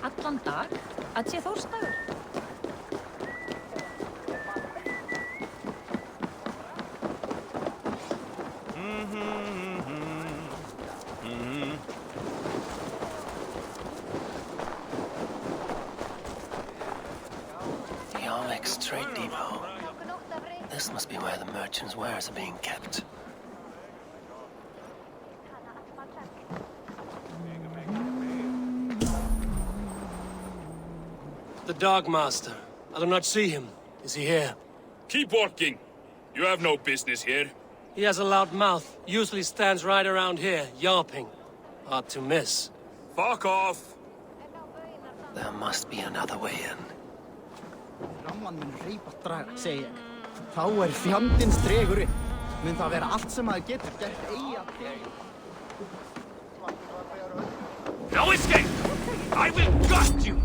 allan dag að sé Þórsdagur. Trade depot. This must be where the merchants' wares are being kept. The Dog Master. I do not see him. Is he here? Keep walking. You have no business here. He has a loud mouth. Usually stands right around here, yelping. Hard to miss. Fuck off. There must be another way in. Ramman mun reypast draga, segi ég. Þá fjandinn stregur upp. Mun það vera allt sem maður getur gert eigi að tegja. No escape! I will gut you!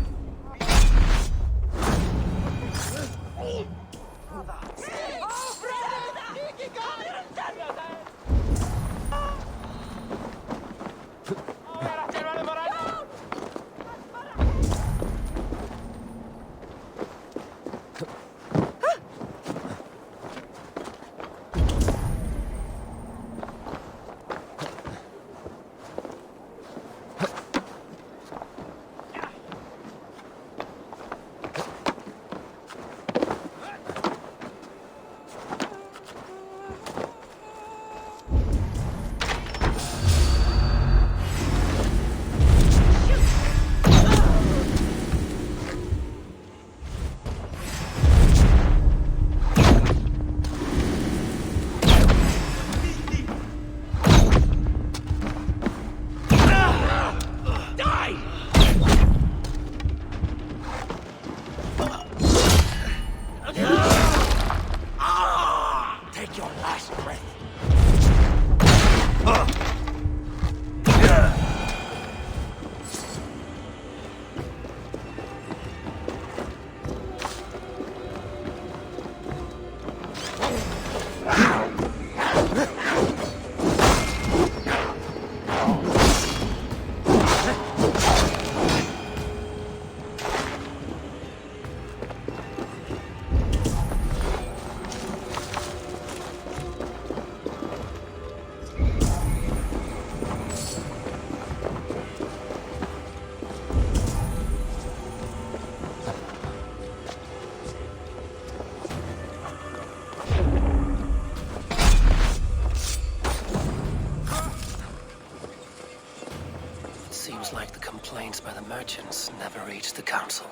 By the merchants never reached the council.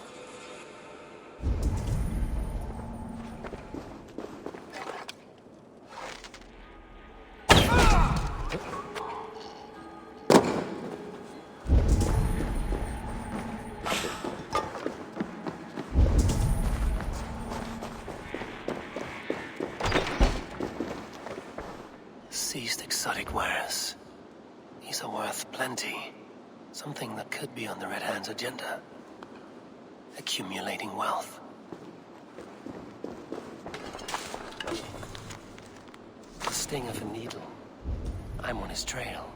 Seized exotic wares. These are worth plenty. Something that could be on the Red Hand's agenda. Accumulating wealth. The sting of a needle. I'm on his trail.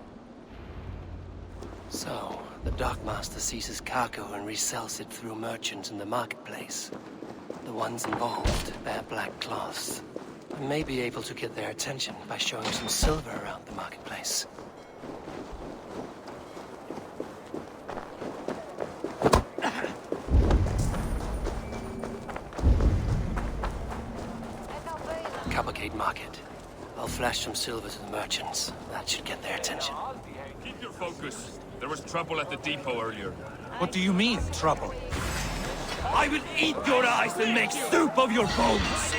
So, the Dockmaster seizes cargo and resells it through merchants in the marketplace. The ones involved bear black cloths. I may be able to get their attention by showing some silver around the marketplace. Market. I'll flash some silver to the merchants. That should get their attention. Keep your focus. There was trouble at the depot earlier. What do you mean, trouble? I will eat your eyes and make soup of your bones!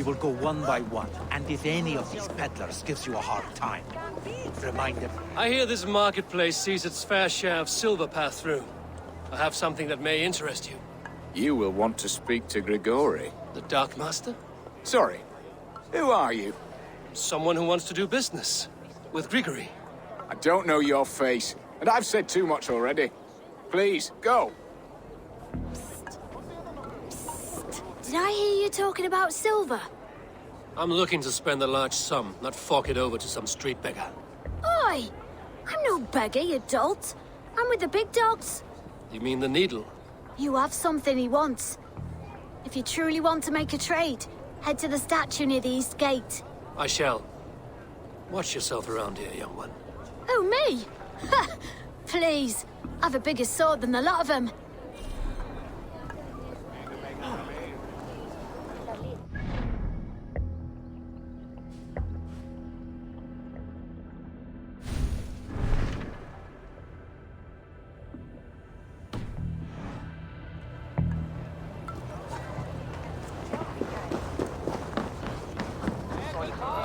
We will go one by one, and if any of these peddlers gives you a hard time, remind them. I hear this marketplace sees its fair share of silver pass through. I have something that may interest you. You will want to speak to Grigori. The Dark Master? Sorry, who are you? Someone who wants to do business. With Grigory. I don't know your face, and I've said too much already. Please, go. Did I hear you talking about silver? I'm looking to spend a large sum, not fork it over to some street beggar. Oi! I'm no beggar, you dolt. I'm with the big dogs. You mean the needle? You have something he wants. If you truly want to make a trade, head to the statue near the east gate. I shall. Watch yourself around here, young one. Oh, me? Ha! Please. I've a bigger sword than the lot of them.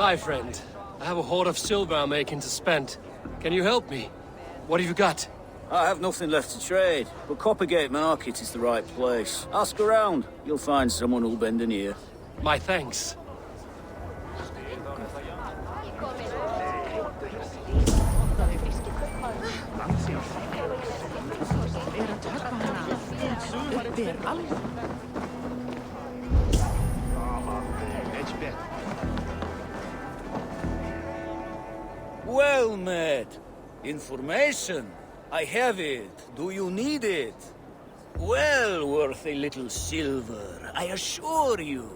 Hi, friend. I have a hoard of silver I'm making to spend. Can you help me? What have you got? I have nothing left to trade, but Coppergate Market is the right place. Ask around. You'll find someone who'll bend an ear. My thanks. Well met. Information. I have it. Do you need it? Well worth a little silver, I assure you.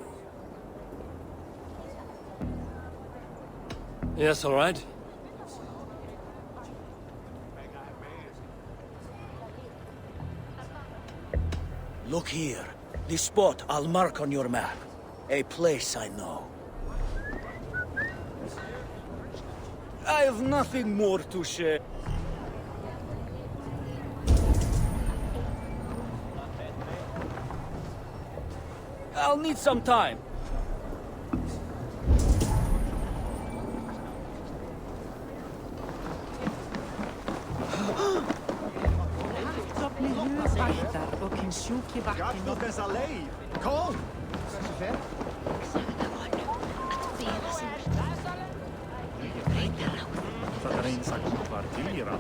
Yes, all right. Look here. This spot I'll mark on your map. A place I know. I have nothing more to share. I'll need some time. Gallwch þessa leið! Kom! Hversu fer? Það er eins að var dýra.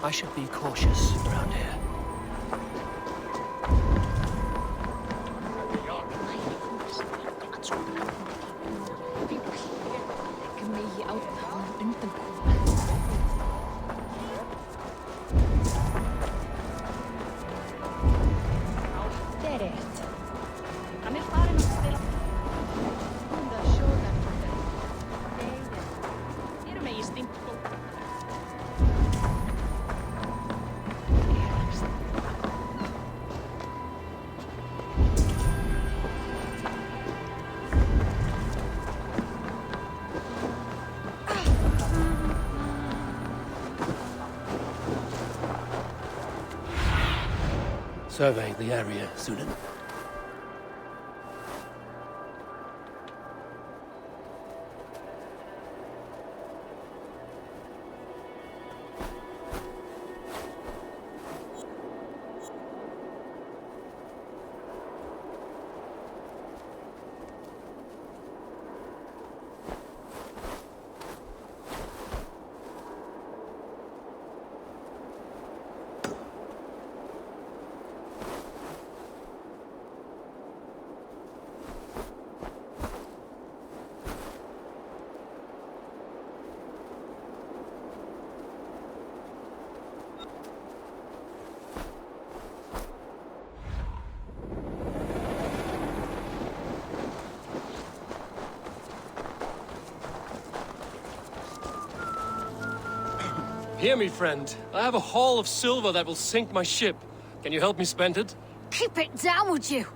I should be cautious around here. Survey the area, Sunan. Hear me, friend. I have a haul of silver that will sink my ship. Can you help me spend it? Keep it down, would you?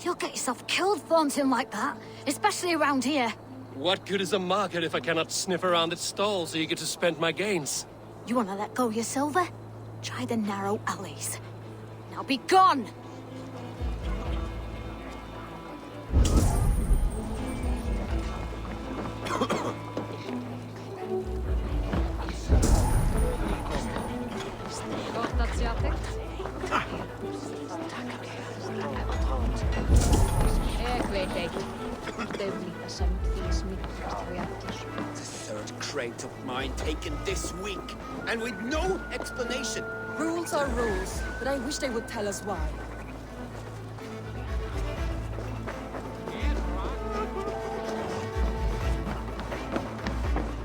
You'll get yourself killed flaunting like that, especially around here. What good is a market if I cannot sniff around its stalls eager to spend my gains? You want to let go of your silver? Try the narrow alleys. Now be gone! The third crate of mine taken this week, and with no explanation. Rules are rules, but I wish they would tell us why.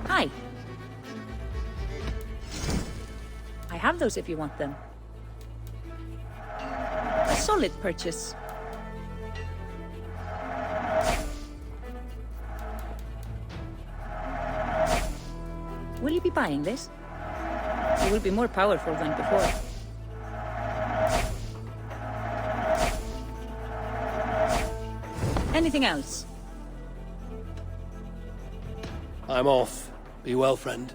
Hi. I have those if you want them. A solid purchase. Will you be buying this? You will be more powerful than before. Anything else? I'm off. Be well, friend.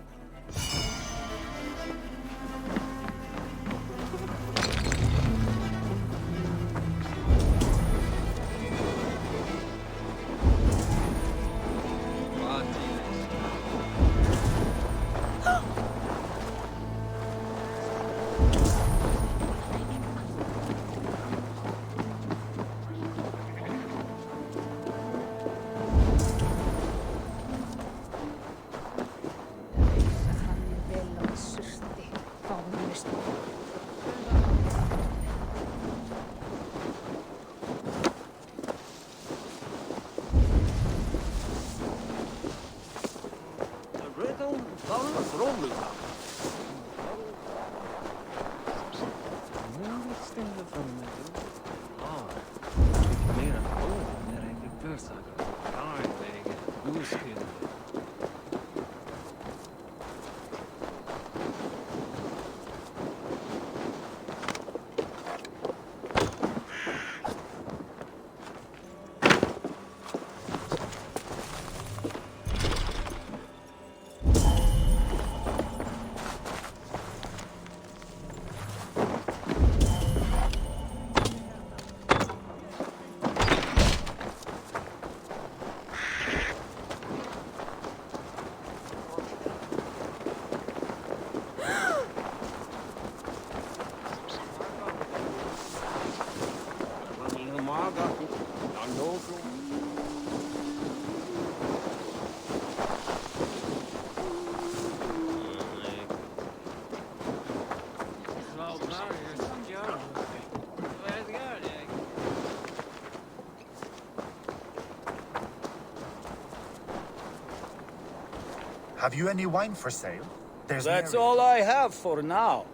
Have you any wine for sale? That's all I have for now.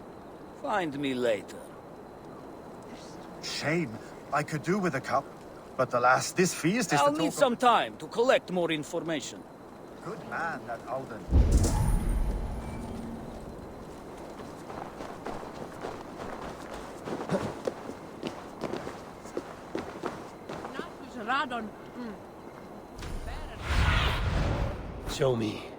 Find me later. Shame. I could do with a cup. But alas, this feast is I'll the need some time to collect more information. Good man, that Alden. Show me.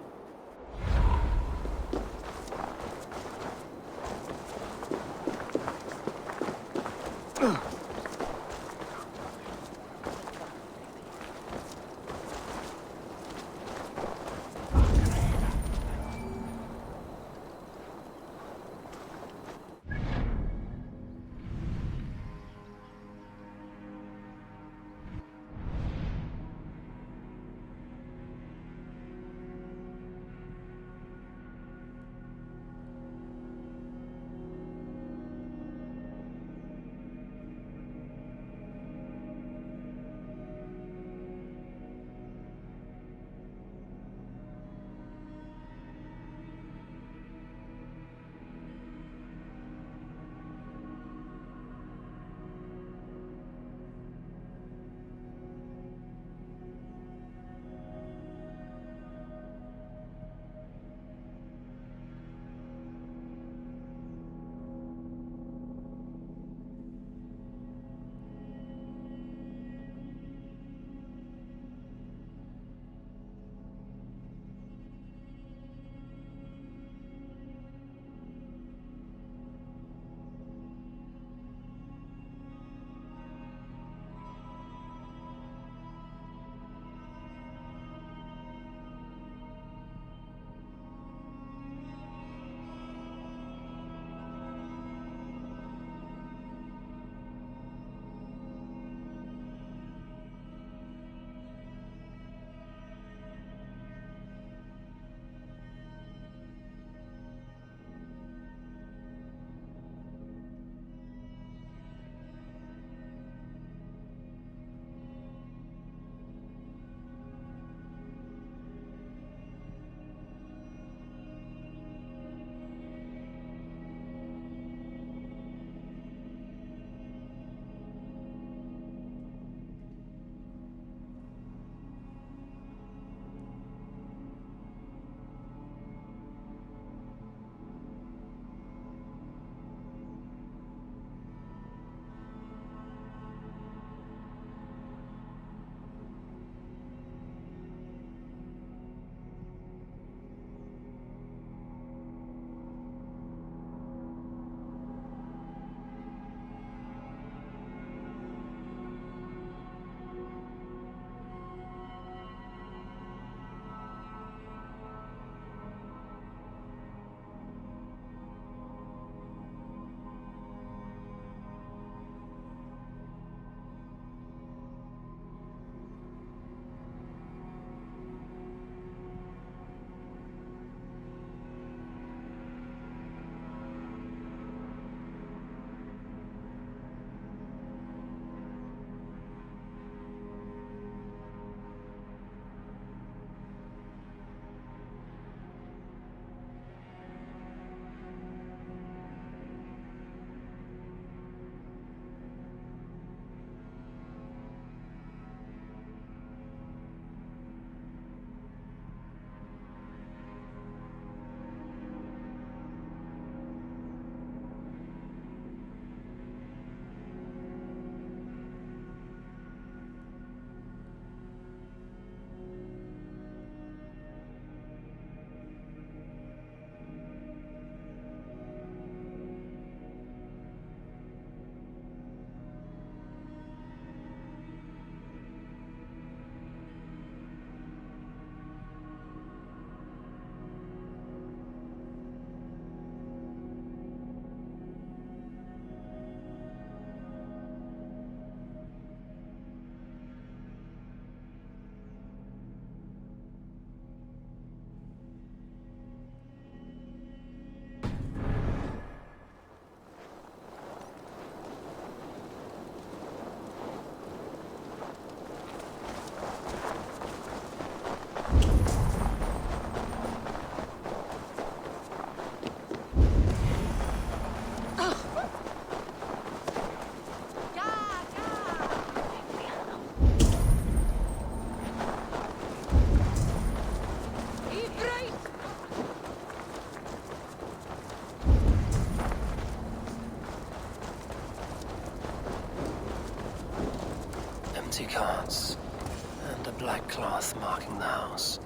black cloth marking the house.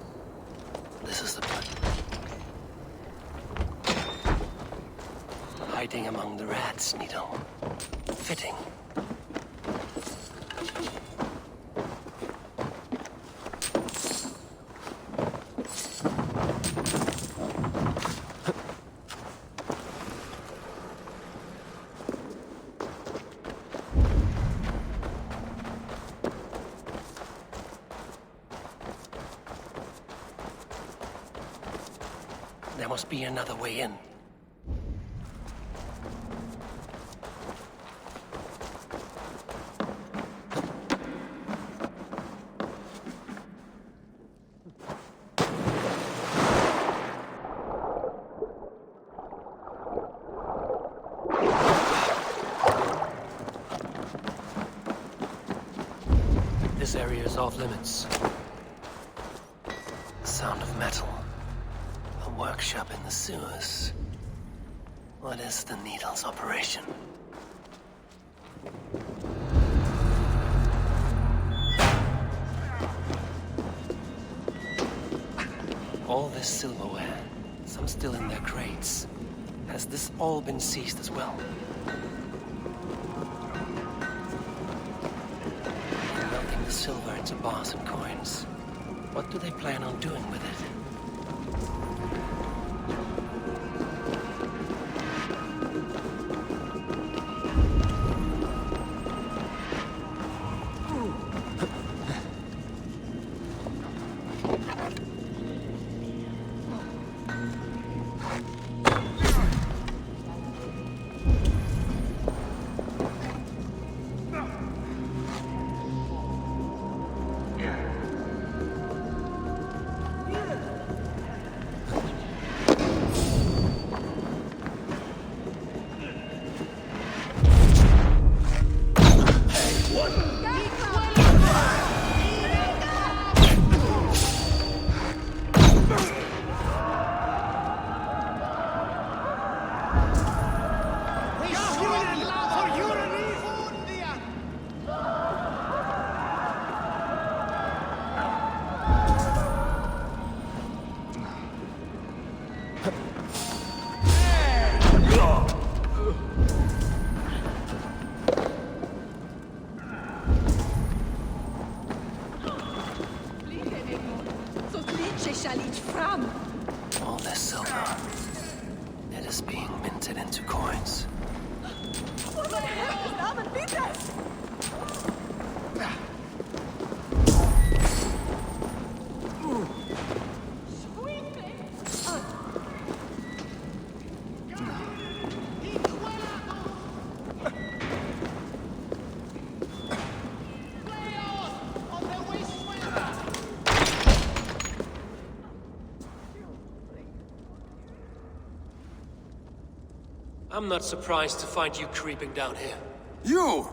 This is the place. Hiding among the rats, Needle. Fitting. There must be another way in. This area is off limits. The sound of metal. A workshop in the sewers. What is the Needle's operation? All this silverware, some still in their crates. Has this all been seized as well? They're melting the silver into bars and coins. What do they plan on doing with it? All this silver. It is being minted into coins. I'm not surprised to find you creeping down here. You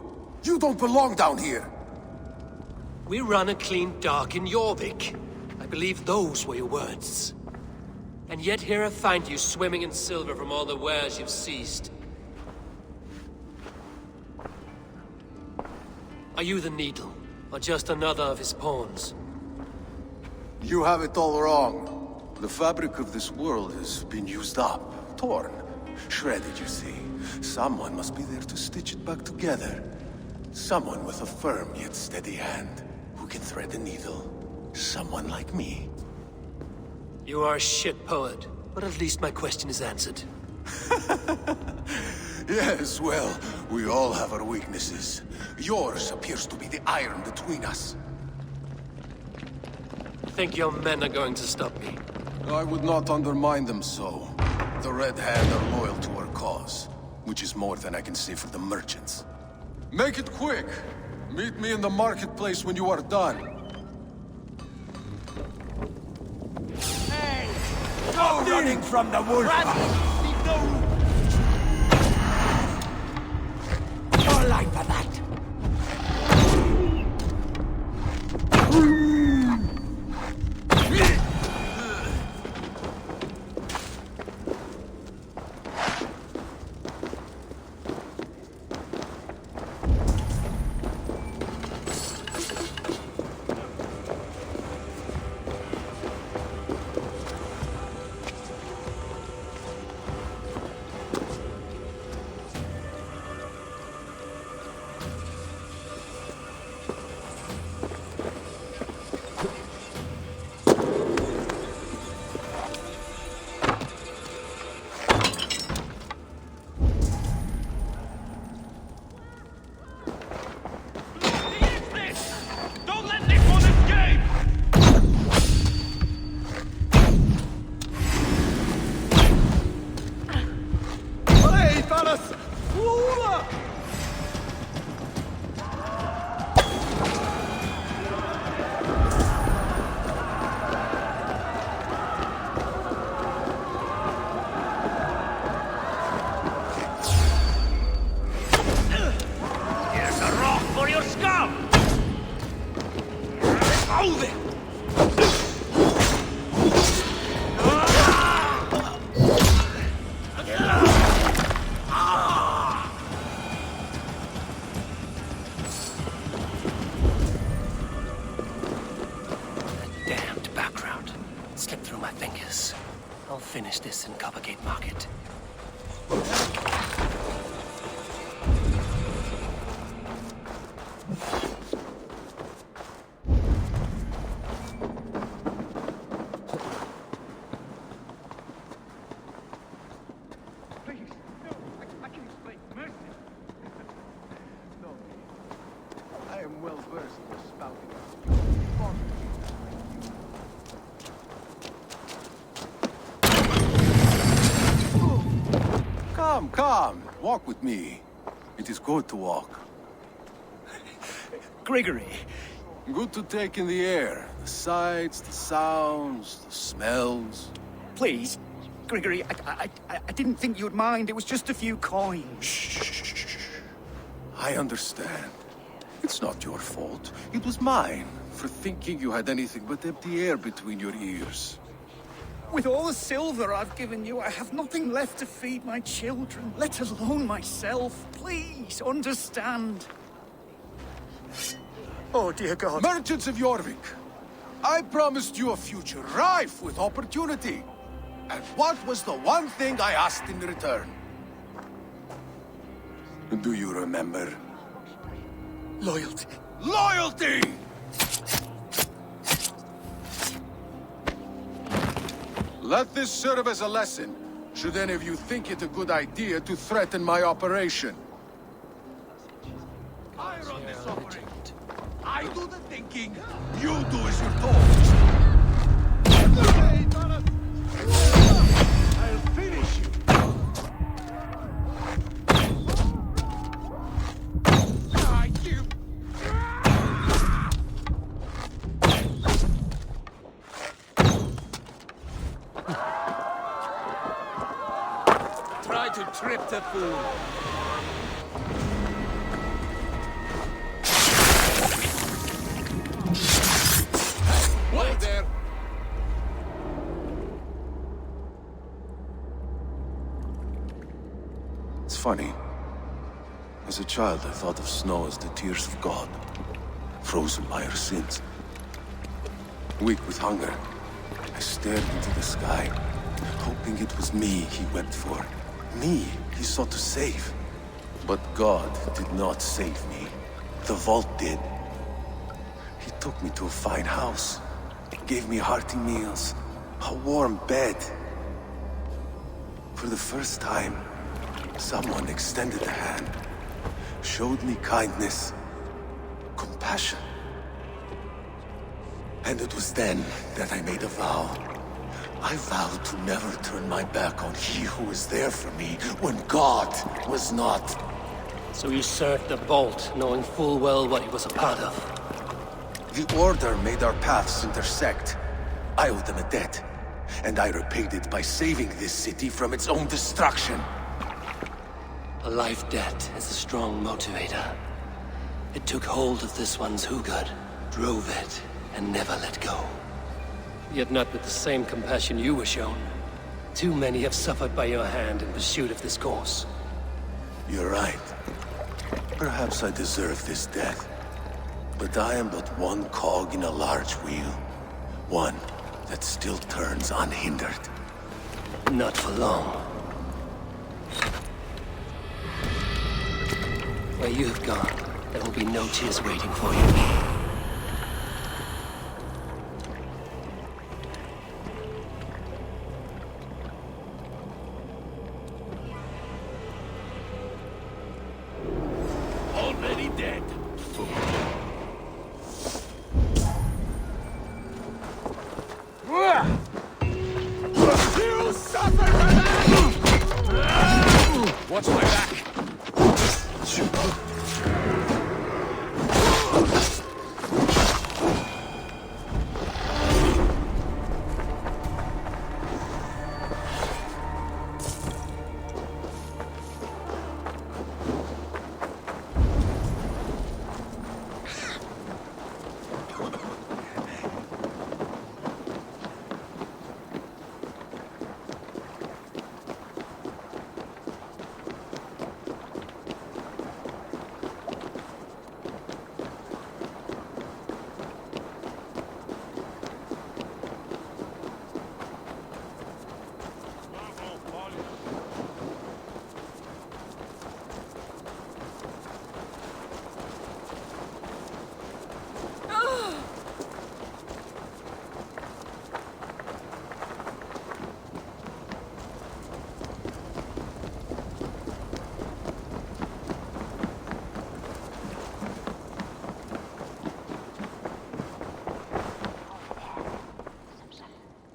don't belong down here! We run a clean dock in Jorvik. I believe those were your words. And yet here I find you swimming in silver from all the wares you've seized. Are you the Needle, or just another of his pawns? You have it all wrong. The fabric of this world has been used up, torn, shredded, you see. Someone must be there to stitch it back together. Someone with a firm yet steady hand, who can thread the needle. Someone like me. You are a shit poet, but at least my question is answered. Yes, well, we all have our weaknesses. Yours appears to be the iron between us. Think your men are going to stop me? I would not undermine them so. The Red Hand are loyal to our cause, which is more than I can say for the merchants. Make it quick! Meet me in the marketplace when you are done. Hey! No running from the wolf! No life for that! Go there! Damned background. Slipped through my fingers. I'll finish this in Coppergate Market. I am well versed in spouting. Come, come. Walk with me. It is good to walk. Gregory. Good to take in the air. The sights, the sounds, the smells. Please, Gregory, I didn't think you'd mind. It was just a few coins. Shh. I understand. It's not your fault. It was mine for thinking you had anything but empty air between your ears. With all the silver I've given you, I have nothing left to feed my children, let alone myself. Please, understand. Oh, dear God. Merchants of Jorvik, I promised you a future rife with opportunity. And what was the one thing I asked in return? Do you remember? Loyalty. Loyalty! Let this serve as a lesson, should any of you think it a good idea to threaten my operation. I run this operation. I do the thinking, you do as you're told. I'll finish you. Try to trip the fool. What? There. It's funny. As a child, I thought of snow as the tears of God, frozen by our sins. Weak with hunger, I stared into the sky, hoping it was me he wept for. Me he sought to save. But God did not save me. The vault did. He took me to a fine house, gave me hearty meals, a warm bed. For the first time, someone extended a hand, showed me kindness, compassion. And it was then that I made a vow. I vowed to never turn my back on he who was there for me when God was not. So you served the Bolt, knowing full well what he was a part of. The Order made our paths intersect. I owed them a debt, and I repaid it by saving this city from its own destruction. A life debt is a strong motivator. It took hold of this one's Hugad, drove it, and never let go. Yet not with the same compassion you were shown. Too many have suffered by your hand in pursuit of this course. You're right. Perhaps I deserve this death. But I am but one cog in a large wheel. One that still turns unhindered. Not for long. Where you have gone, there will be no tears waiting for you. Already dead. You suffer for that! Watch my back.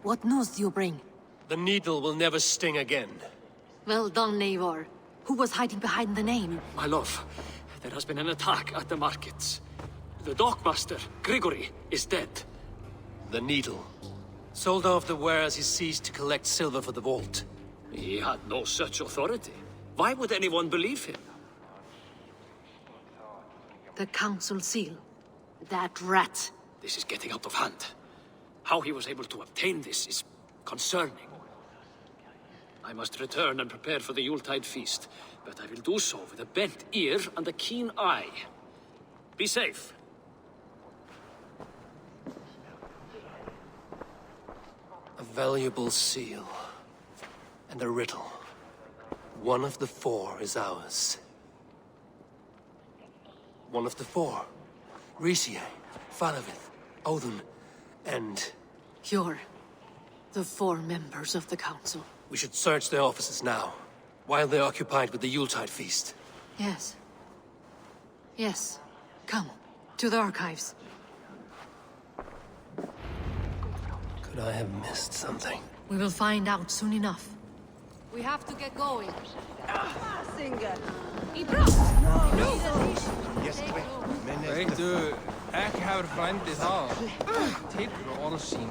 What news do you bring? The needle will never sting again. Well done, Eivor. Who was hiding behind the name? My love, there has been an attack at the markets. The dockmaster, Grigory, is dead. The needle. Sold off the wares he seized to collect silver for the vault. He had no such authority. Why would anyone believe him? The council seal. That rat. This is getting out of hand. How he was able to obtain this is concerning. I must return and prepare for the Yuletide feast, but I will do so with a bent ear and a keen eye. Be safe. A valuable seal. And a riddle. One of the four is ours. One of the four. Risie, Falavith, Odin, and... You're the four members of the council. We should search their offices now, while they're occupied with the Yuletide feast. Yes. Yes. Come, to the archives. Could I have missed something? We will find out soon enough. We have to get going. Veitu, ekki hefur frændi það. Tekur orð sín.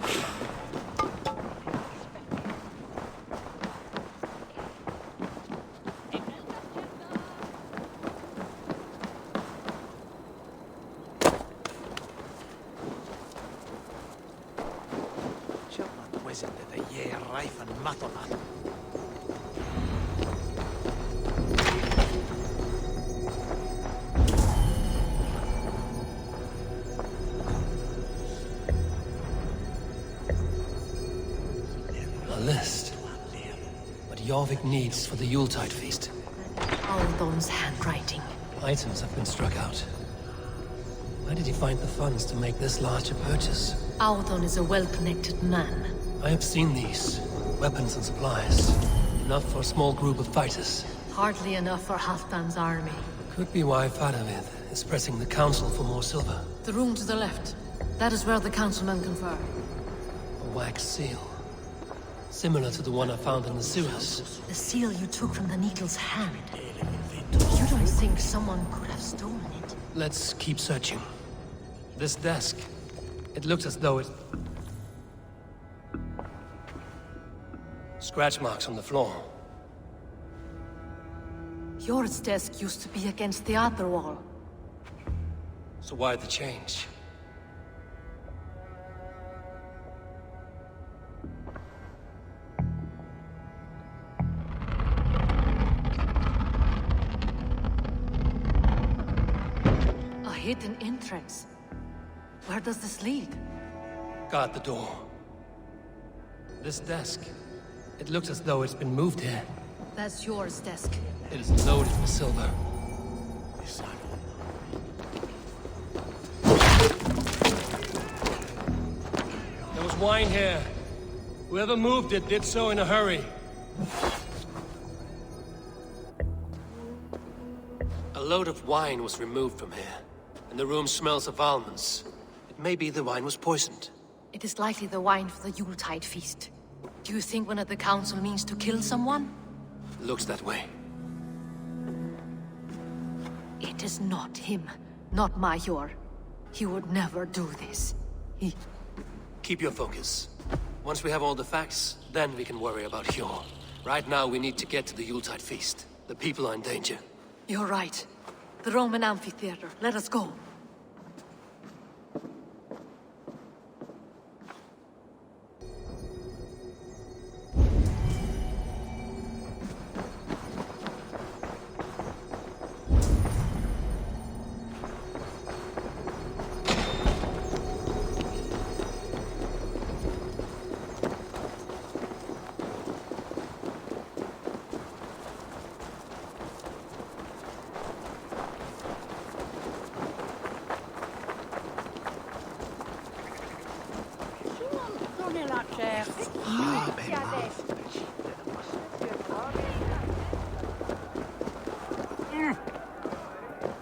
Sjöfnat wizard þetta ég ræfan matona. List. What Jorvik needs for the Yuletide feast. Aldon's handwriting. Items have been struck out. Where did he find the funds to make this large a purchase? Aldon is a well-connected man. I have seen these. Weapons and supplies. Enough for a small group of fighters. Hardly enough for Halfdan's army. Could be why Faravith is pressing the council for more silver. The room to the left. That is where the councilmen confer. A wax seal. Similar to the one I found in the sewers. The seal you took from the needle's hand. You don't think someone could have stolen it? Let's keep searching. This desk. It looks as though it... Scratch marks on the floor. Yours desk used to be against the other wall. So why the change? A hidden entrance. Where does this lead? Guard the door. This desk. It looks as though it's been moved here. That's yours desk. It is loaded with silver. There was wine here. Whoever moved it did so in a hurry. A load of wine was removed from here, and the room smells of almonds. It may be the wine was poisoned. It is likely the wine for the Yuletide feast. Do you think one of the council means to kill someone? Looks that way. It is not him, not Major. He would never do this. He... Keep your focus. Once we have all the facts, then we can worry about Hjor. Right now, we need to get to the Yuletide feast. The people are in danger. You're right. The Roman amphitheater. Let us go.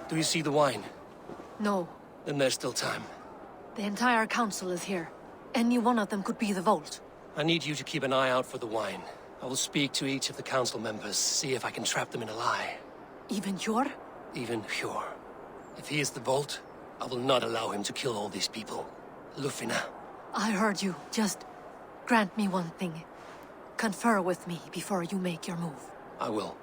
Do you see the wine? No. Then there's still time. The entire council is here. Any one of them could be the vault. I need you to keep an eye out for the wine. I will speak to each of the council members, see if I can trap them in a lie. Even Hjor? Even Hjor. If he is the Vault, I will not allow him to kill all these people. Lufina. I heard you. Just grant me one thing. Confer with me before you make your move. I will.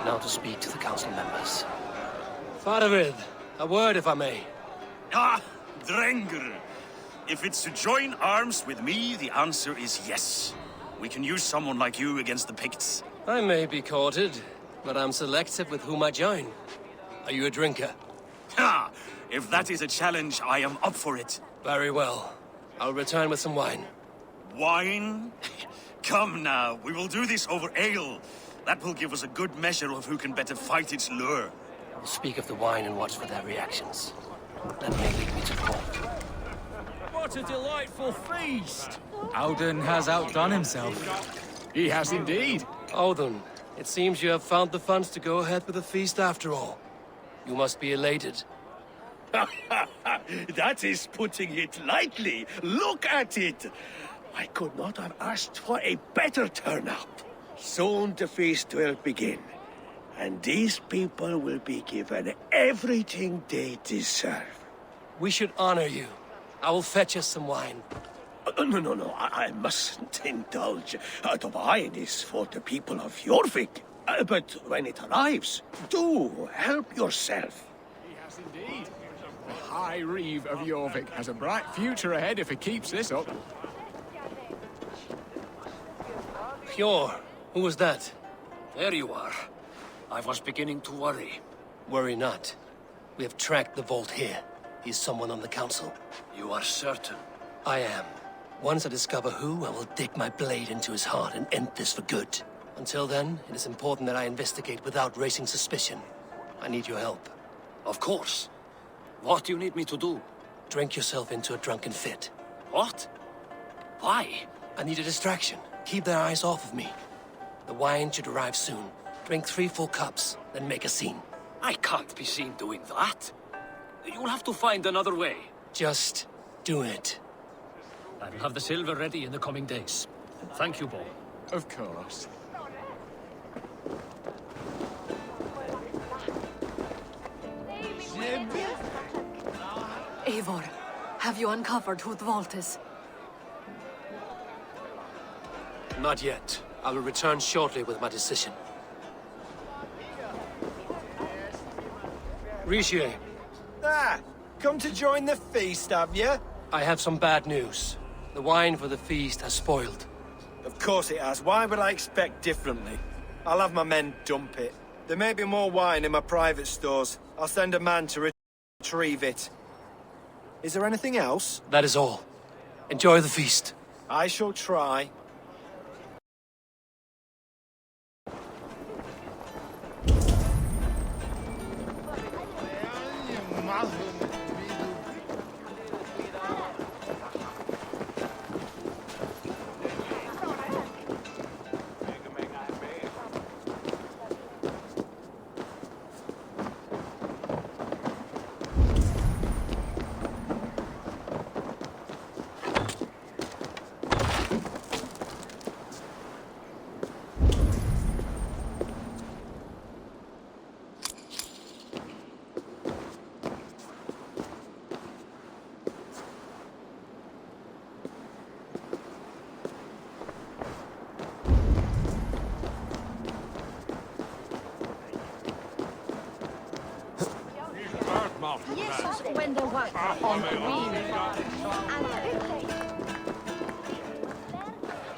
Now to speak to the council members. Faravid, a word if I may. Ah, Drengr. If it's to join arms with me, the answer is yes. We can use someone like you against the Picts. I may be courted, but I'm selective with whom I join. Are you a drinker? Ha! If that is a challenge, I am up for it. Very well. I'll return with some wine. Wine? Come now, we will do this over ale. That will give us a good measure of who can better fight its lure. I will speak of the wine and watch for their reactions. That may lead me to the Vault. What a delightful feast! Audun has outdone himself. He has indeed. Audun, it seems you have found the funds to go ahead with the feast after all. You must be elated. That is putting it lightly. Look at it. I could not have asked for a better turnout. Soon the feast will begin, and these people will be given everything they deserve. We should honor you. I will fetch us some wine. No, I mustn't indulge. The wine is for the people of Jorvik. But when it arrives, do help yourself. He has indeed. The High Reeve of Jorvik has a bright future ahead if he keeps this up. Hjor, who was that? There you are. I was beginning to worry. Worry not. We have tracked the Vault here. He's someone on the council. You are certain? I am. Once I discover who, I will dig my blade into his heart and end this for good. Until then, it is important that I investigate without raising suspicion. I need your help. Of course. What do you need me to do? Drink yourself into a drunken fit. What? Why? I need a distraction. Keep their eyes off of me. The wine should arrive soon. Drink 3 full cups, then make a scene. I can't be seen doing that. You'll have to find another way. Just do it. I will have the silver ready in the coming days. Thank you, Bo. Of course. Eivor, have you uncovered who the Vault is? Not yet. I will return shortly with my decision. Rishi. Ah, come to join the feast, have you? I have some bad news. The wine for the feast has spoiled. Of course it has. Why would I expect differently? I'll have my men dump it. There may be more wine in my private stores. I'll send a man to retrieve it. Is there anything else? That is all. Enjoy the feast. I shall try.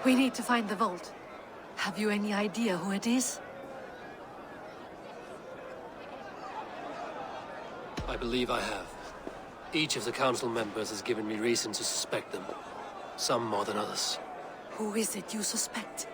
We need to find the Vault. Have you any idea who it is? I believe I have. Each of the council members has given me reason to suspect them. Some more than others. Who is it you suspect?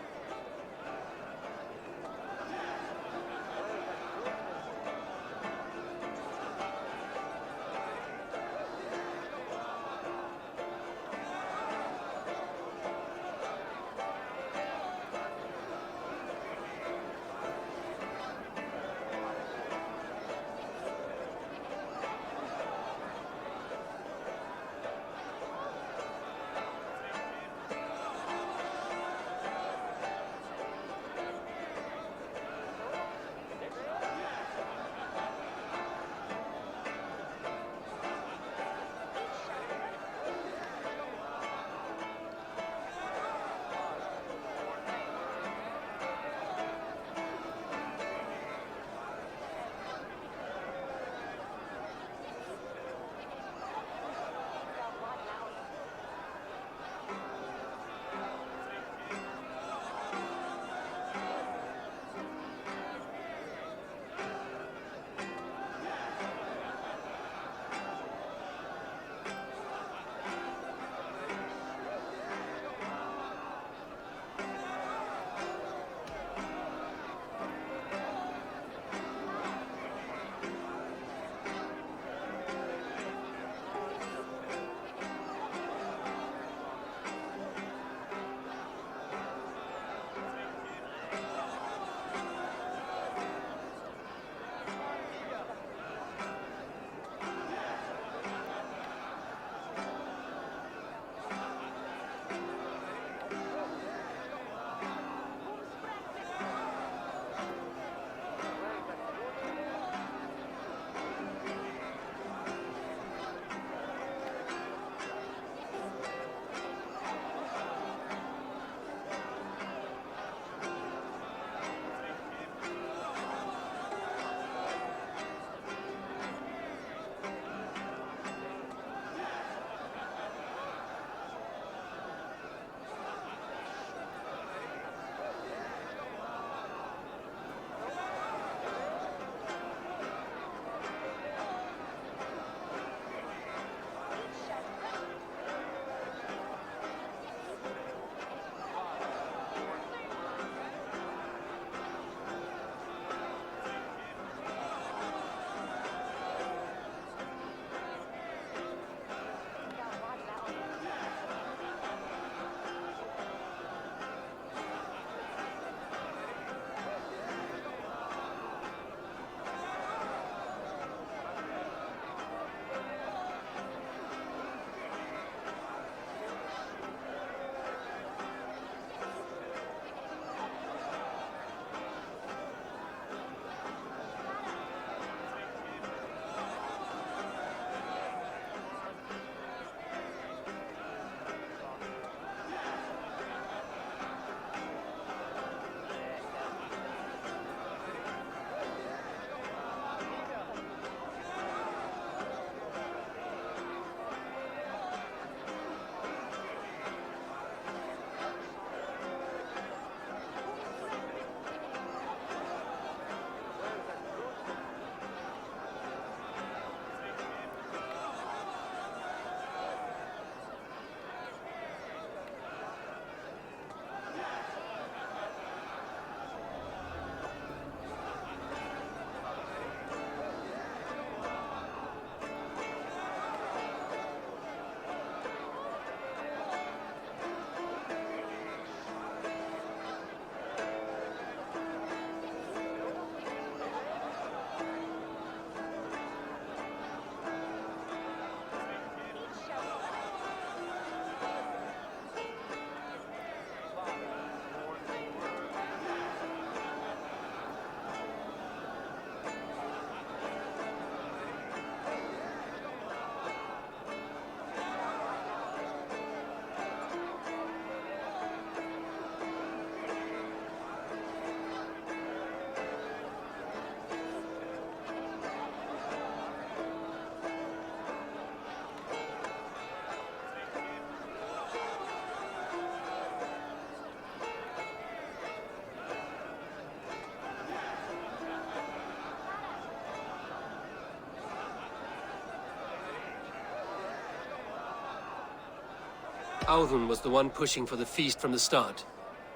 Auðun was the one pushing for the feast from the start.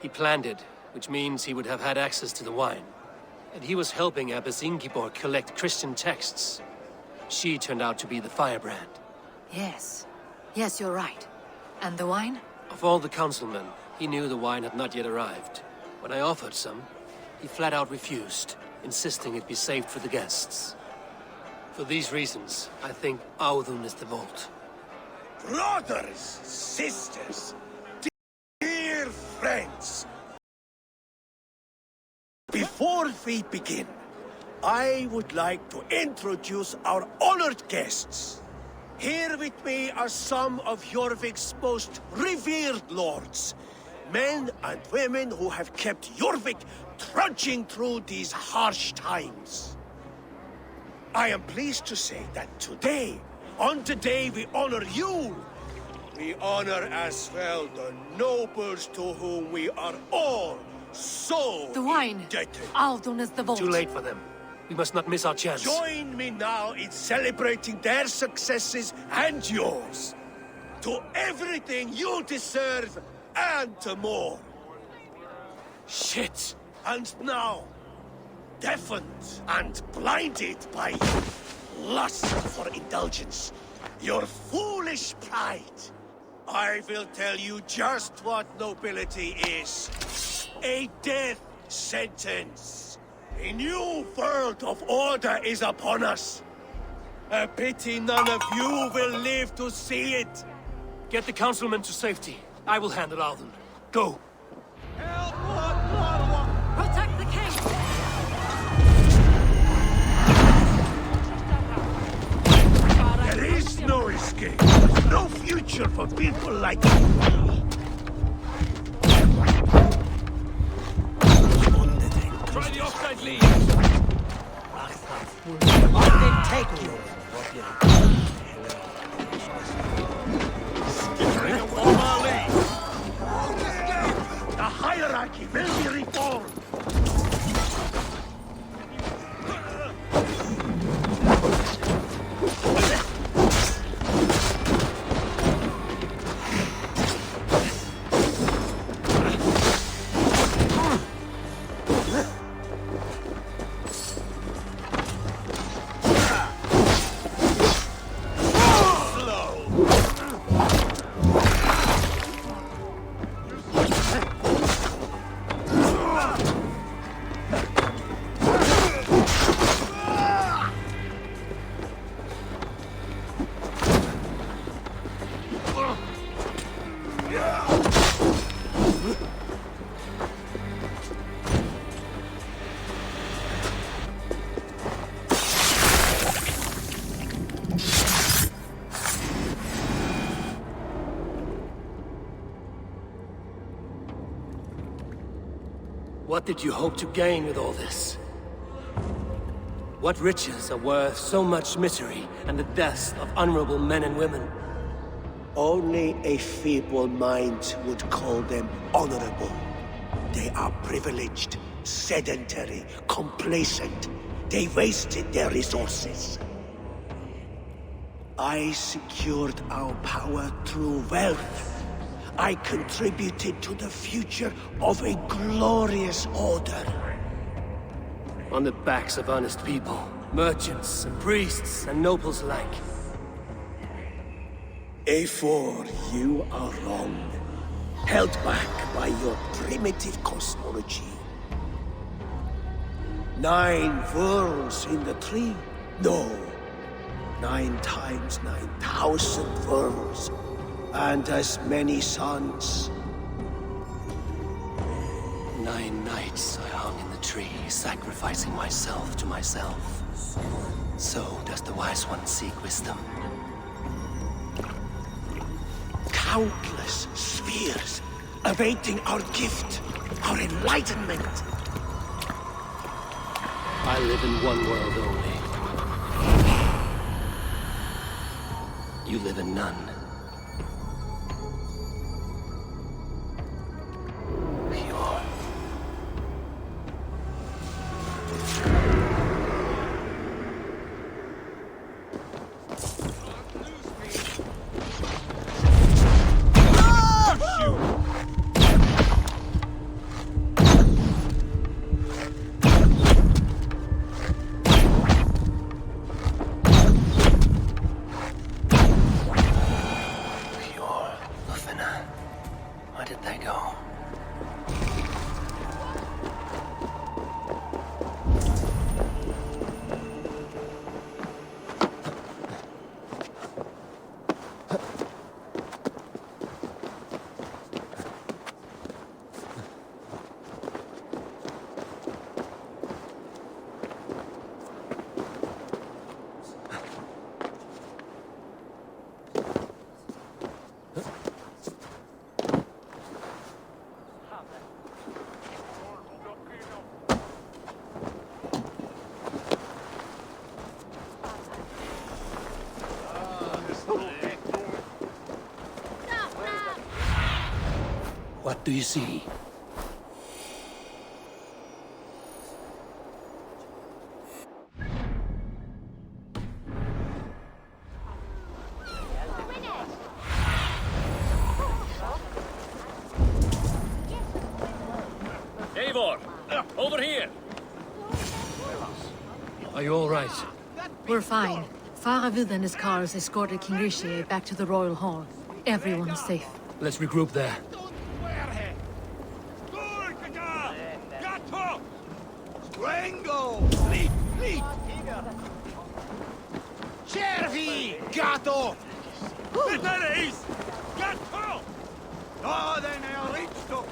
He planned it, which means he would have had access to the wine. And he was helping Abbess Ingeborg collect Christian texts. She turned out to be the firebrand. Yes. Yes, you're right. And the wine? Of all the councilmen, he knew the wine had not yet arrived. When I offered some, he flat out refused, insisting it be saved for the guests. For these reasons, I think Auðun is the vault. Brothers, sisters, dear friends, before we begin, I would like to introduce our honored guests. Here with me are some of Jorvik's most revered lords, men and women who have kept Jorvik trudging through these harsh times. I am pleased to say that today, on the day we honor you, we honor as well the nobles to whom we are all so the wine. indebted. Auðun is the vault. Too late for them. We must not miss our chance. Join me now in celebrating their successes and yours. To everything you deserve and more. Shit! And now, deafened and blinded by lust for indulgence, your foolish pride, I will tell you just what nobility is. A death sentence. A new world of order is upon us. A pity none of you will live to see it. Get the councilmen to safety. I will handle Auðun. Go! Protect the king! There is no escape. No future for people like you. Try the offside lead! I didn't take you. The hierarchy will be reformed. What did you hope to gain with all this? What riches are worth so much misery and the deaths of honorable men and women? Only a feeble mind would call them honorable. They are privileged, sedentary, complacent. They wasted their resources. I secured our power through wealth. I contributed to the future of a glorious order. On the backs of honest people, merchants and priests and nobles alike. A4, you are wrong. Held back by your primitive cosmology. 9 worlds in the tree? No. 9 times 9,000 worlds. And as many suns. 9 nights I hung in the tree, sacrificing myself to myself. So does the wise one seek wisdom. Countless spheres awaiting our gift, our enlightenment. I live in one world only. You live in none. What do you see? Eivor! Over here! Are you all right? We're fine. Faravid and his cars escorted King Rishi back to the Royal Hall. Everyone is safe. Let's regroup there. Rango! Lì! Cervi! Gatto! Veteres! Gatto! No, then I'll reach to...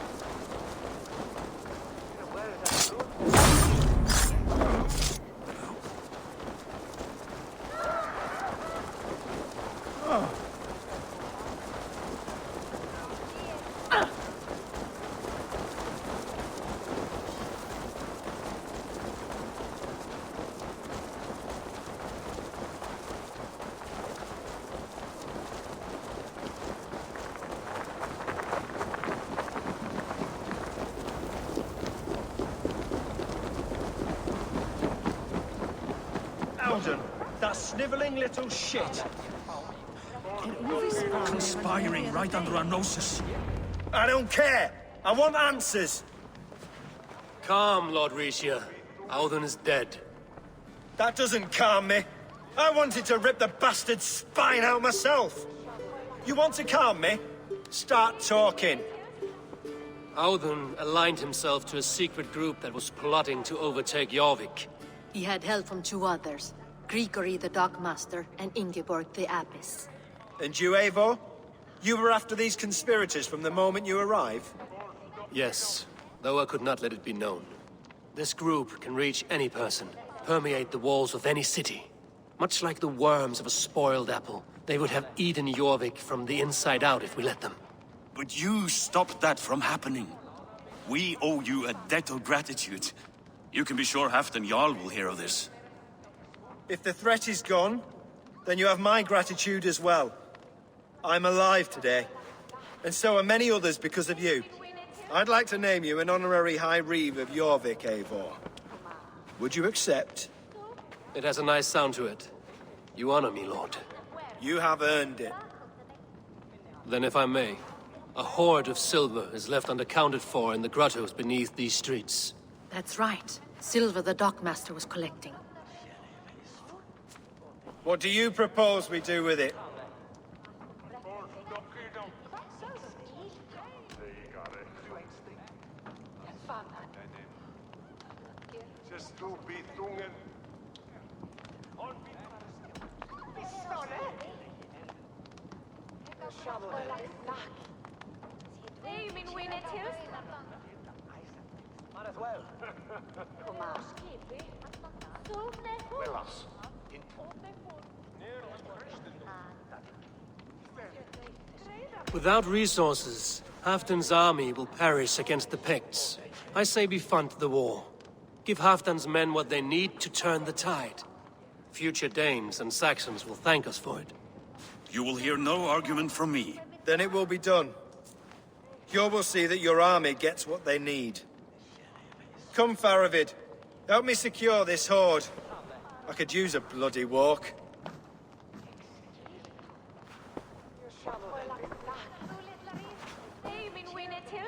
Alden, that snivelling little shit. Conspiring right under our noses. I don't care. I want answers. Calm, Lord Rishi. Alden is dead. That doesn't calm me. I wanted to rip the bastard's spine out myself. You want to calm me? Start talking. Alden aligned himself to a secret group that was plotting to overtake Jorvik. He had help from two others, Grigory the Dockmaster and Ingeborg the Abbess. And you, Eivor? You were after these conspirators from the moment you arrived? Yes, though I could not let it be known. This group can reach any person, permeate the walls of any city. Much like the worms of a spoiled apple, they would have eaten Jorvik from the inside out if we let them. But you stopped that from happening. We owe you a debt of gratitude. You can be sure Halfdan Jarl will hear of this. If the threat is gone, then you have my gratitude as well. I'm alive today, and so are many others because of you. I'd like to name you an honorary High Reeve of Jorvik, Eivor. Would you accept? It has a nice sound to it. You honor me, Lord. You have earned it. Then if I may, a hoard of silver is left unaccounted for in the grottos beneath these streets. That's right. Silver the Dockmaster was collecting. What do you propose we do with it? Without resources, Halfdan's army will perish against the Picts. I say we fund the war. Give Halfdan's men what they need to turn the tide. Future Danes and Saxons will thank us for it. You will hear no argument from me. Then it will be done. You will see that your army gets what they need. Come, Faravid. Help me secure this hoard. I could use a bloody walk.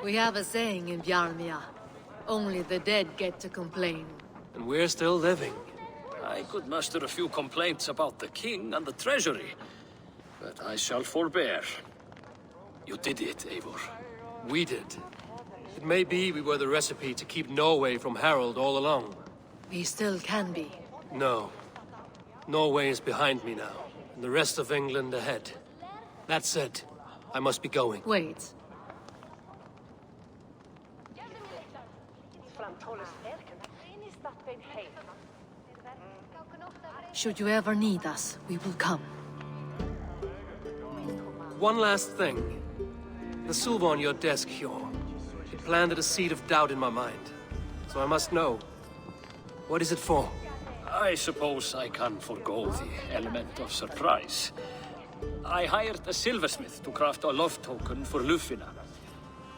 We have a saying in Bjarmia. Only the dead get to complain. And we're still living. I could muster a few complaints about the king and the treasury, but I shall forbear. You did it, Eivor. We did. It may be we were the recipe to keep Norway from Harald all along. We still can be. No. Norway is behind me now, and the rest of England ahead. That said, I must be going. Wait. Should you ever need us, we will come. One last thing. The silver on your desk, Hjor. It planted a seed of doubt in my mind. So I must know. What is it for? I suppose I can forego the element of surprise. I hired a silversmith to craft a love token for Lufina.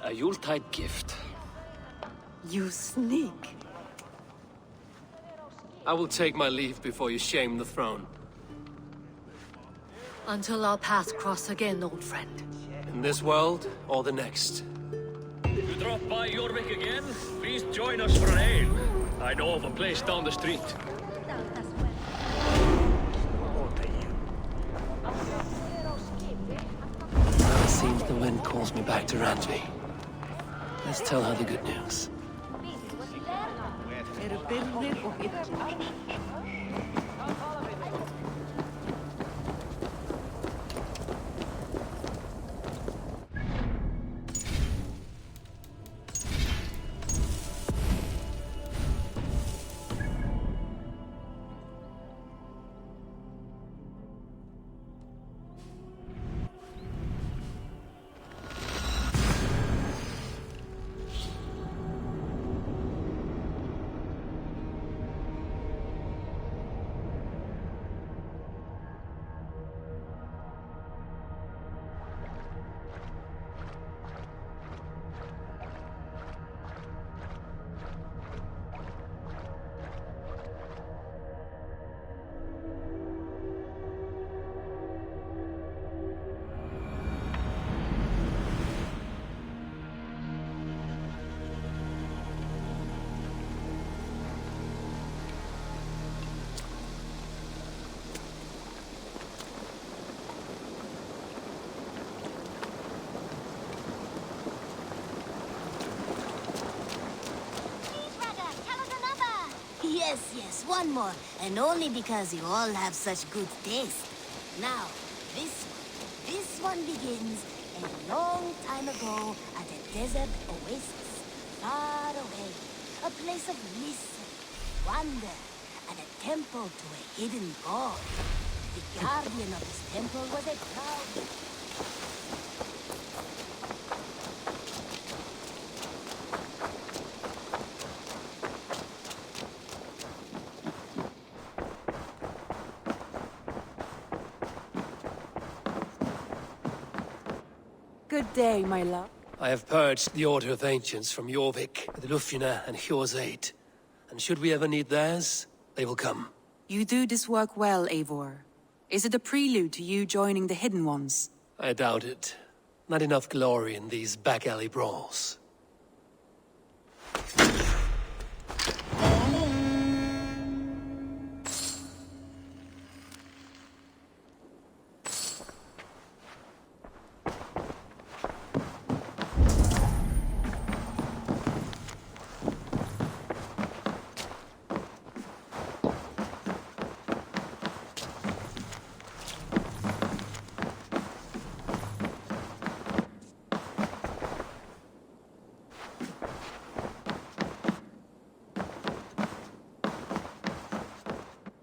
A Yuletide gift. You sneak. I will take my leave before you shame the throne. Until our paths cross again, old friend. In this world, or the next. You drop by Jorvik again? Please join us for an ale. I know of a place down the street. Now it seems the wind calls me back to Randvi. Let's tell her the good news. Yes, one more. And only because you all have such good taste. Now, this one begins a long time ago at a desert oasis, far away. A place of mystery, wonder, and a temple to a hidden god. The guardian of this temple was a proud... Good day, my love. I have purged the Order of Ancients from Jorvik, with Lufjuna and Hjor's aid. And should we ever need theirs, they will come. You do this work well, Eivor. Is it a prelude to you joining the Hidden Ones? I doubt it. Not enough glory in these back-alley brawls.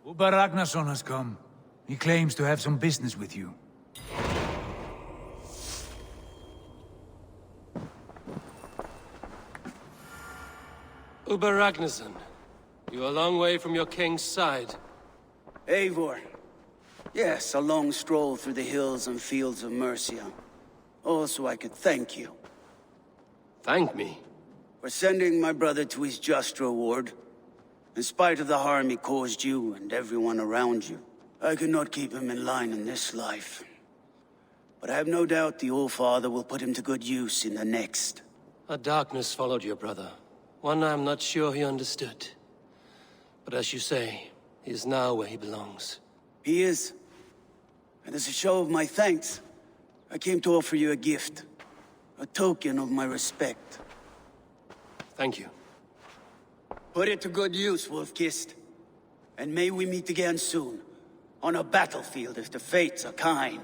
Uber Ragnarsson has come. He claims to have some business with you. Uber Ragnarsson, you're a long way from your king's side. Eivor. Yes, a long stroll through the hills and fields of Mercia. Also, I could thank you. Thank me? For sending my brother to his just reward. In spite of the harm he caused you and everyone around you, I could not keep him in line in this life. But I have no doubt the All-Father will put him to good use in the next. A darkness followed your brother. One I'm not sure he understood. But as you say, he is now where he belongs. He is. And as a show of my thanks, I came to offer you a gift. A token of my respect. Thank you. Put it to good use, Wolf-Kissed. And may we meet again soon. On a battlefield if the fates are kind.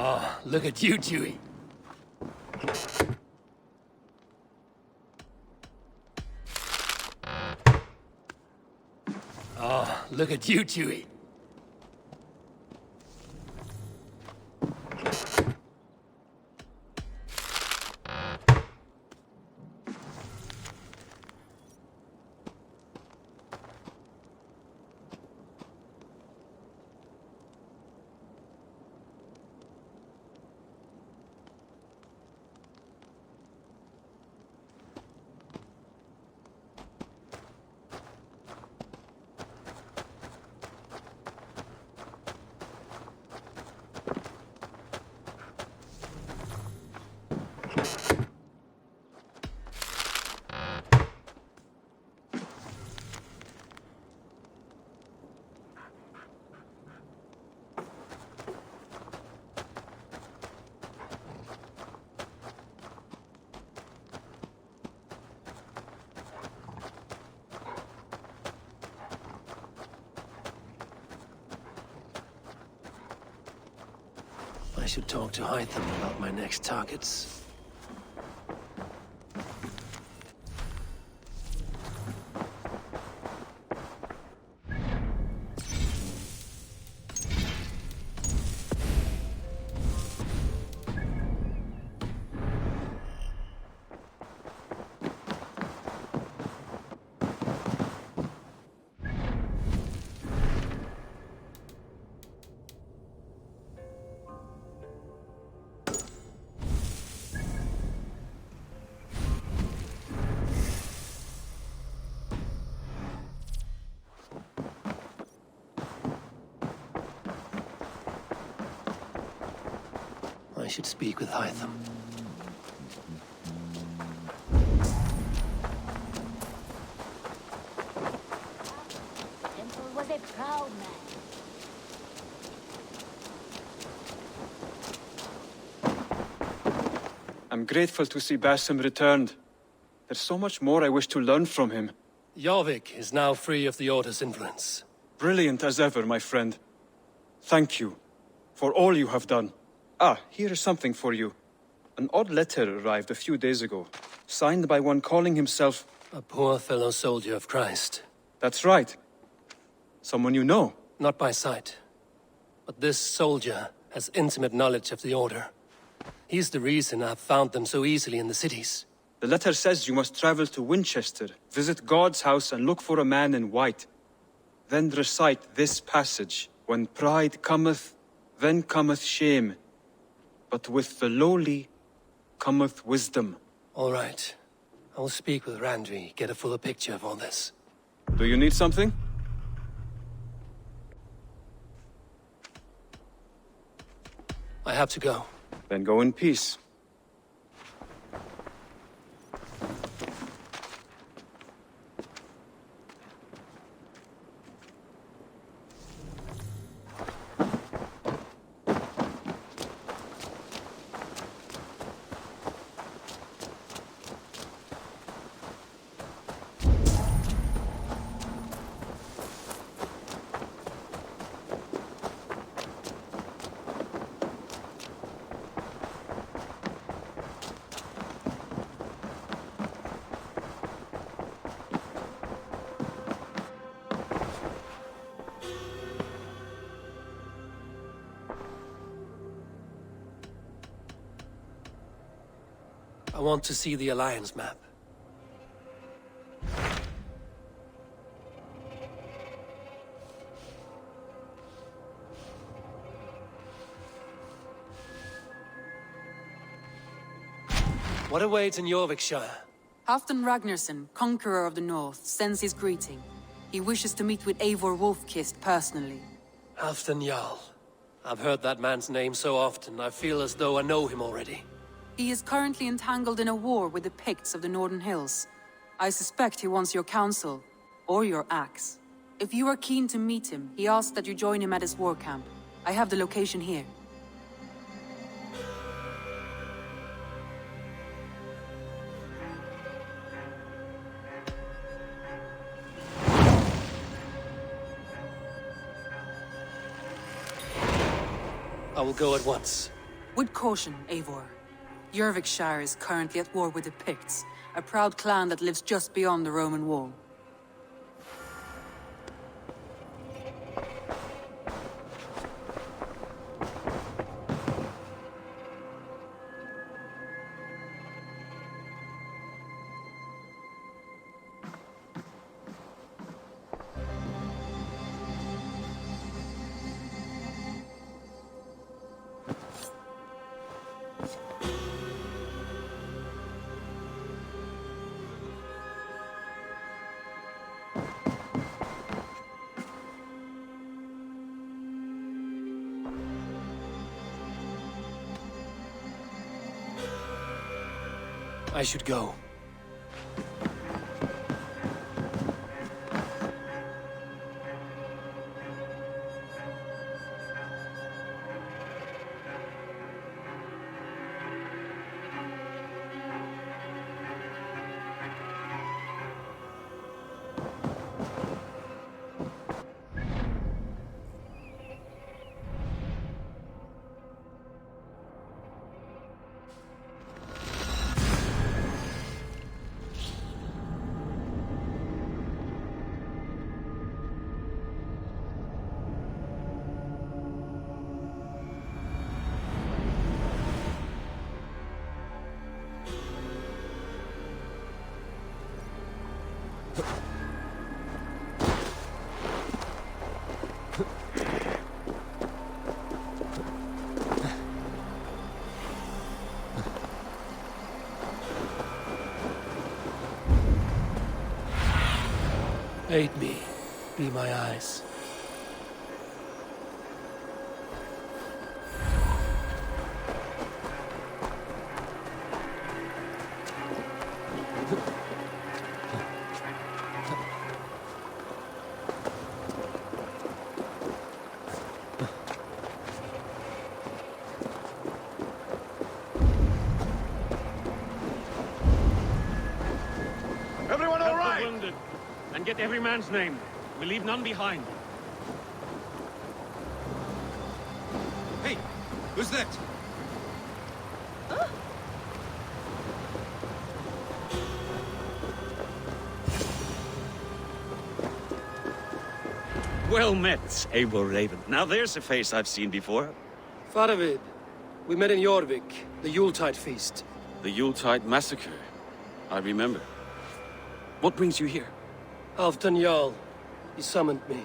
Oh, look at you, Dewey. Oh, look at you, Dewey. I should talk to Hytham about my next targets. I should speak with Hytham. Temple was a proud man. I'm grateful to see Basim returned. There's so much more I wish to learn from him. Jorvik is now free of the Order's influence. Brilliant as ever, my friend. Thank you for all you have done. Ah, here is something for you. An odd letter arrived a few days ago, signed by one calling himself... A poor fellow soldier of Christ. That's right. Someone you know. Not by sight. But this soldier has intimate knowledge of the Order. He's the reason I've found them so easily in the cities. The letter says you must travel to Winchester, visit God's house and look for a man in white. Then recite this passage. When pride cometh, then cometh shame. But with the lowly cometh wisdom. All right. I will speak with Randvi, get a fuller picture of all this. Do you need something? I have to go. Then go in peace. I want to see the Alliance map. What awaits in Jorvikshire? Halfdan Ragnarsson, conqueror of the North, sends his greeting. He wishes to meet with Eivor Wolfkist personally. Halfdan Jarl. I've heard that man's name so often, I feel as though I know him already. He is currently entangled in a war with the Picts of the Northern Hills. I suspect he wants your counsel, or your axe. If you are keen to meet him, he asks that you join him at his war camp. I have the location here. I will go at once. With caution, Eivor. Jorvikshire is currently at war with the Picts, a proud clan that lives just beyond the Roman wall. I should go. Aid me. Be my eyes. Everyone all right? Wounded. And get every man's name. We leave none behind. Hey, who's that? Well met, Eivor Raven. Now there's a face I've seen before. Faravid, we met in Jorvik, the Yuletide feast. The Yuletide massacre. I remember. What brings you here? Halfdan Jarl. He summoned me.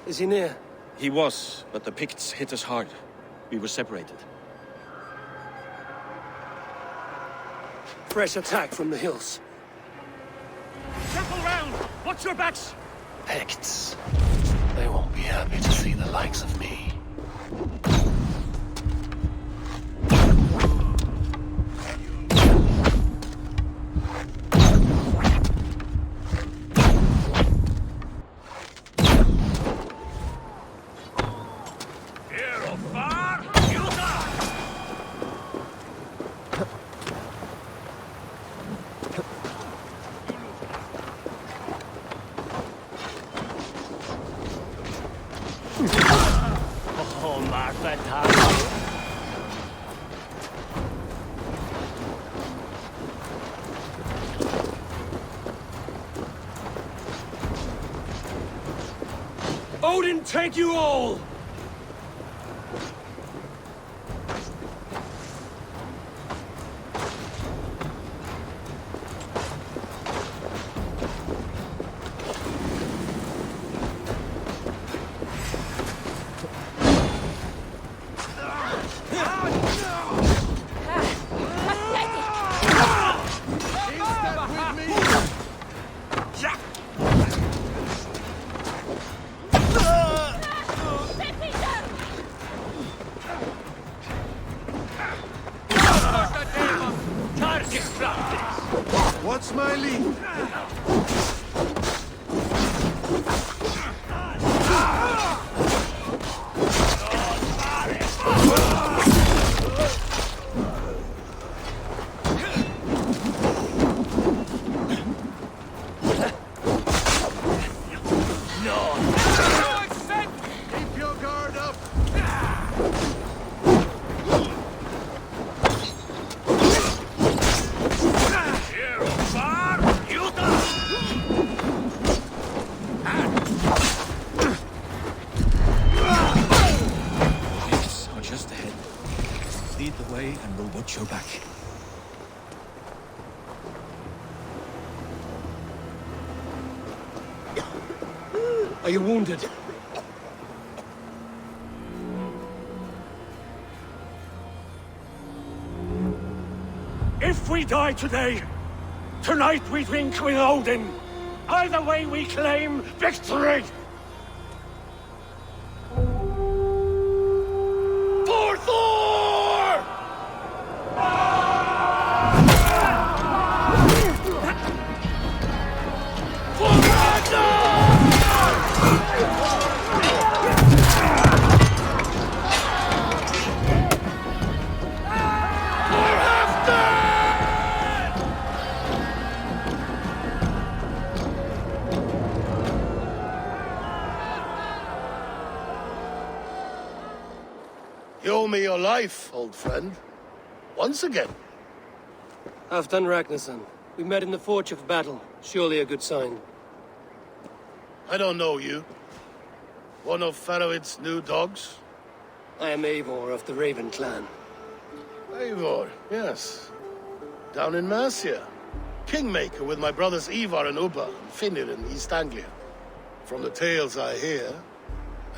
Is he near? He was, but the Picts hit us hard. We were separated. Fresh attack from the hills. Circle round! Watch your backs! Picts. They won't be happy to see the likes of me. Odin, take you all! What's my lead? Keep your guard up! back. Are you wounded? If we die today, tonight we drink with Odin. Either way we claim victory! For Thor! For You owe me your life, old friend. Once again. Halfdan Ragnarsson. We met in the Forge of Battle. Surely a good sign. I don't know you. One of Faroid's new dogs? I am Eivor of the Raven clan. Eivor, yes. Down in Mercia. Kingmaker with my brothers Ivar and Ubba, and Finnir in East Anglia. From the tales I hear,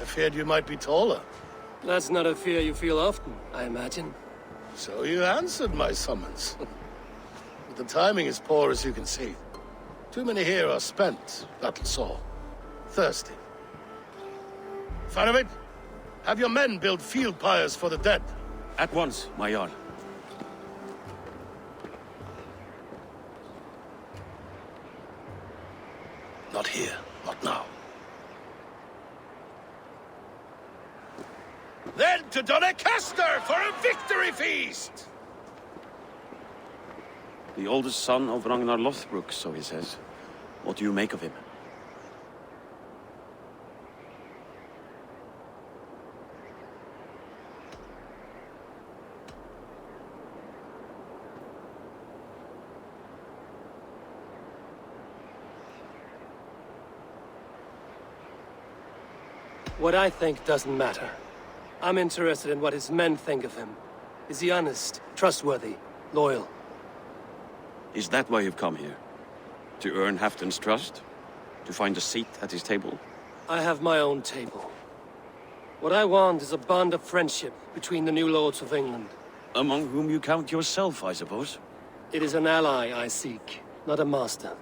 I feared you might be taller. That's not a fear you feel often, I imagine. So you answered my summons. But the timing is poor, as you can see. Too many here are spent, battle-sore, thirsty. Faroid, have your men build field pyres for the dead. At once, my Jarl. Not here, not now. Then to Doncaster for a victory feast! The oldest son of Ragnar Lothbrok, so he says. What do you make of him? What I think doesn't matter. I'm interested in what his men think of him. Is he honest, trustworthy, loyal? Is that why you've come here? To earn Halfdan's trust? To find a seat at his table? I have my own table. What I want is a bond of friendship between the new lords of England. Among whom you count yourself, I suppose? It is an ally I seek, not a master.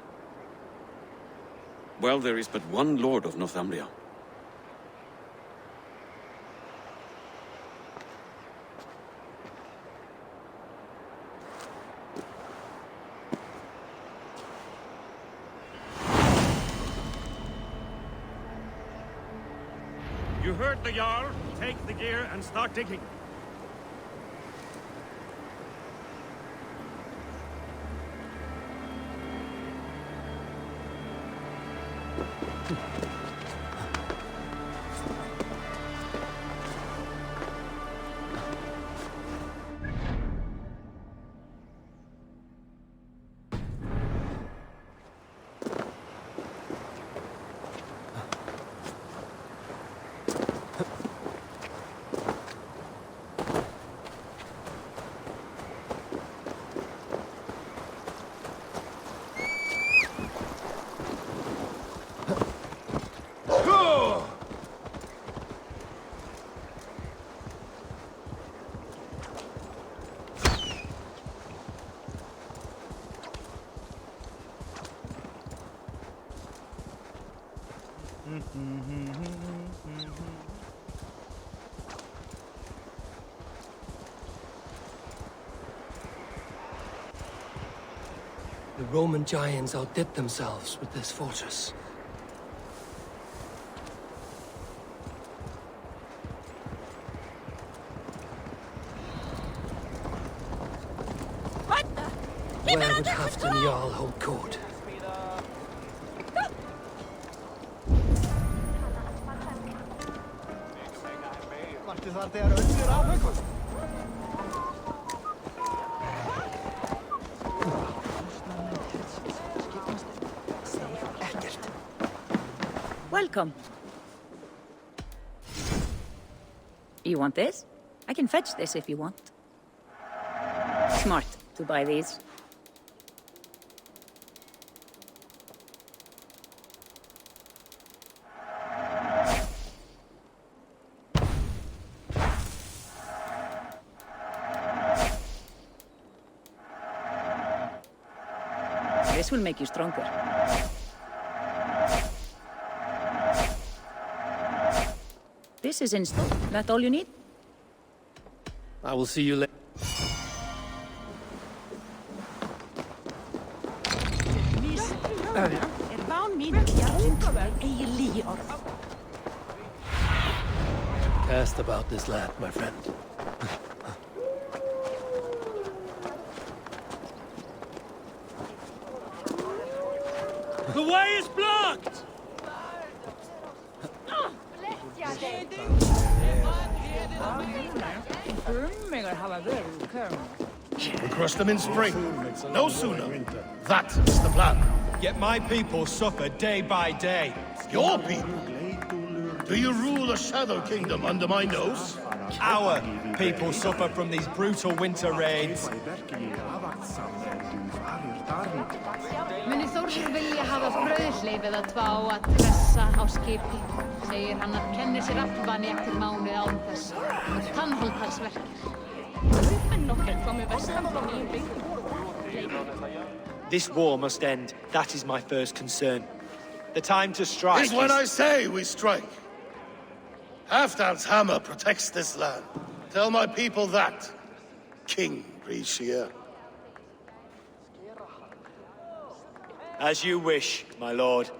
Well, there is but one lord of Northumbria. You heard the Jarl. Take the gear and start digging. The Roman giants outdid themselves with this fortress. Where would Halfdan Jarl hold court? Varstu þar þegar öllur afhöggvast? Welcome. You want this? I can fetch this if you want. smart to buy these. This will make you stronger. This is installed. That all you need? I will see you later. Cast about this land, my friend. The way is blocked! We'll crush them in spring. No sooner. That is the plan. Yet my people suffer day by day. Your people? Do you rule a shadow kingdom under my nose? Our people suffer from these brutal winter raids. Muni Þórður vilja hafa brauðsleif eða tvá að tressa á skipi, segir hann að kenni sér aflvani eftir mánuð án þess og tannhold hans verkir. This war must end. That is my first concern. The time to strike is when I say we strike. Halfdan's hammer protects this land. Tell my people that, King Rishia. As you wish, my lord.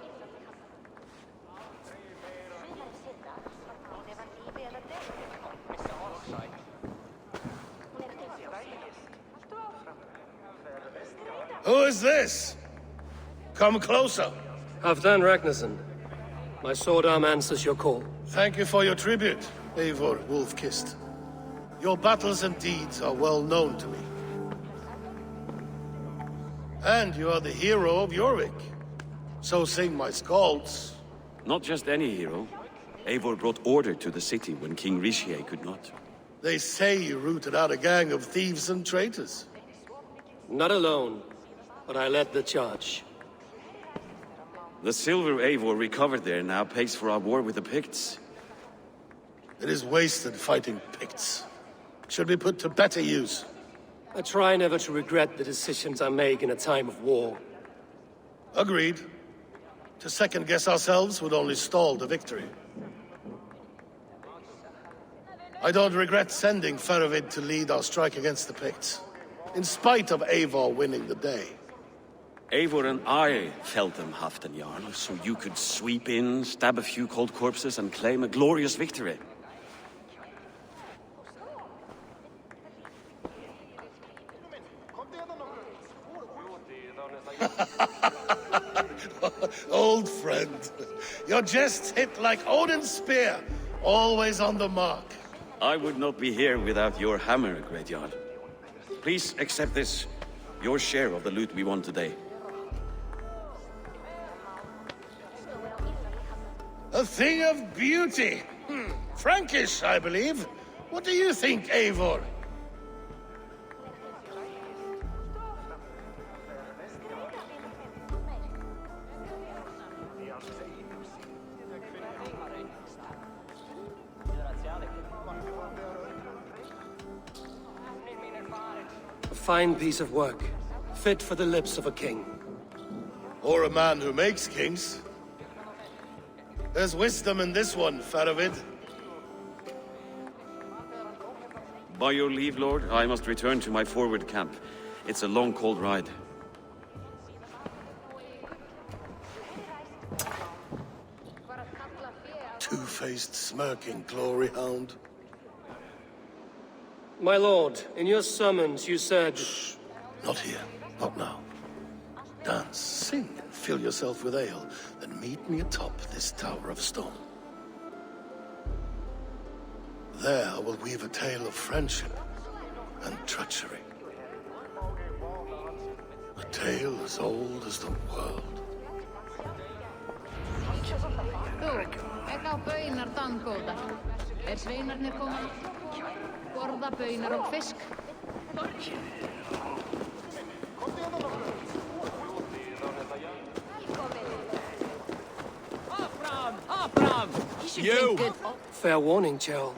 Who is this? Come closer. Halfdan Ragnarsson. My sword arm answers your call. Thank you for your tribute, Eivor Wolf-Kissed. Your battles and deeds are well known to me. And you are the hero of Jorvik. So sing my skalds. Not just any hero. Eivor brought order to the city when King Rishie could not. They say you rooted out a gang of thieves and traitors. Not alone, but I led the charge. The silver Eivor recovered there now pays for our war with the Picts. It is wasted fighting Picts. Should be put to better use. I try never to regret the decisions I make in a time of war. Agreed. To second-guess ourselves would only stall the victory. I don't regret sending Faravid to lead our strike against the Picts, in spite of Eivor winning the day. Eivor and I felled them, Halfdan Jarl, so you could sweep in, stab a few cold corpses, and claim a glorious victory. Old friend, your jests hit like Odin's spear, always on the mark. I would not be here without your hammer, Great Jarl. Please accept this, your share of the loot we won today. A thing of beauty. Frankish, I believe. What do you think, Eivor? A fine piece of work, fit for the lips of a king. Or a man who makes kings. There's wisdom in this one, Faravid. By your leave, Lord, I must return to my forward camp. It's a long, cold ride. Two-faced, smirking glory hound. My lord, in your summons you said... Shh. Not here. Not now. Dance, sing, and fill yourself with ale, then meet me atop this tower of stone. There I will weave a tale of friendship and treachery. A tale as old as the world. Þú, ekki á baunar dangóta. Sveinarnir koma, borða baunar og fisk. You! Fair warning, Joe.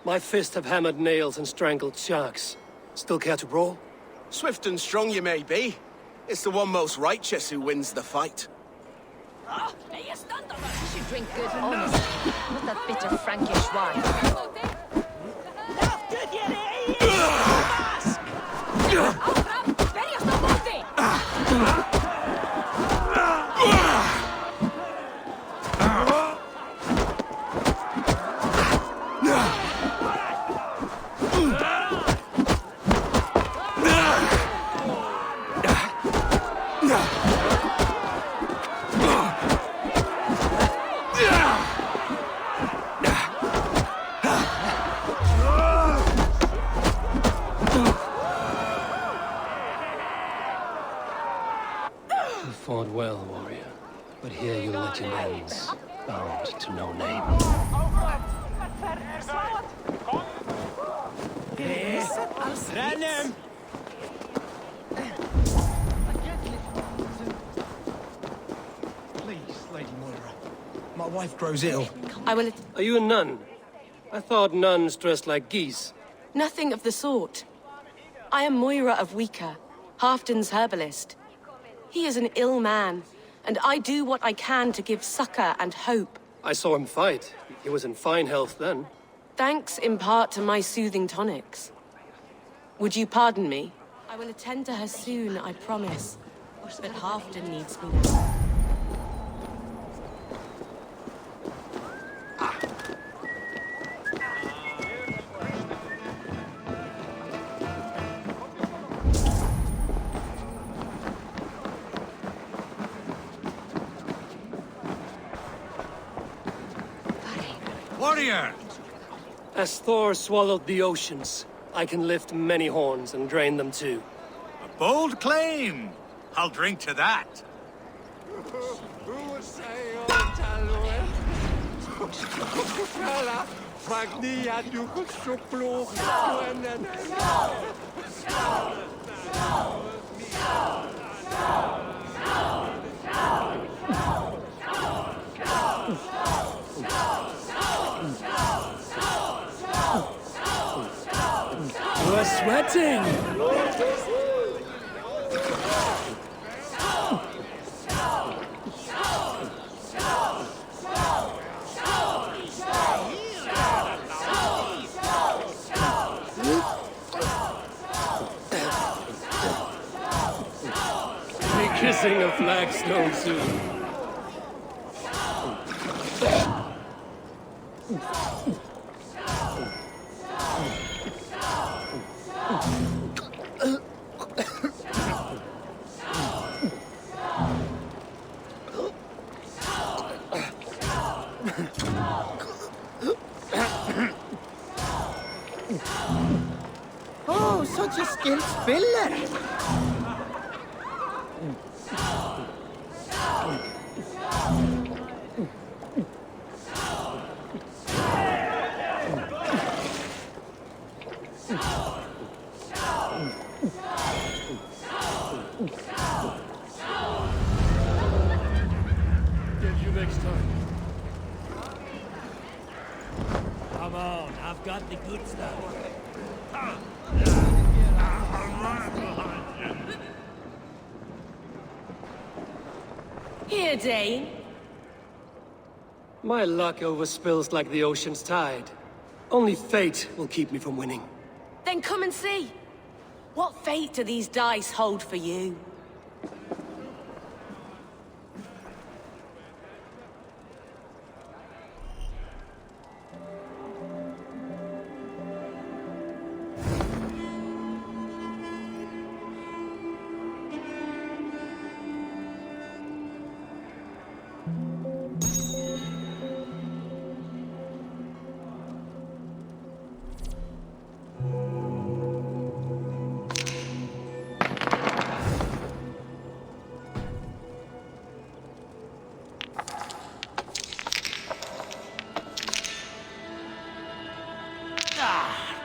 My fists have hammered nails and strangled sharks. Still care to brawl? Swift and strong you may be. It's the one most righteous who wins the fight. You should drink good, honestly. Not that bitter Frankish wine. You fought well, warrior. But here your legend ends, bound to no name. Rennum! Please, Lady Moira. My wife grows ill. I will... Are you a nun? I thought nuns dressed like geese. Nothing of the sort. I am Moira of Wika, Halfdan's herbalist. He is an ill man, and I do what I can to give succor and hope. I saw him fight. He was in fine health then. Thanks in part to my soothing tonics. Would you pardon me? I will attend to her soon, I promise. But Halfdan needs me now. Warrior! As Thor swallowed the oceans, I can lift many horns and drain them too. A bold claim! I'll drink to that. You're sweating! Be kissing a flagstone soon. Oh, such a skilled spiller! Get you next time. Come on, I've got the good stuff. Here, Dane. My luck overspills like the ocean's tide. Only fate will keep me from winning. Then come and see. What fate do these dice hold for you?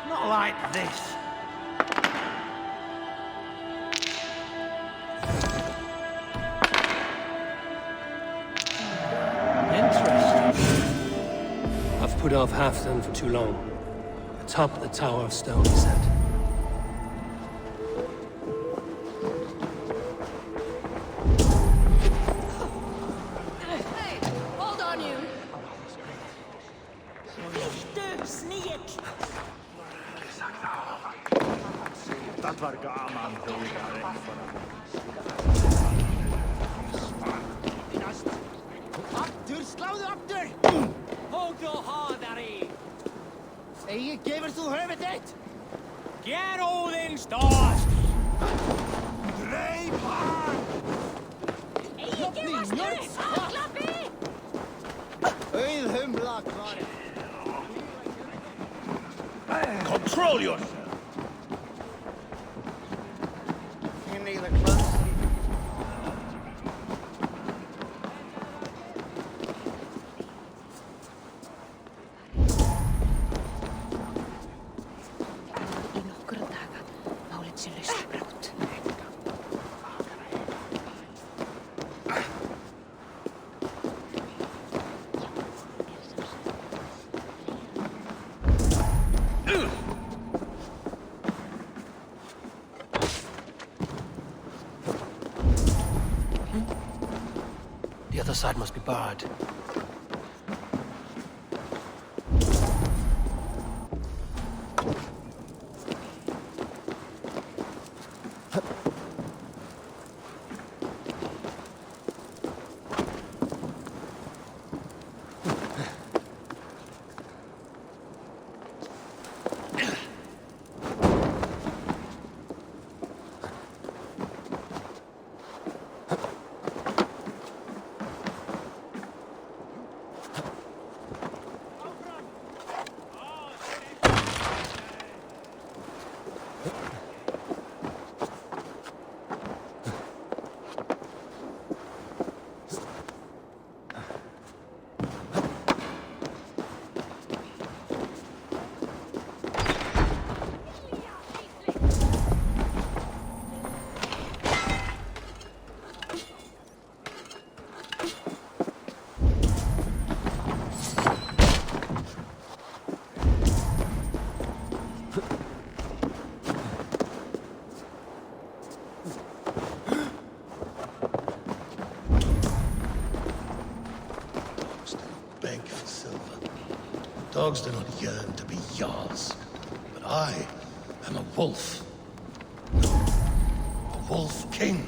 Not like this. Interesting. put off Halfdan for too long. Atop the Tower of Stone, he said. Hey, hold on you! Lichte sniet! Dat var gaman, hugare. Aftur, sláðu aftur! Hold your harðari! Eigi, gefur þú höfuð þitt? Get Óðins dóst! Dreip hann! Eigi, gefast upp! Klappi! Auð humla, kvari. Control yourself! You need the close. Í nokkura daga málið sé laust brátt. The other side must be barred. Dogs do not yearn to be Jarls, but I am a wolf. A wolf king.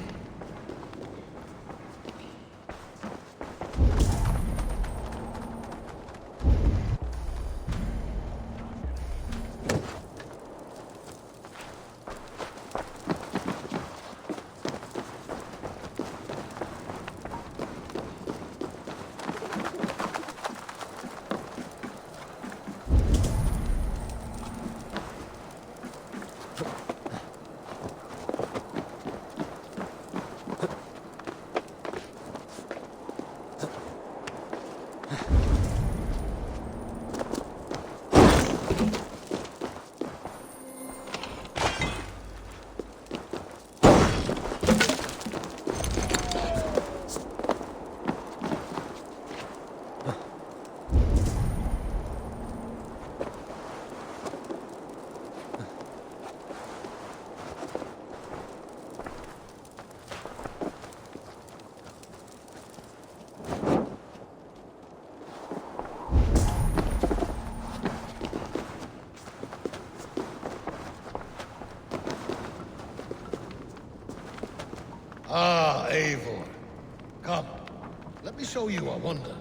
Ah, Eivor. Come, let me show you a wonder.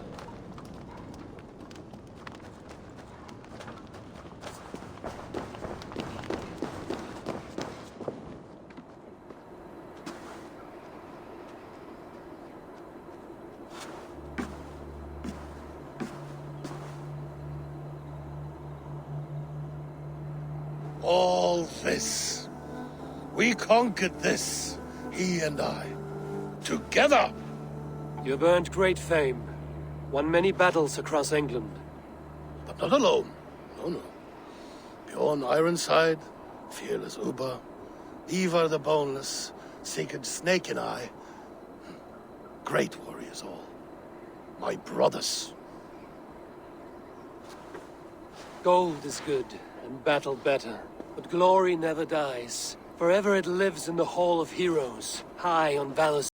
All this. We conquered this, he and I. Together! You've earned great fame. Won many battles across England. But not alone. No, no. Bjorn Ironside, fearless Uber, Ivar the Boneless, Sigurd Snake and I. Great warriors all. My brothers. Gold is good, and battle better. But glory never dies. Forever it lives in the Hall of Heroes, high on Valor's.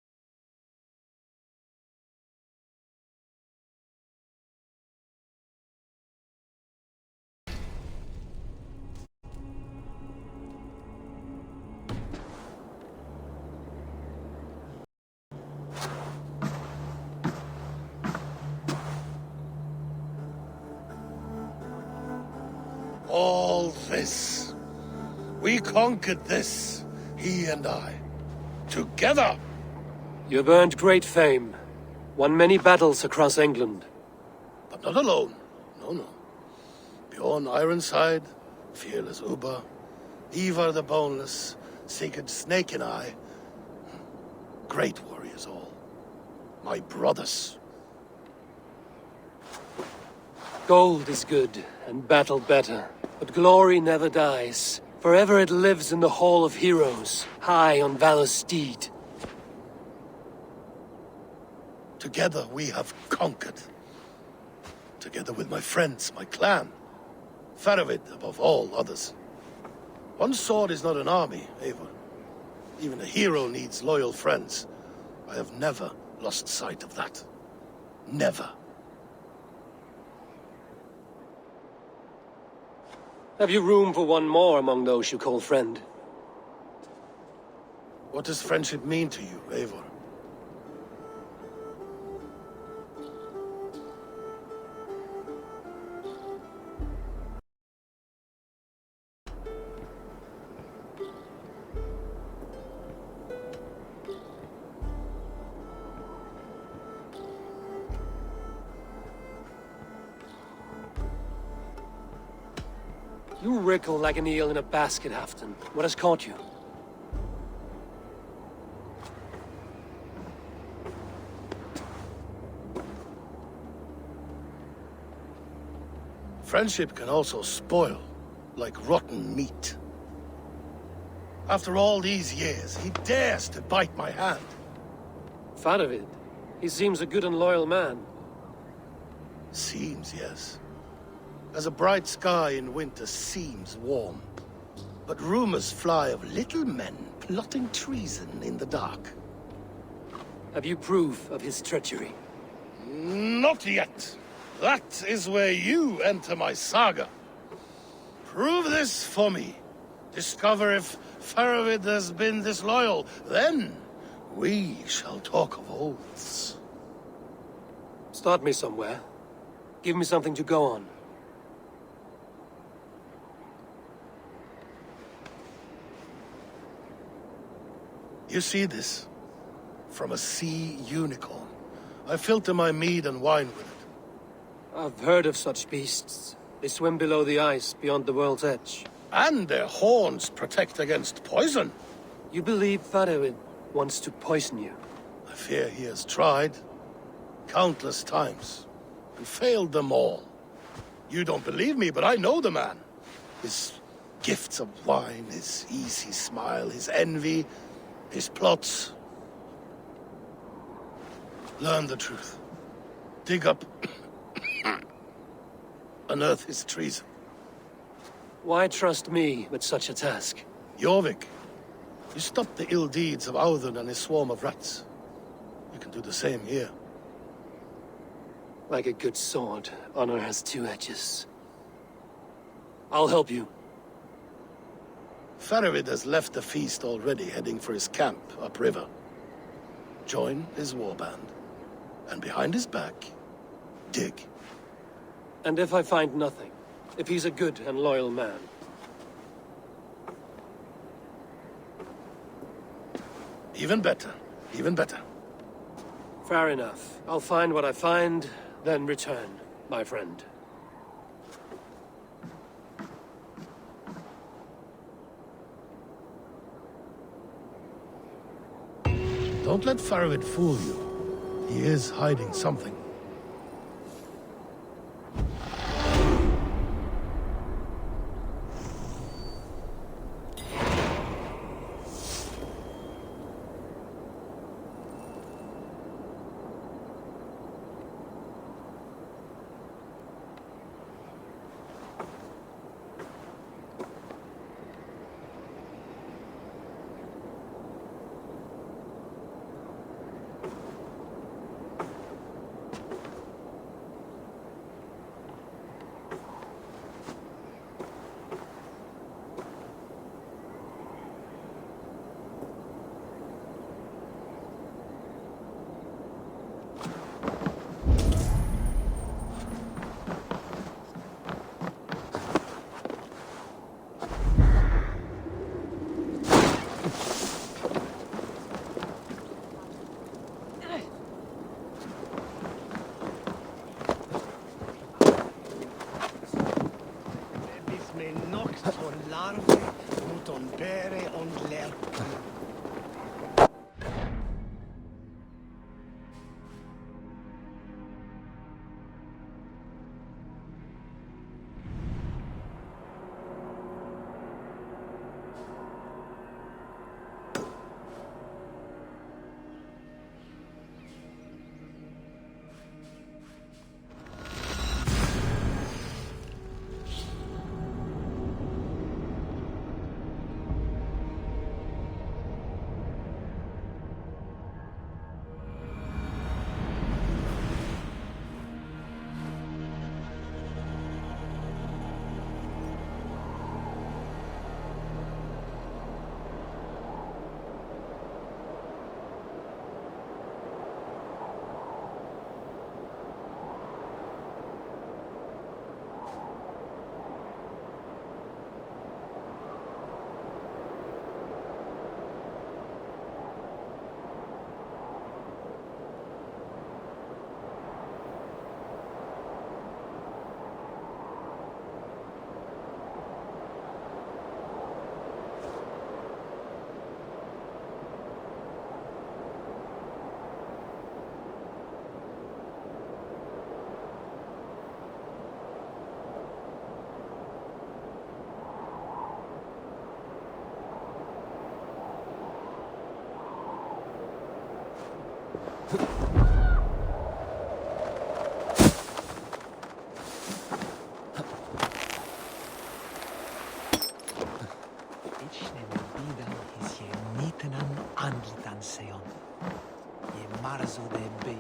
All this. We conquered this, he and I. Together! You have earned great fame. Won many battles across England. But not alone. No, no. Bjorn Ironside, fearless Uber, Ivar the Boneless, Sigurd Snake and I. Great warriors all. My brothers. Gold is good, and battle better. But glory never dies. Forever it lives in the Hall of Heroes, high on Valor's steed. Together we have conquered. Together with my friends, my clan. Faravid above all others. One sword is not an army, Eivor. Even a hero needs loyal friends. I have never lost sight of that. Never. Have you room for one more among those you call friend? What does friendship mean to you, Eivor? You wriggle like an eel in a basket, Halfdan. What has caught you? Friendship can also spoil, like rotten meat. After all these years, he dares to bite my hand. Faravid. He seems a good and loyal man. Seems, yes. As a bright sky in winter seems warm. But rumors fly of little men plotting treason in the dark. Have you proof of his treachery? Not yet. That is where you enter my saga. Prove this for me. Discover if Faravid has been disloyal. Then we shall talk of oaths. Start me somewhere. Give me something to go on. You see this? From a sea unicorn. I filter my mead and wine with it. I've heard of such beasts. They swim below the ice, beyond the world's edge. And their horns protect against poison. You believe Faravid wants to poison you? I fear he has tried. Countless times. And failed them all. You don't believe me, but I know the man. His gifts of wine, his easy smile, his envy, his plots. Learn the truth. Dig up... unearth his treason. Why trust me with such a task? Jorvik, you stopped the ill deeds of Audun and his swarm of rats. You can do the same here. Like a good sword, honor has two edges. I'll help you. Faravid has left the feast already, heading for his camp upriver. Join his warband. And behind his back, dig. And if I find nothing? If he's a good and loyal man? Even better. Even better. Fair enough. I'll find what I find, then return, my friend. Don't let Faravid fool you. He is hiding something. andlitan se on. Je marzo de bi.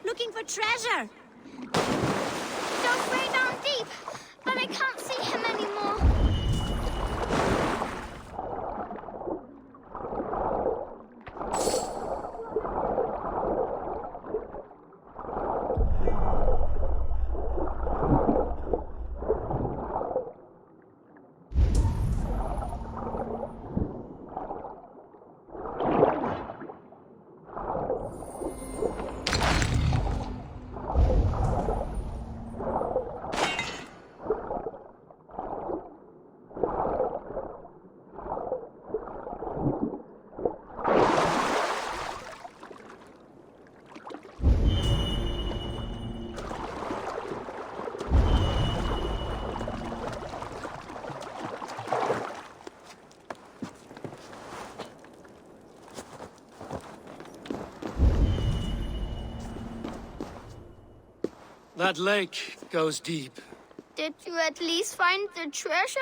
Looking for treasure. Don't way down deep, but I can't see him anymore. That lake goes deep. Did you at least find the treasure?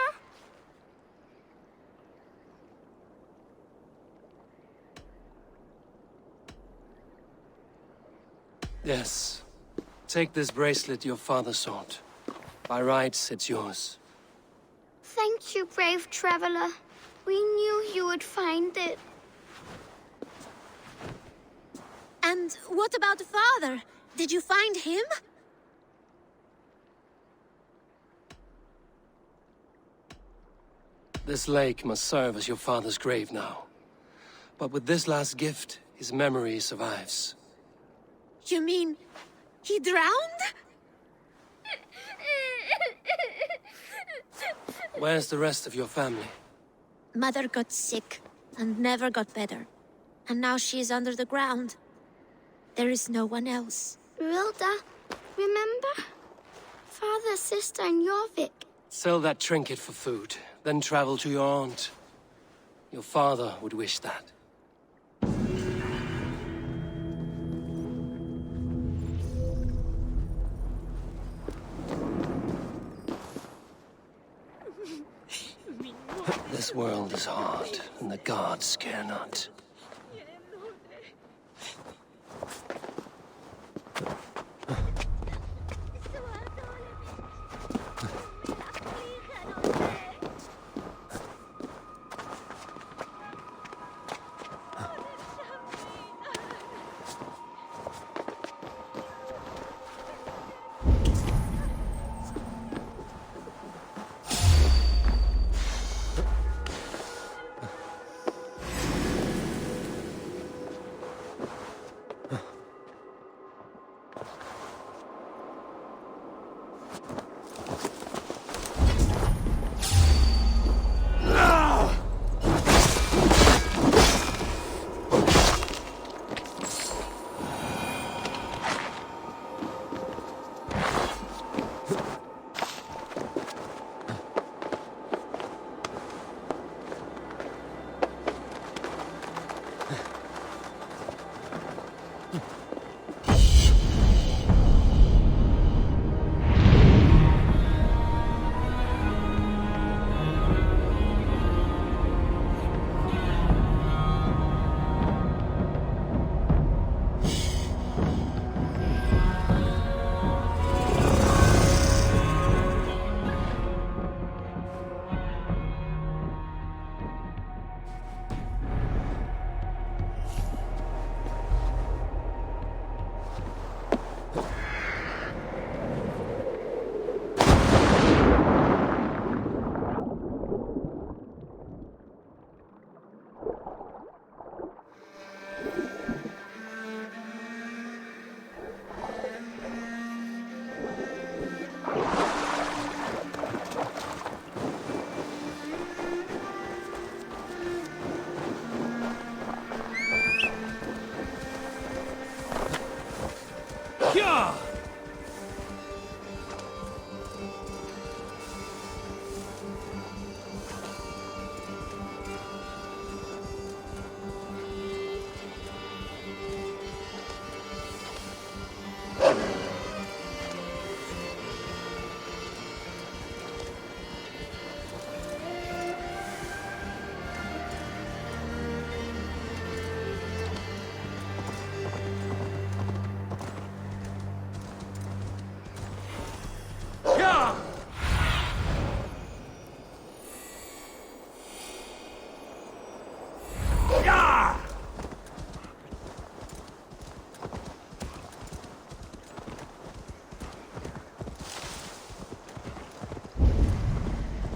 Yes. Take this bracelet your father sought. By rights, it's yours. Thank you, brave traveler. We knew you would find it. And what about father? Did you find him? This lake must serve as your father's grave now. But with this last gift, his memory survives. You mean he drowned? Where's the rest of your family? Mother got sick and never got better. And now she is under the ground. There is no one else. Rilda, remember? Father, sister, and Jorvik. Sell that trinket for food, then travel to your aunt. Your father would wish that. This world is hard, and the gods care not.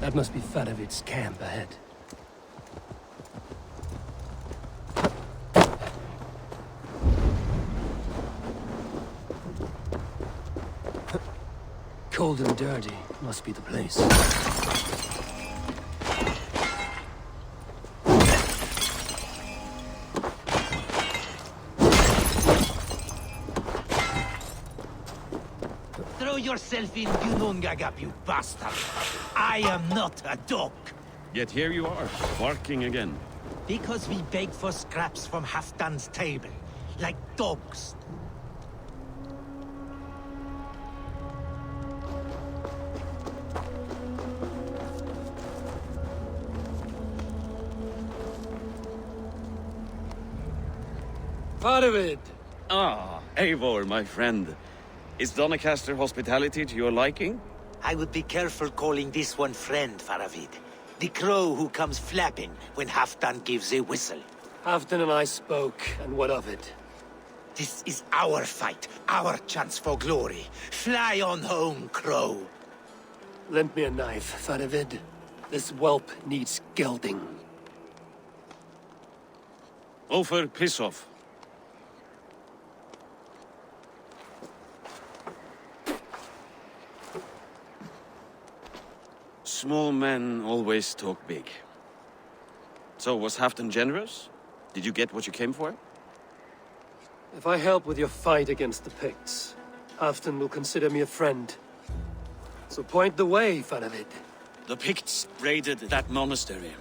That must be Fadavid's camp ahead. Cold and dirty must be the place. Throw yourself in Gunungagap, you bastard! I am not a dog! Yet here you are, barking again. Because we beg for scraps from Halfdan's table, like dogs. Fadavid! Ah, Eivor, my friend. Is Doncaster hospitality to your liking? I would be careful calling this one friend, Faravid. The crow who comes flapping when Halfdan gives a whistle. Halfdan and I spoke, and what of it? This is our fight, our chance for glory. Fly on home, crow. Lend me a knife, Fadavid. This whelp needs gelding. Ofer, piss off. Small men always talk big. So, was Halfdan generous? Did you get what you came for? If I help with your fight against the Picts, Halfdan will consider me a friend. So point the way, Fanavid. The Picts raided that monastery,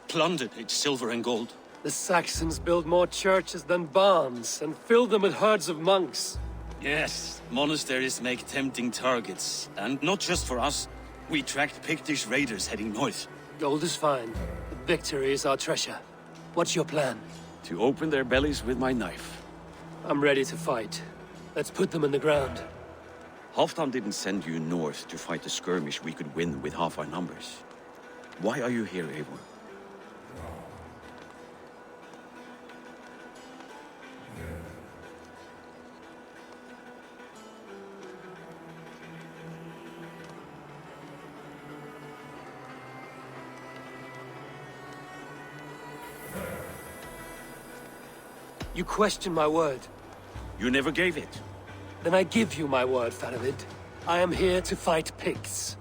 plundered its silver and gold. The Saxons build more churches than barns, and fill them with herds of monks. Yes, monasteries make tempting targets. And not just for us. We tracked Pictish raiders heading north. Gold is fine, but victory is our treasure. What's your plan? To open their bellies with my knife. I'm ready to fight. Let's put them in the ground. Halfdan didn't send you north to fight a skirmish we could win with half our numbers. Why are you here, Eivor? You question my word. You never gave it. Then I give you my word, Fanavid. I am here to fight Picts.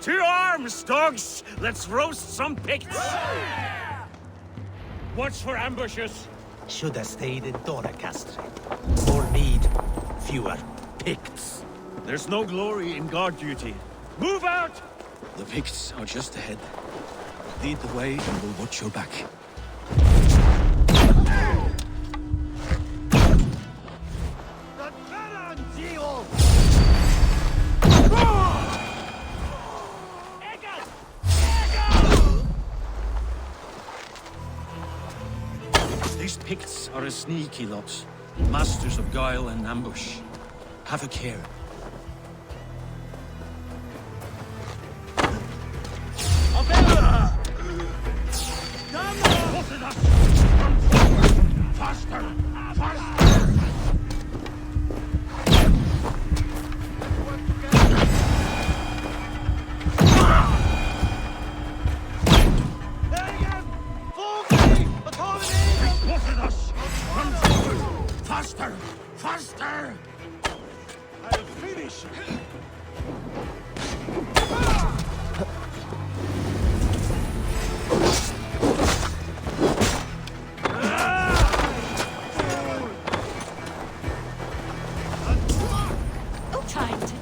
To arms, dogs! Let's roast some Picts! Watch for ambushes. Should have stayed in Doncaster. More need, fewer Picts. There's no glory in guard duty. Move out! The Picts are just ahead. Lead the way and we'll watch your back. These Picts are a sneaky lot. Masters of guile and ambush. Have a care. Faster! Faster! Faster! I'll finish! Time to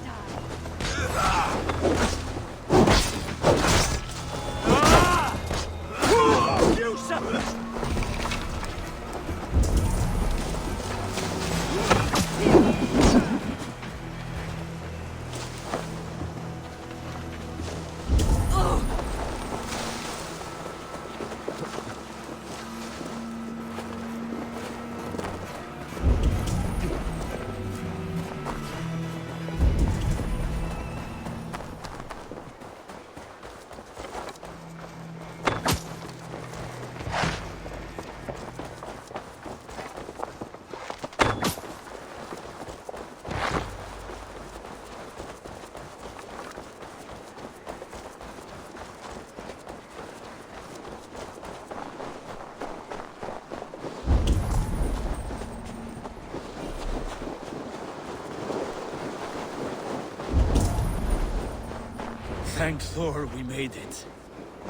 Thank Thor we made it.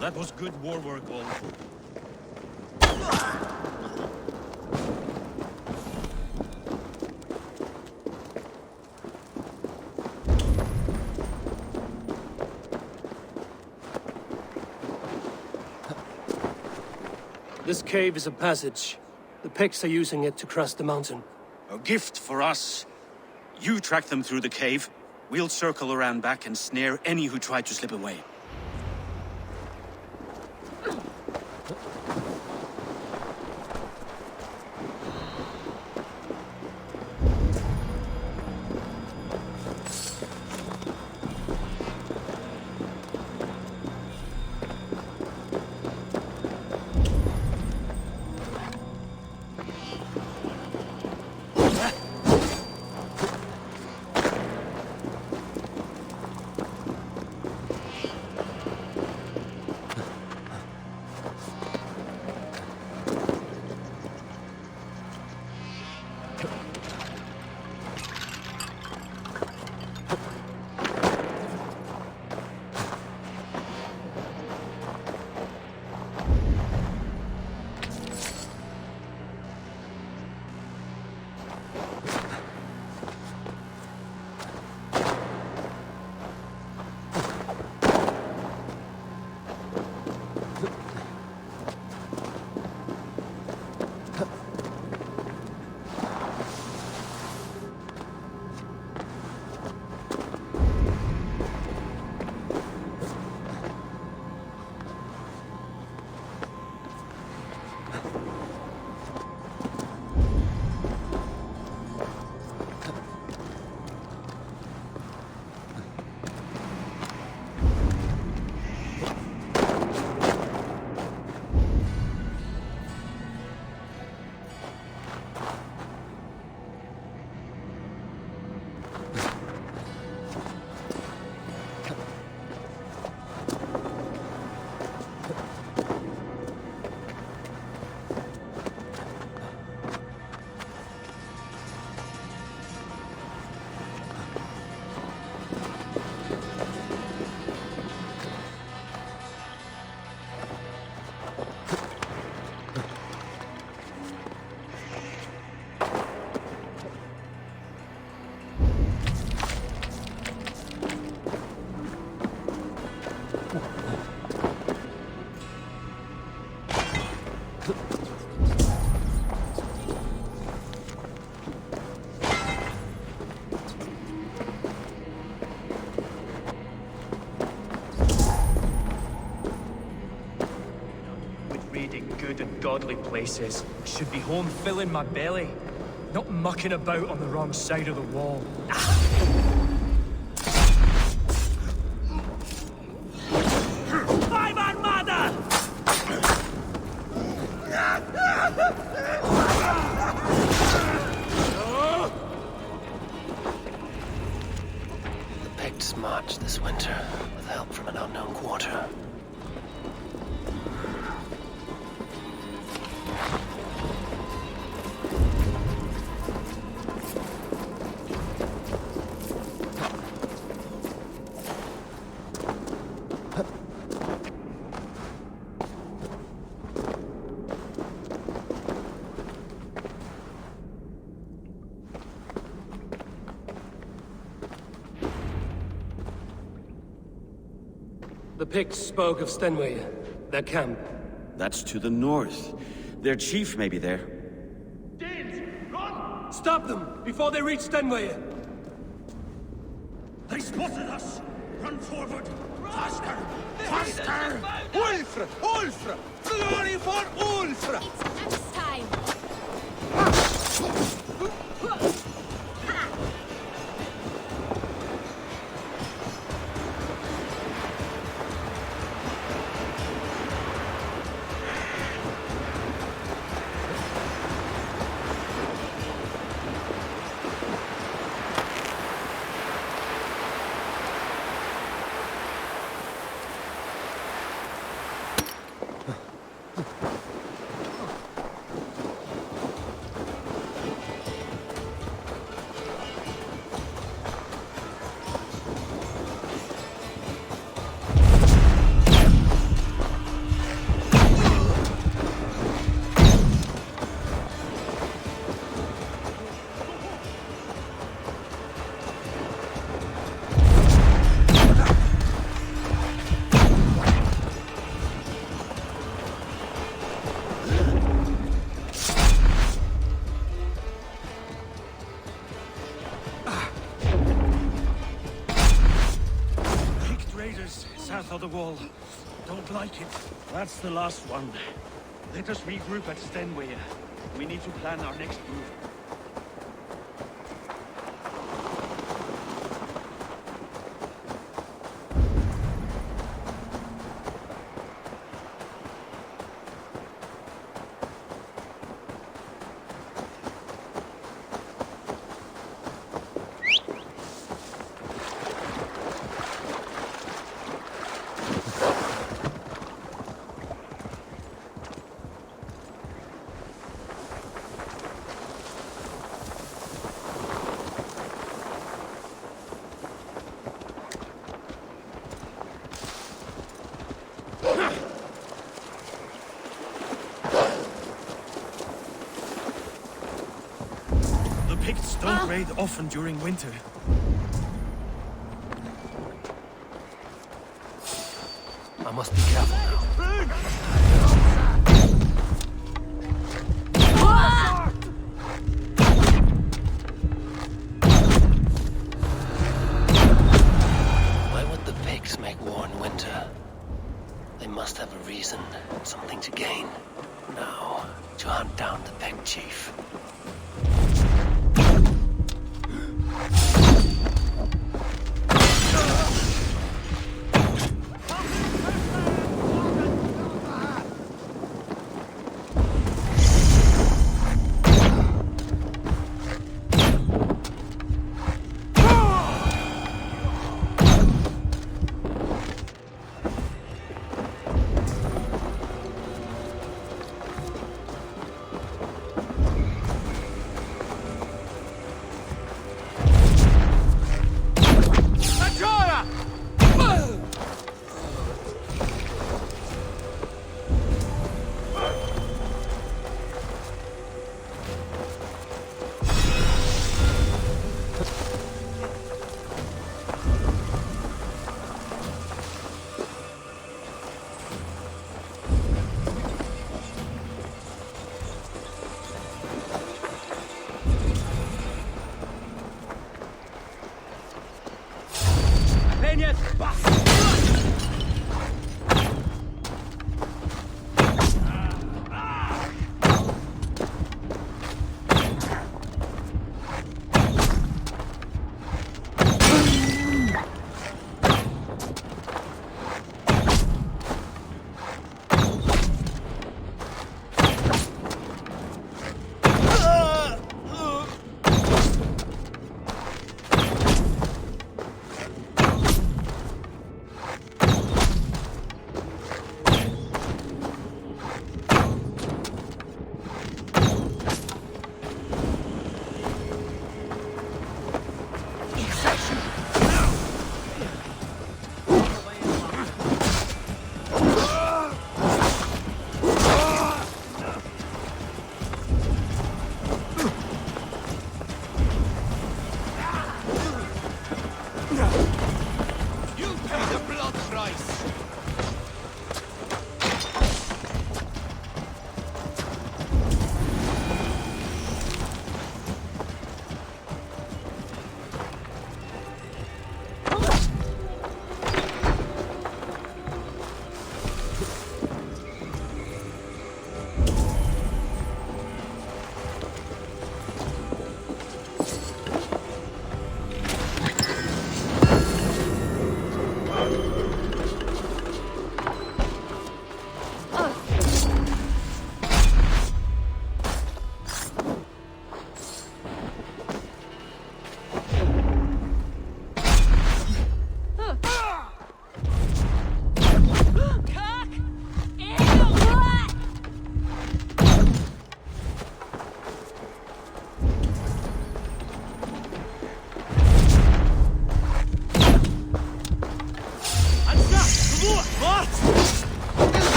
That was good war work, all. This cave is a passage. The Picts are using it to cross the mountain. A gift for us. You track them through the cave. We'll circle around back and snare any who try to slip away. Good and godly places. I should be home filling my belly, not mucking about on the wrong side of the wall. Five Armada! The Picts marched this winter with help from an unknown quarter. The Picts spoke of Stenway, their camp. That's to the north. Their chief may be there. Danes, run! Stop them before they reach Stenway! They spotted us! Run forward! Faster! Faster! Ulfra! Ulfra! Glory for Ulfra! It's axe time! South of the wall. Don't like it. That's the last one. Let us regroup at Stenway. We need to plan our next move. Picts don't raid often during winter. I must be careful now. Why would the pigs make war in winter? They must have a reason, something to gain. Now, to hunt down the peg chief.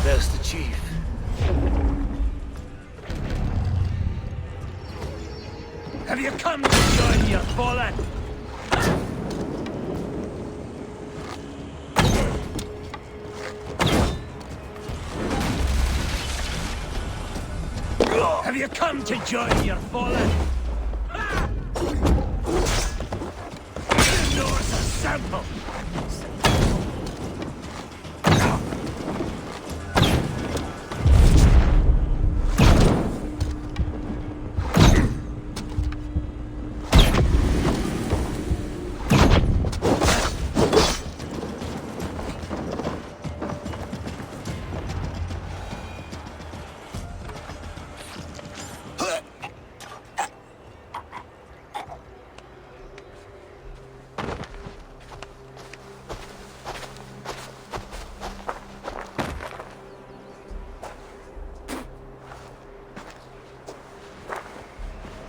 There's the chief. Have you come to join your fallen? Have you come to join your fallen? North assemble!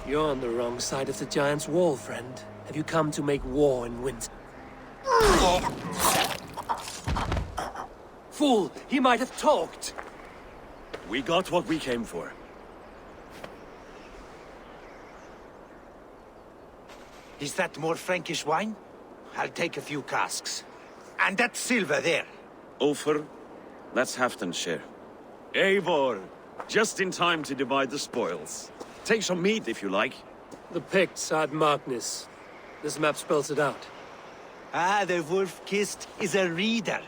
You're on the wrong side of the giant's wall, friend. Have you come to make war in winter? Fool! He might have talked! We got what we came for. Is that more Frankish wine? I'll take a few casks. And that silver there. Ulfr, that's Halfdan's share. Eivor, just in time to divide the spoils. Take some meat if you like. The Picts had Magnus. This map spells it out. Ah, the wolf-kissed is a reader.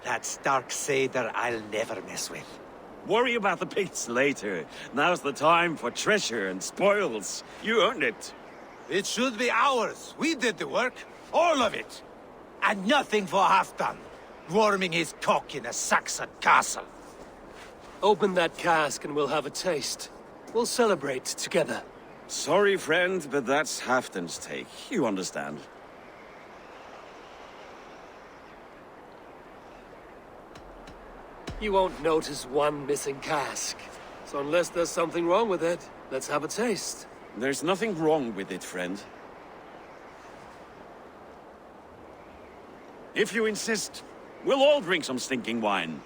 That stark satyr I'll never mess with. Worry about the Picts later. Now's the time for treasure and spoils. You earned it. It should be ours. We did the work. All of it. And nothing for Halfdan, warming his cock in a Saxon castle. Open that cask and we'll have a taste. We'll celebrate together. Sorry, friend, but that's Halfdan's take. You understand. You won't notice one missing cask. So unless there's something wrong with it, let's have a taste. There's nothing wrong with it, friend. If you insist, we'll all drink some stinking wine.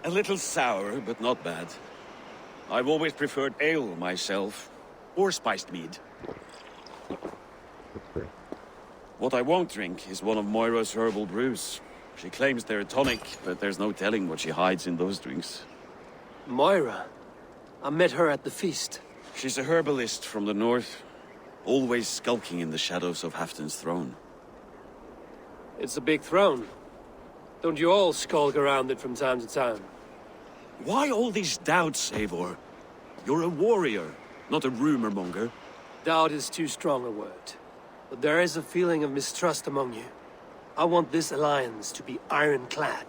A little sour, but not bad. I've always preferred ale myself, or spiced mead. What I won't drink is one of Moira's herbal brews. She claims they're a tonic, but there's no telling what she hides in those drinks. Moira? I met her at the feast. She's a herbalist from the north, always skulking in the shadows of Halfdan's throne. It's a big throne. Don't you all skulk around it from time to time? Why all these doubts, Eivor? You're a warrior, not a rumor monger. Doubt is too strong a word. But there is a feeling of mistrust among you. I want this alliance to be ironclad.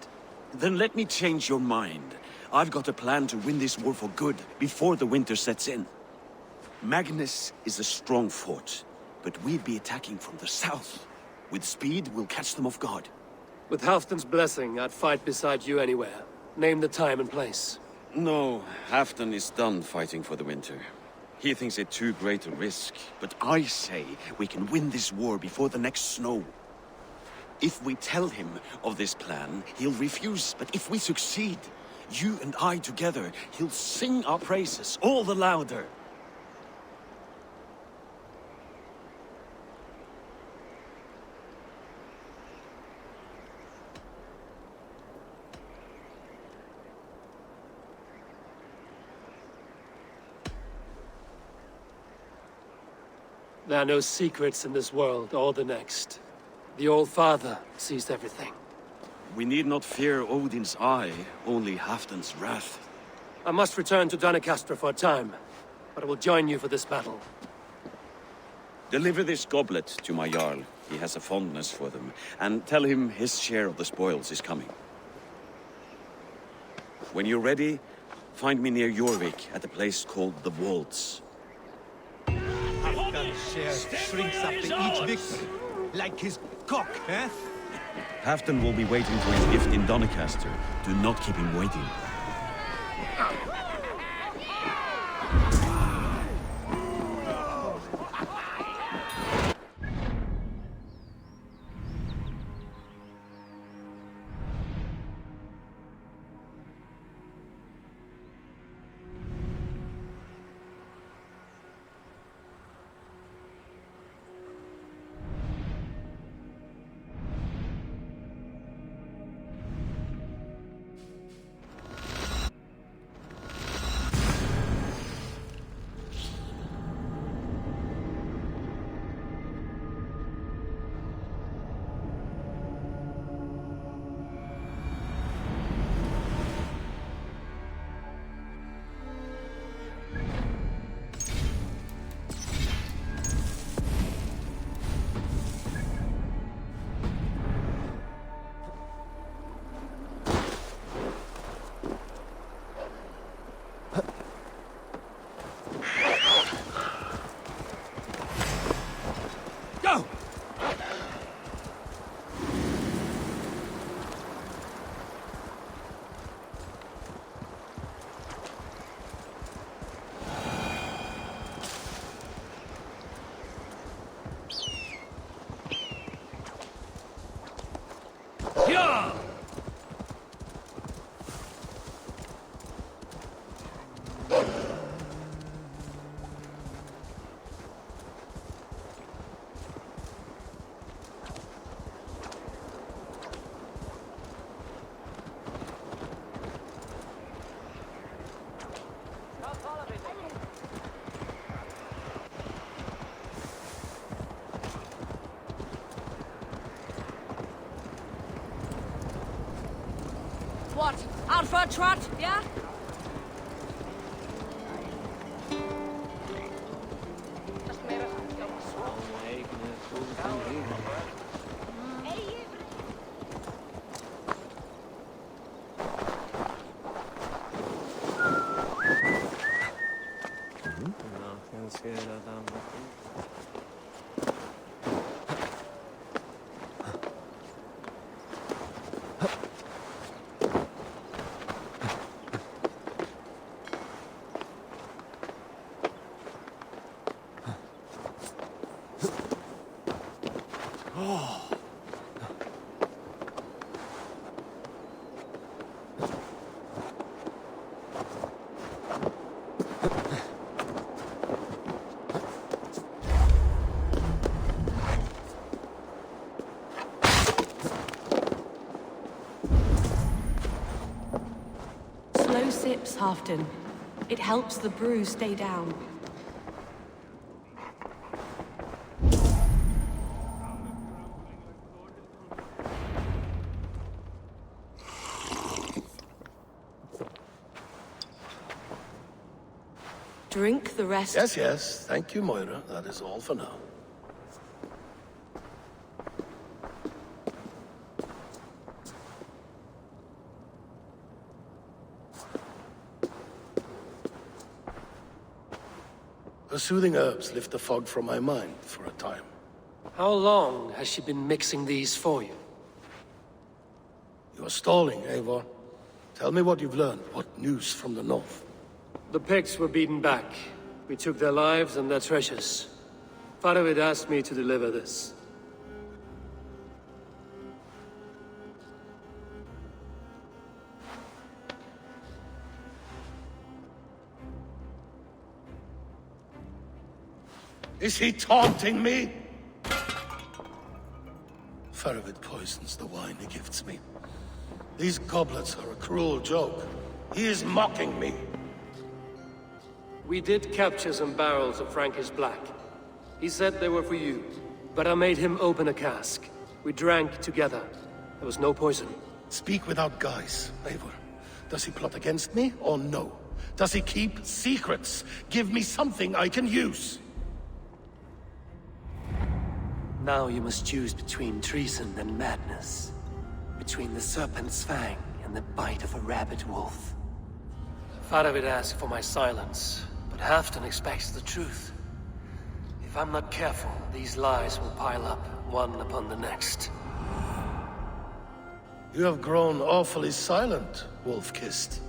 Then let me change your mind. I've got a plan to win this war for good, before the winter sets in. Magnus is a strong fort, but we'd be attacking from the south. With speed, we'll catch them off guard. With Halfdan's blessing, I'd fight beside you anywhere. Name the time and place. No, Halfdan is done fighting for the winter. He thinks it too great a risk, but I say we can win this war before the next snow. If we tell him of this plan, he'll refuse, but if we succeed, you and I together, he'll sing our praises all the louder. There are no secrets in this world or the next. The Old Father sees everything. We need not fear Odin's eye, only Halfdan's wrath. I must return to Doncaster for a time, but I will join you for this battle. Deliver this goblet to my Jarl. He has a fondness for them. And tell him his share of the spoils is coming. When you're ready, find me near Jorvik at a place called the Vaults. Halfdan's share shrinks up to each victory, like his cock, eh? Halfdan will be waiting for his gift in Doncaster. Do not keep him waiting. what? Out for a trot, yeah? Slow sips, Halfdan. It helps the brew stay down. Drink the rest. Yes, yes. Thank you, Moira. That is all for now. The soothing herbs lift the fog from my mind for a time. How long has she been mixing these for you? You're stalling, Eivor. Tell me what you've learned. What news from the north? The Picts were beaten back. We took their lives and their treasures. Faravid asked me to deliver this. Is he taunting me? Faravid poisons the wine he gifts me. These goblets are a cruel joke. He is mocking me. We did capture some barrels of Frankish Black. He said they were for you, but I made him open a cask. We drank together. There was no poison. Speak without guise, Eivor. Does he plot against me, or no? Does he keep secrets? Give me something I can use. Now you must choose between treason and madness. Between the serpent's fang and the bite of a rabid wolf. Faravid asked for my silence, but Halfdan expects the truth. If I'm not careful, these lies will pile up, one upon the next. You have grown awfully silent, Wolf-Kissed.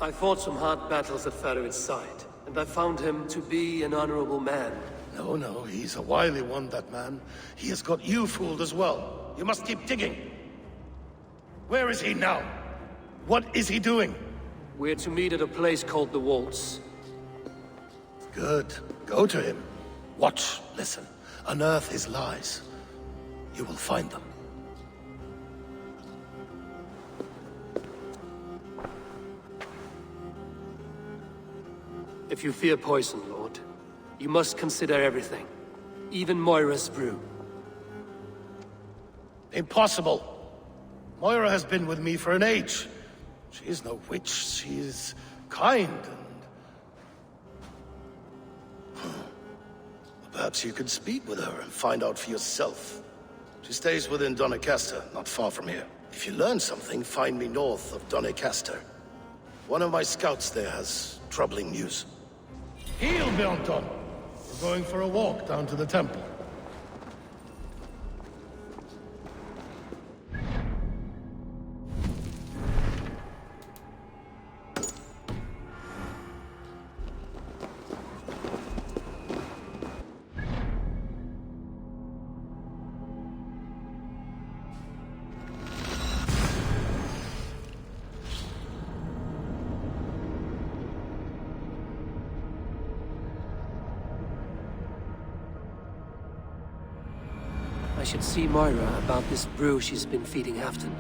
I fought some hard battles at Faroid's side, and I found him to be an honorable man. No, no, he's a wily one, that man. He has got you fooled as well. You must keep digging. Where is he now? What is he doing? We're to meet at a place called the Waltz. Good. Go to him. Watch, listen. Unearth his lies. You will find them. If you fear poison, Lord, you must consider everything. Even Moira's brew. Impossible. Moira has been with me for an age. She is no witch. She is kind and... Perhaps you could speak with her and find out for yourself. She stays within Doncaster, not far from here. If you learn something, find me north of Doncaster. One of my scouts there has troubling news. Heal, Bjornton! We're going for a walk down to the temple. I should see Moira about this brew she's been feeding Halfton.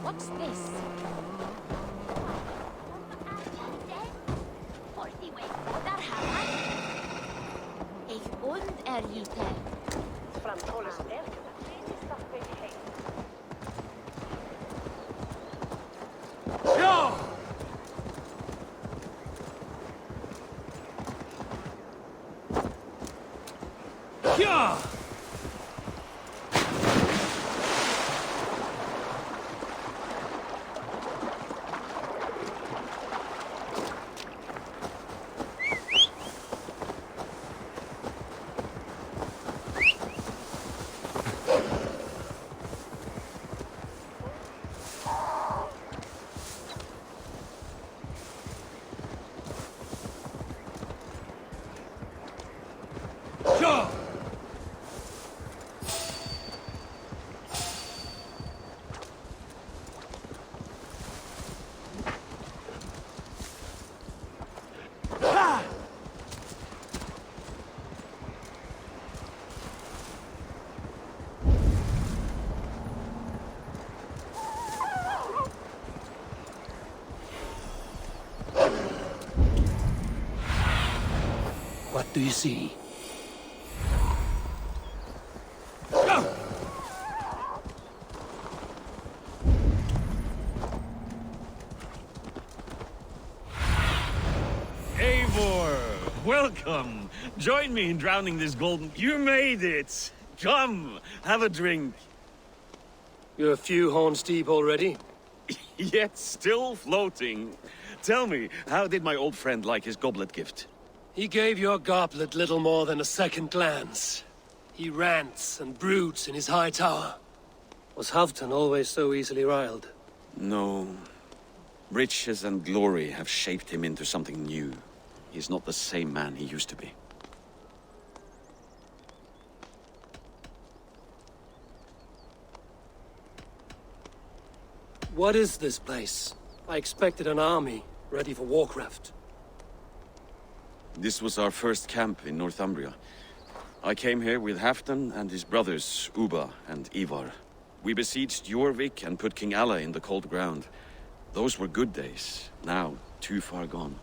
What's this? Valhalla? Ich und Rita. Ja! Ja! What do you see? Eivor, welcome. Join me in drowning this golden... You made it! Come, have a drink. You're a few horns deep already? Yet still floating. Tell me, how did my old friend like his goblet gift? He gave your goblet little more than a second glance. He rants and broods in his high tower. Was Halfton always so easily riled? No. Riches and glory have shaped him into something new. He's not the same man he used to be. What is this place? I expected an army, ready for warcraft. This was our first camp in Northumbria. I came here with Halfdan and his brothers, Uba and Ivar. We besieged Jorvik and put King Alla in the cold ground. Those were good days, now too far gone.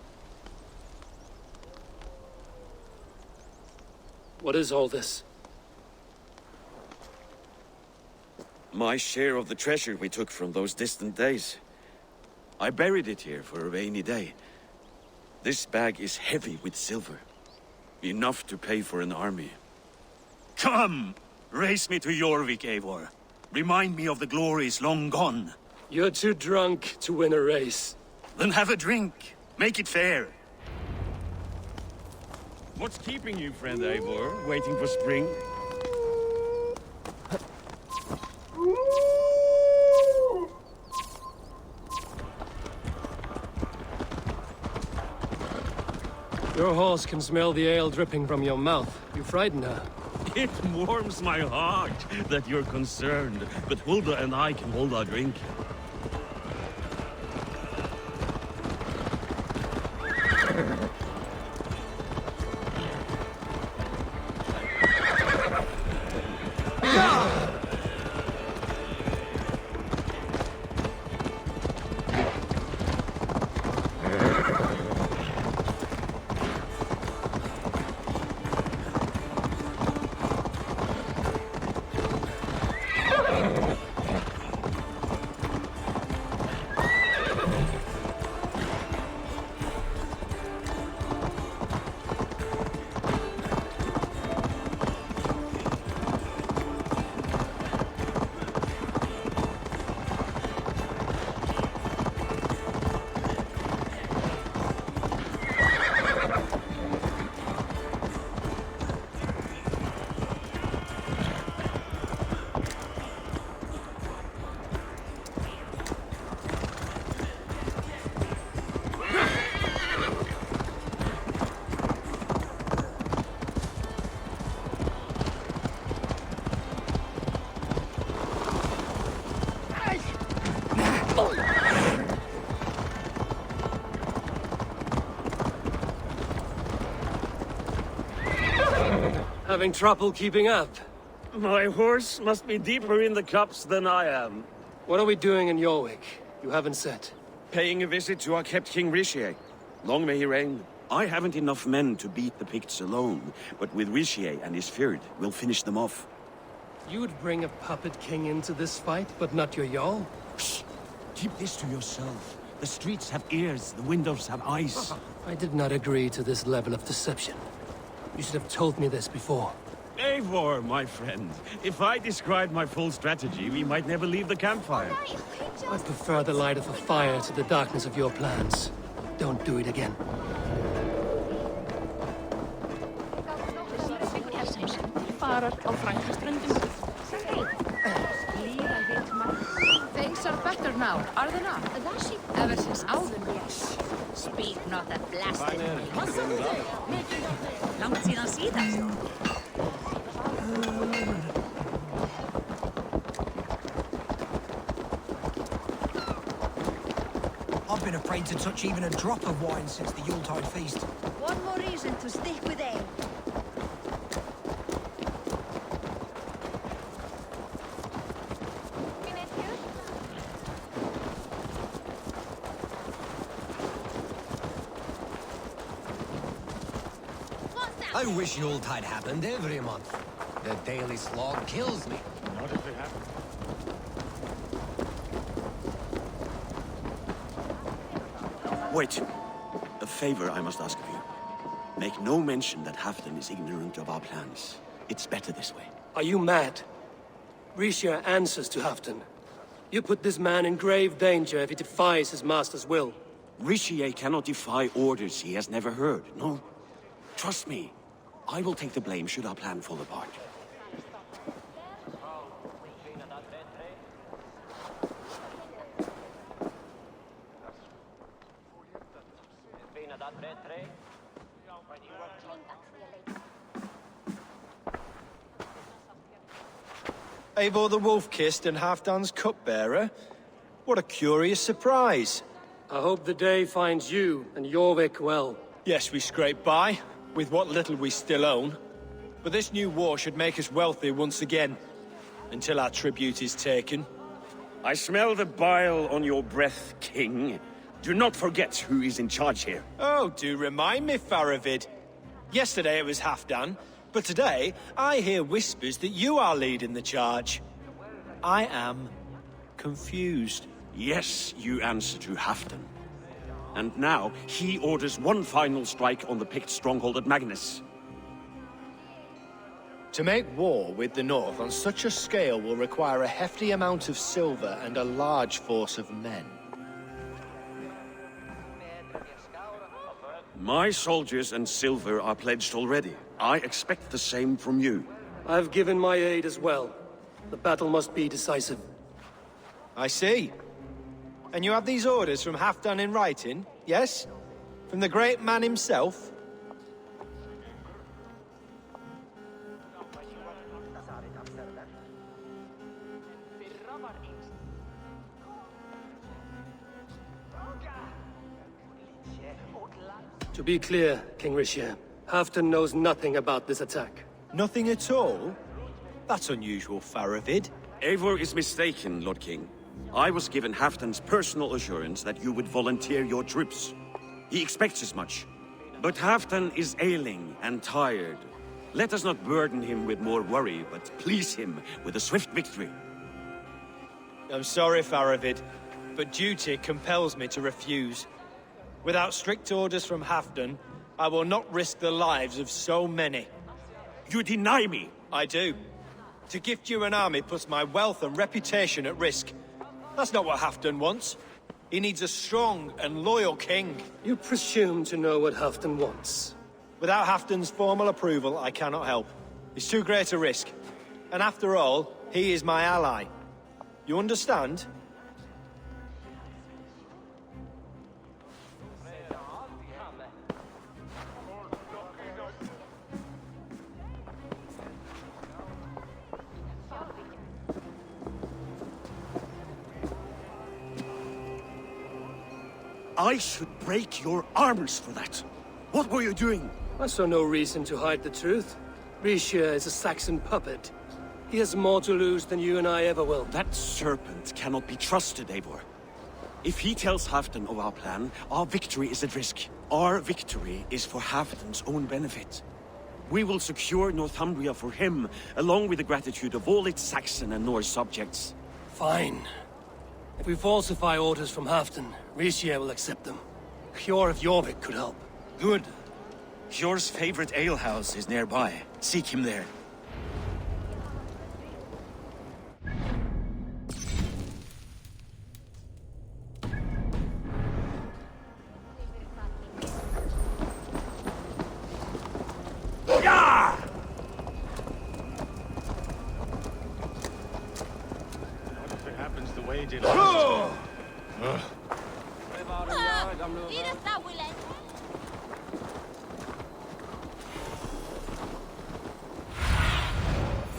What is all this? My share of the treasure we took from those distant days. I buried it here for a rainy day. This bag is heavy with silver. Enough to pay for an army. Come! Race me to Jorvik, Eivor. Remind me of the glories long gone. You're too drunk to win a race. Then have a drink. Make it fair. What's keeping you, friend Eivor? Waiting for spring? Your horse can smell the ale dripping from your mouth. You frighten her. It warms my heart that you're concerned, but Hulda and I can hold our drink. Having trouble keeping up? My horse must be deeper in the cups than I am. What are we doing in Jorvik? You haven't said. Paying a visit to our kept King Rishi. Long may he reign. I haven't enough men to beat the Picts alone, but with Rishi and his Fyrd, we'll finish them off. You would bring a puppet king into this fight, but not your Jarl? Shh! Keep this to yourself. The streets have ears, the windows have eyes. I did not agree to this level of deception. You should have told me this before. Eivor, my friend. If I described my full strategy, we might never leave the campfire. I prefer the light of a fire to the darkness of your plans. Don't do it again. Things are better now, are they not? Ever since Alvin, yes. Speak not that blasphemy. Langt síðan síðast. I've been afraid to touch even a drop of wine since the Yuletide feast. One more reason to stick with ale. I wish Yuletide happened every month. The daily slog kills me. Not if it happens. Wait. A favor I must ask of you. Make no mention that Halfdan is ignorant of our plans. It's better this way. Are you mad? Risha answers to Halfdan. You put this man in grave danger if he defies his master's will. Rishi cannot defy orders he has never heard, no? Trust me. I will take the blame should our plan fall apart. Eivor the Wolf-Kissed and Halfdan's cupbearer? What a curious surprise. I hope the day finds you and Jorvik well. Yes, we scrape by, with what little we still own. But this new war should make us wealthy once again, until our tribute is taken. I smell the bile on your breath, King. Do not forget who is in charge here. Oh, do remind me, Faravid. Yesterday it was Halfdan, but today I hear whispers that you are leading the charge. I am confused. Yes, you answer to Halfdan. And now he orders one final strike on the Pict stronghold at Magnus. To make war with the North on such a scale will require a hefty amount of silver and a large force of men. My soldiers and silver are pledged already. I expect the same from you. I've given my aid as well. The battle must be decisive. I see. And you have these orders from Halfdan in writing, yes? From the great man himself? To be clear, King Rishir, Halfdan knows nothing about this attack. Nothing at all? That's unusual, Faravid. Eivor is mistaken, Lord King. I was given Halfdan's personal assurance that you would volunteer your troops. He expects as much. But Halfdan is ailing and tired. Let us not burden him with more worry, but please him with a swift victory. I'm sorry, Faravid, but duty compels me to refuse. Without strict orders from Halfdan, I will not risk the lives of so many. You deny me? I do. To gift you an army puts my wealth and reputation at risk. That's not what Halfdan wants. He needs a strong and loyal king. You presume to know what Halfdan wants. Without Halfdan's formal approval, I cannot help. It's too great a risk. And after all, he is my ally. You understand? I should break your arms for that. What were you doing? I saw no reason to hide the truth. Rishir is a Saxon puppet. He has more to lose than you and I ever will. That serpent cannot be trusted, Eivor. If he tells Halfdan of our plan, our victory is at risk. Our victory is for Halfdan's own benefit. We will secure Northumbria for him, along with the gratitude of all its Saxon and Norse subjects. Fine. If we falsify orders from Halfdan, Rishir will accept them. Hjor of Jorvik could help. Good. Hjor's favorite alehouse is nearby. Seek him there.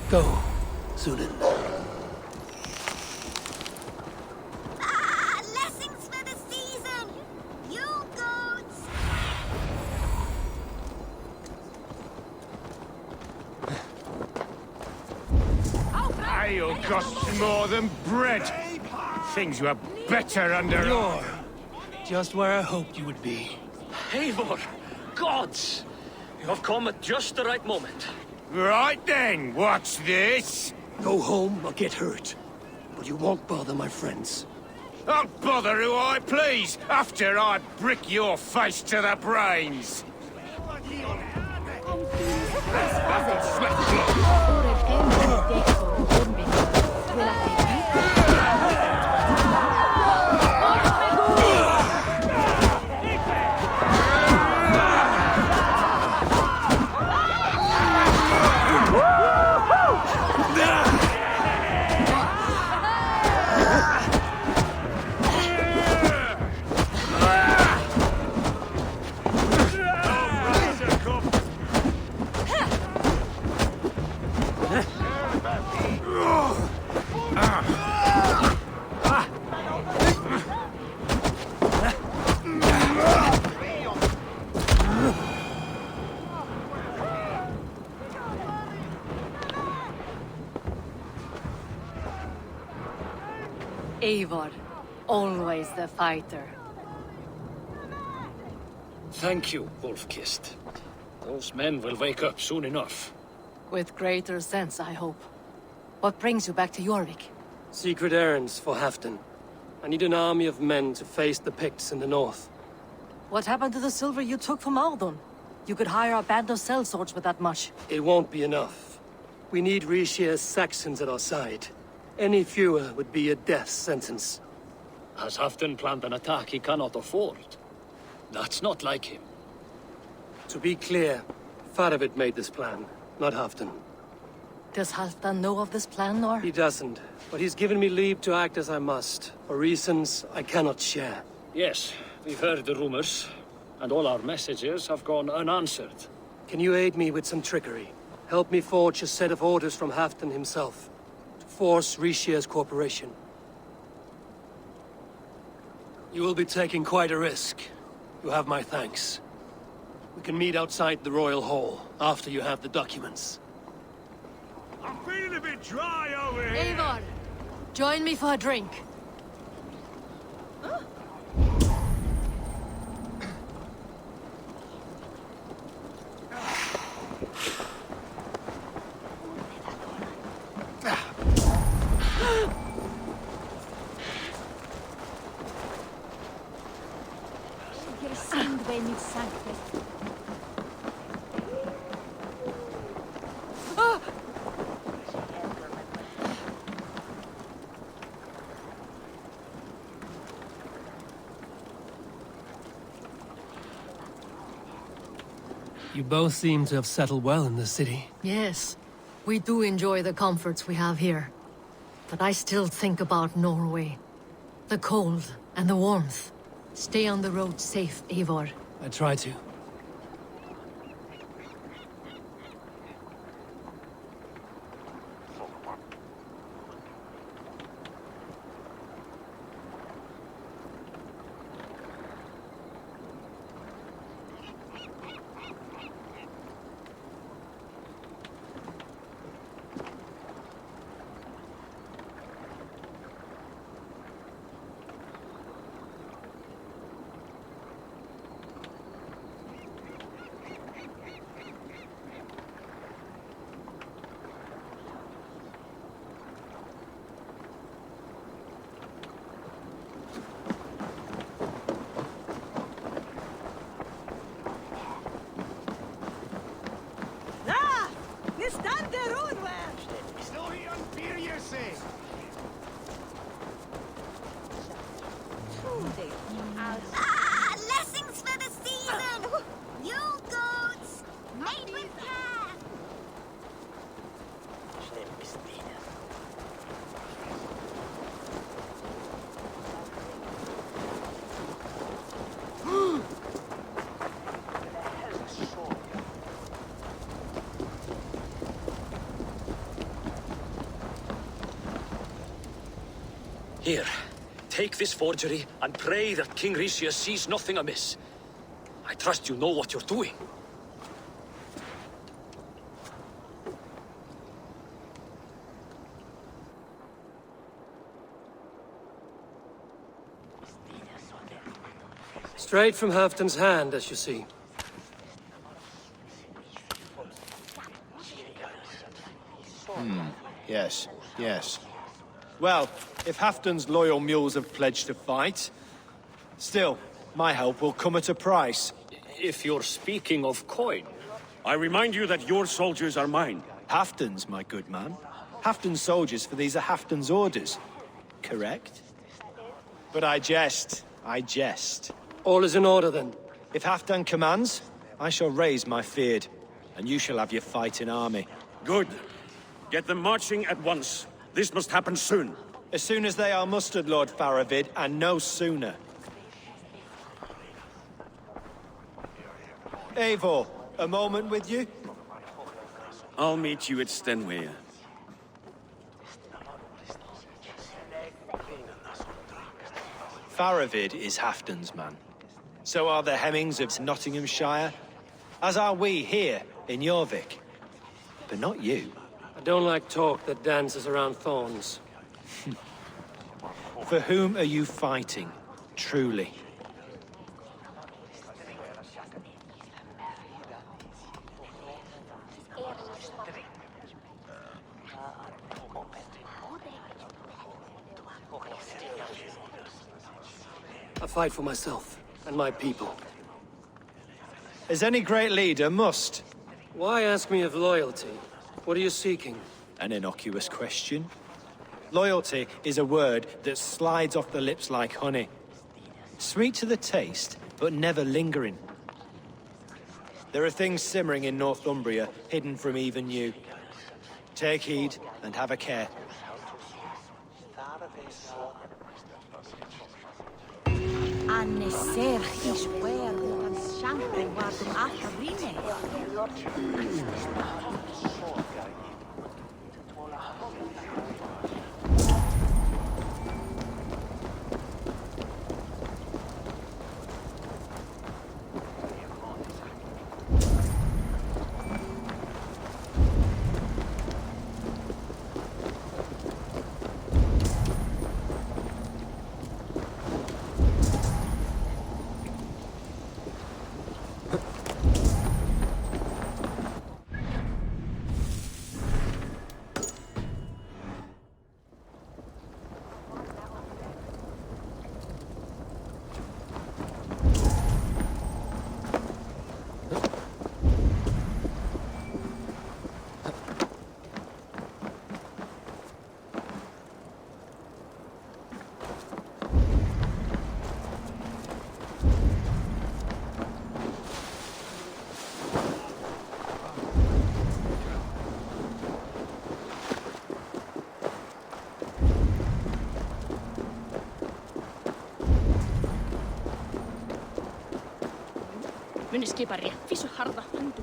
Go, Sunan. Blessings for the season! You goats! I'll cost more than bread. Things were better under... You're just where I hoped you would be. Eivor! Gods! You have come at just the right moment. Right then, what's this? Go home or get hurt. But you won't bother my friends. I'll bother who I please, after I brick your face to the brains. Eivor, always the fighter. Thank you, Wolf-Kissed. Those men will wake up soon enough. With greater sense, I hope. What brings you back to Jorvik? Secret errands for Halfdan. I need an army of men to face the Picts in the north. What happened to the silver you took from Aldon? You could hire a band of sellswords with that much. It won't be enough. We need Rishia's Saxons at our side. Any fewer would be a death sentence. Has Halfdan planned an attack he cannot afford? That's not like him. To be clear, Faravid made this plan, not Halfdan. Does Halfdan know of this plan, or? He doesn't, but he's given me leave to act as I must, for reasons I cannot share. Yes, we've heard the rumors, and all our messages have gone unanswered. Can you aid me with some trickery? Help me forge a set of orders from Halfdan himself, to force Rishia's cooperation. You will be taking quite a risk. You have my thanks. We can meet outside the Royal Hall, after you have the documents. I'm feeling a bit dry over here. Eivor, join me for a drink. You both seem to have settled well in the city. Yes, we do enjoy the comforts we have here. But I still think about Norway. The cold and the warmth. Stay on the road safe, Eivor. I try to. Ah, blessings for the season! You goats, made with care! Here, take this forgery and pray that King Rishia sees nothing amiss. I trust you know what you're doing. Straight from Halfdan's hand, as you see. Yes, yes. Well, if Halfdan's loyal mules have pledged to fight, still, my help will come at a price. If you're speaking of coin... I remind you that your soldiers are mine. Halfdan's, my good man. Halfdan's soldiers, for these are Halfdan's orders. Correct? But I jest. I jest. All is in order, then. If Halfdan commands, I shall raise my feared, and you shall have your fighting army. Good. Get them marching at once. This must happen soon. As soon as they are mustered, Lord Faravid, and no sooner. Eivor, a moment with you? I'll meet you at Stenway. Faravid is Halfdan's man. So are the Hemmings of Nottinghamshire, as are we here in Jorvik. But not you. I don't like talk that dances around thorns. For whom are you fighting, truly? I fight for myself and my people. As any great leader must. Why ask me of loyalty? What are you seeking? An innocuous question. Loyalty is a word that slides off the lips like honey. Sweet to the taste, but never lingering. There are things simmering in Northumbria, hidden from even you. Take heed and have a care. Anne ser is where and shampoo wat afrine. Skipari, vissu harda hantu.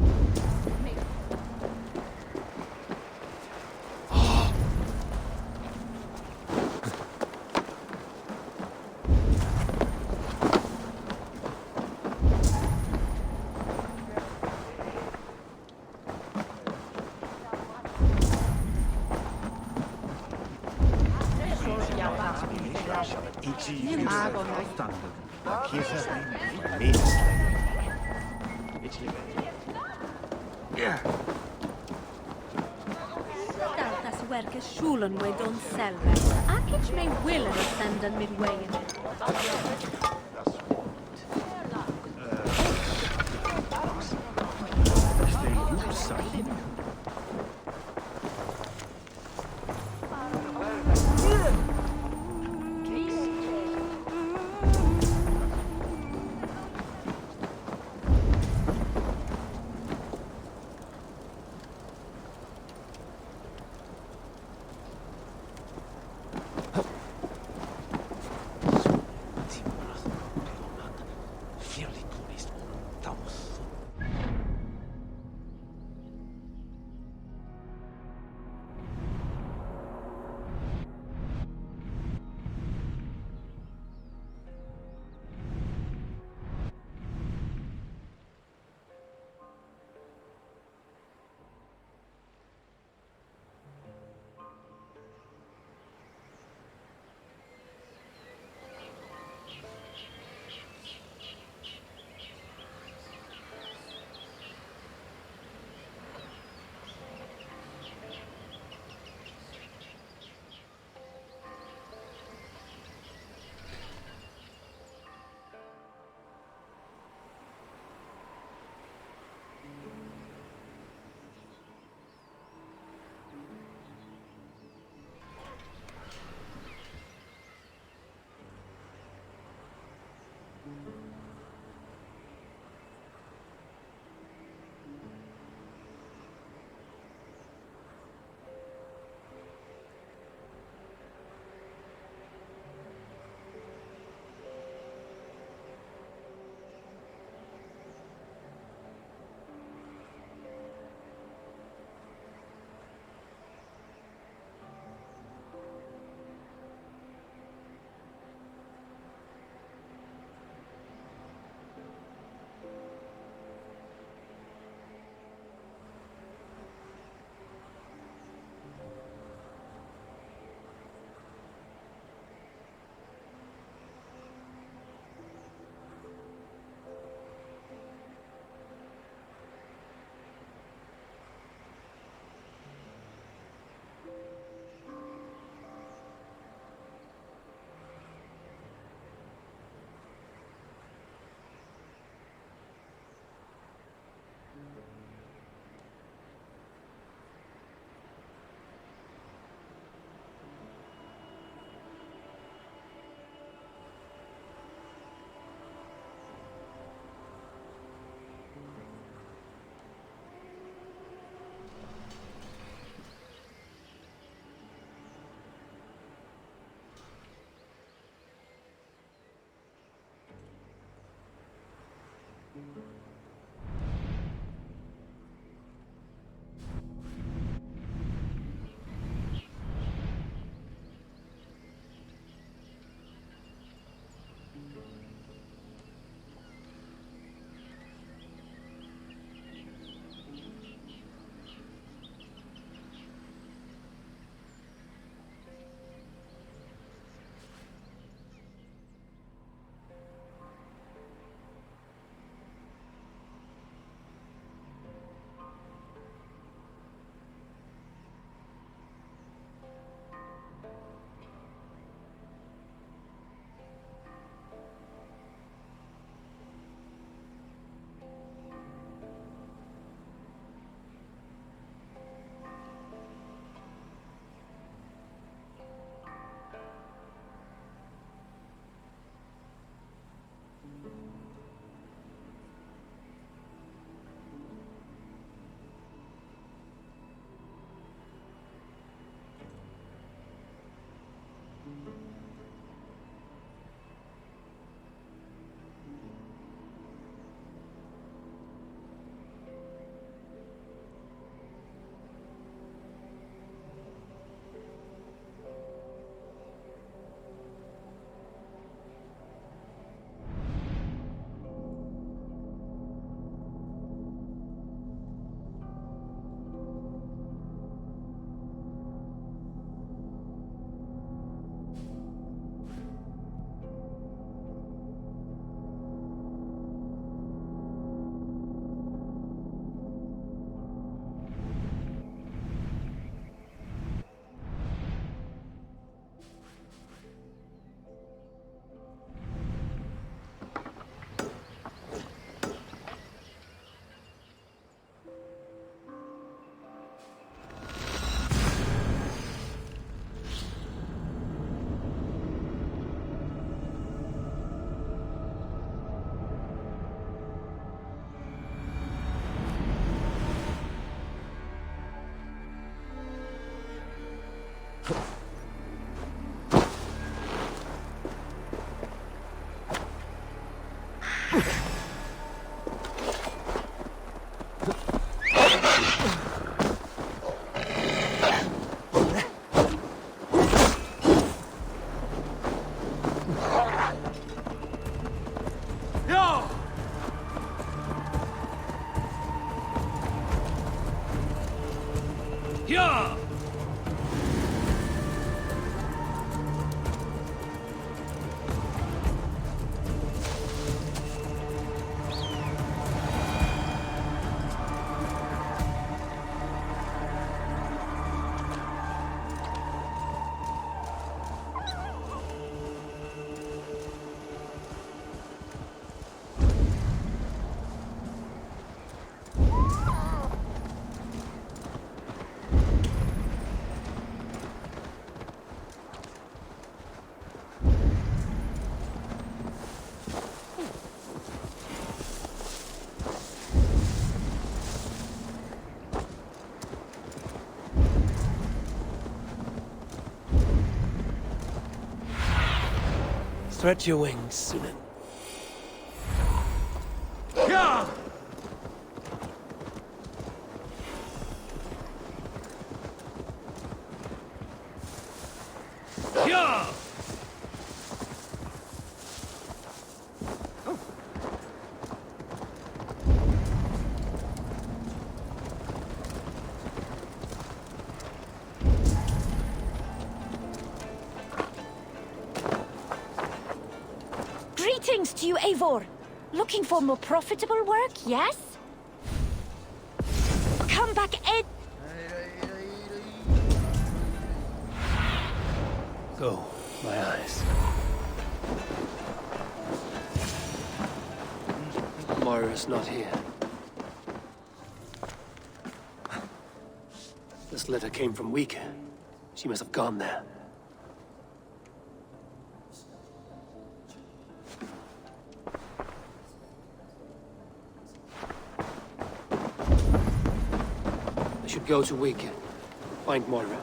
Daltas werke schulen we don selve. Akich may will and send and midway in it. Yeah! Stretch your wings, Sunan. Yeah! Yeah! Greetings to you, Eivor. Looking for more profitable work, yes? Come back in. Go, my eyes. Moira's not here. This letter came from Wika. She must have gone there. I should go to Wika. Find Moira.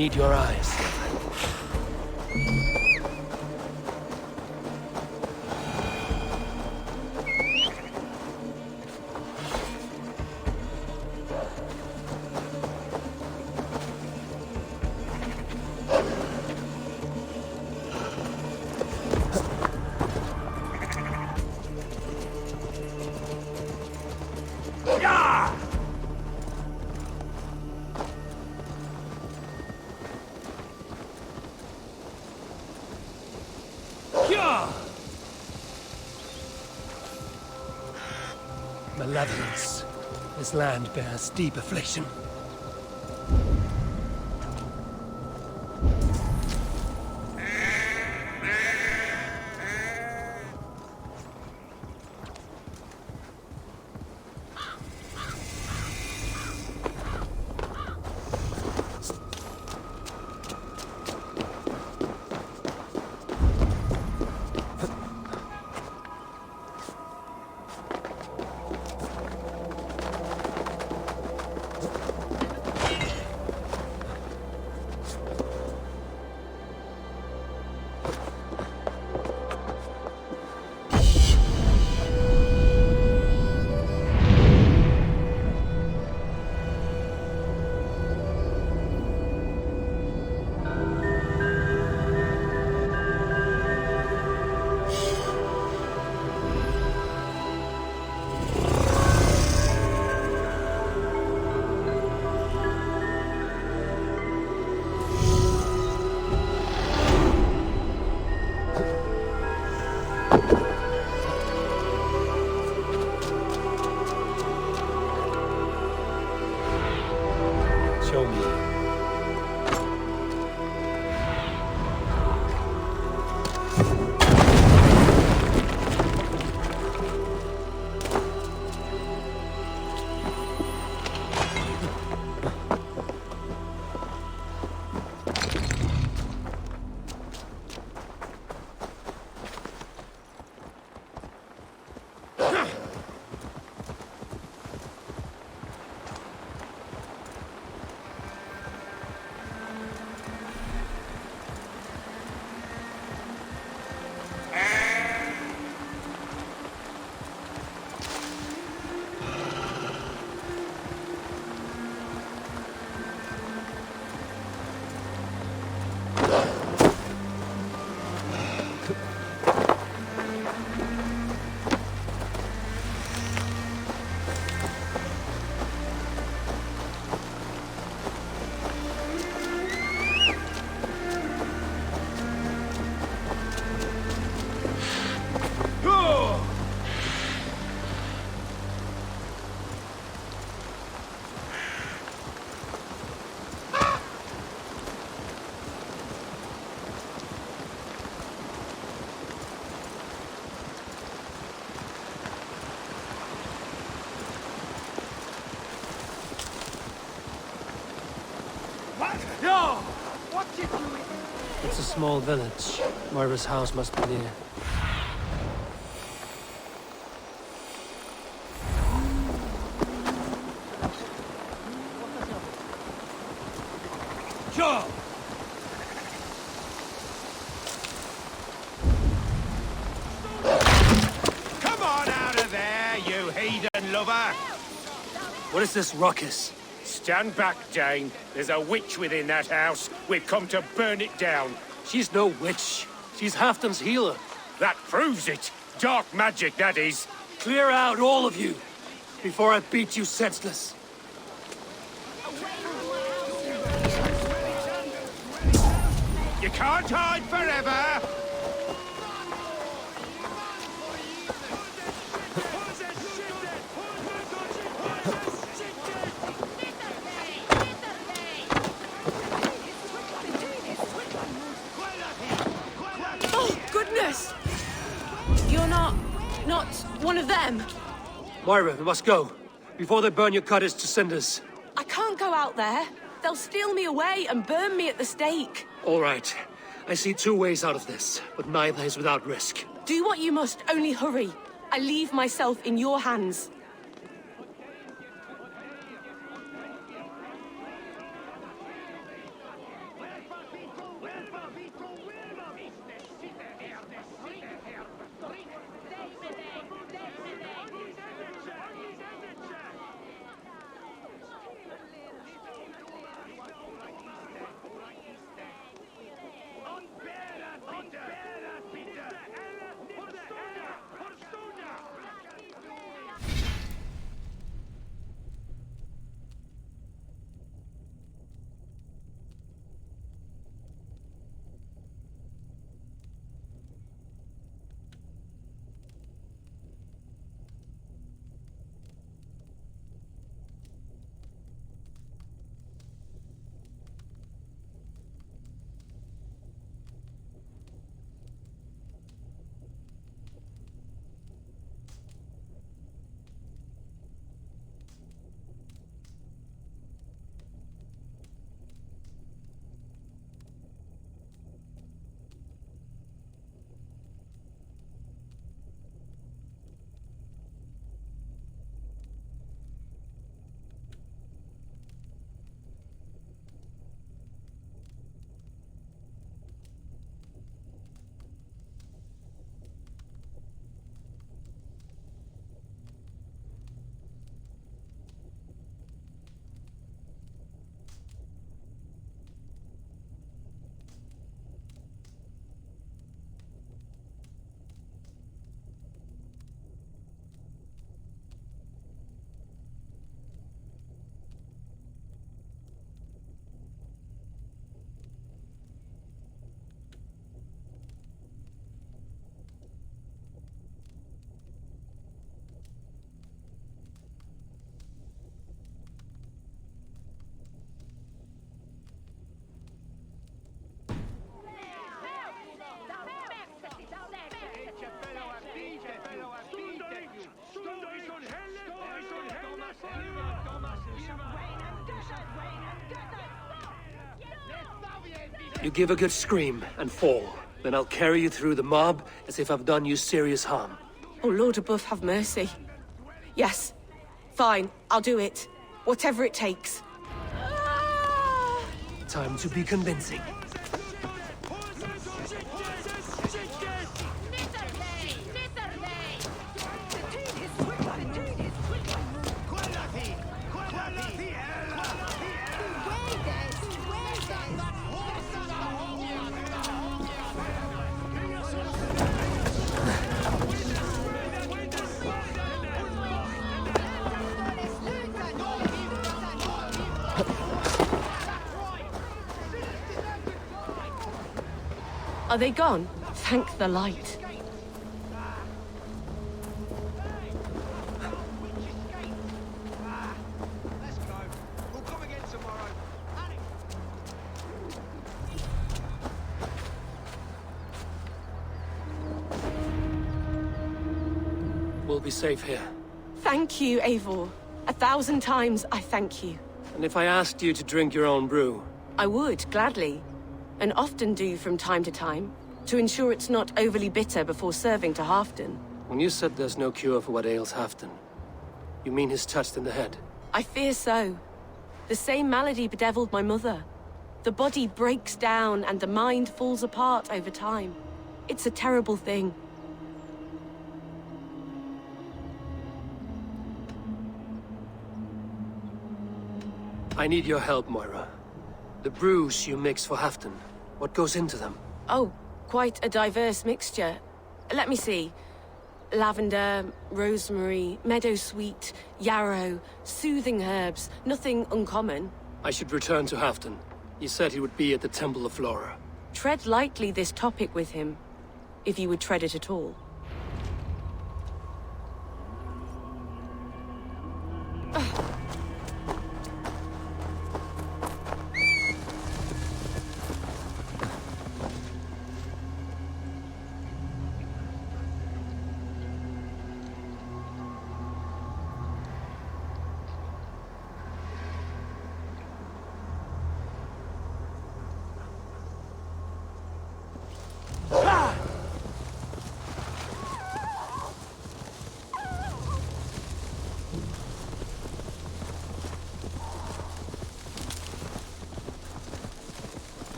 need your eyes. Malevolence. This land bears deep affliction. Show me. It's a small village. Moira's house must be near. Joe! Come on out of there, you heathen lover! What is this ruckus? Stand back, Dane. There's a witch within that house. We've come to burn it down. She's no witch. She's Halfdan's healer. That proves it. Dark magic, that is. Clear out, all of you, before I beat you senseless. You can't hide forever! You're not one of them. Moira, we must go, before they burn your cottage to cinders. I can't go out there. They'll steal me away and burn me at the stake. All right. I see two ways out of this, but neither is without risk. Do what you must, only hurry. I leave myself in your hands. You give a good scream and fall. Then I'll carry you through the mob as if I've done you serious harm. Oh, Lord above, have mercy. Yes. Fine, I'll do it. Whatever it takes. Time to be convincing. Are they gone? Thank the light. We'll be safe here. Thank you, Eivor. 1,000 times I thank you. And if I asked you to drink your own brew? I would, gladly. And often do from time to time, to ensure it's not overly bitter before serving to Halfdan. When you said there's no cure for what ails Halfdan, you mean he's touched in the head? I fear so. The same malady bedeviled my mother. The body breaks down and the mind falls apart over time. It's a terrible thing. I need your help, Moira. The brews you mix for Halfdan, what goes into them? Oh, quite a diverse mixture. Let me see. Lavender, rosemary, meadowsweet, yarrow, soothing herbs, nothing uncommon. I should return to Halfdan. He said he would be at the Temple of Flora. Tread lightly this topic with him, if you would tread it at all.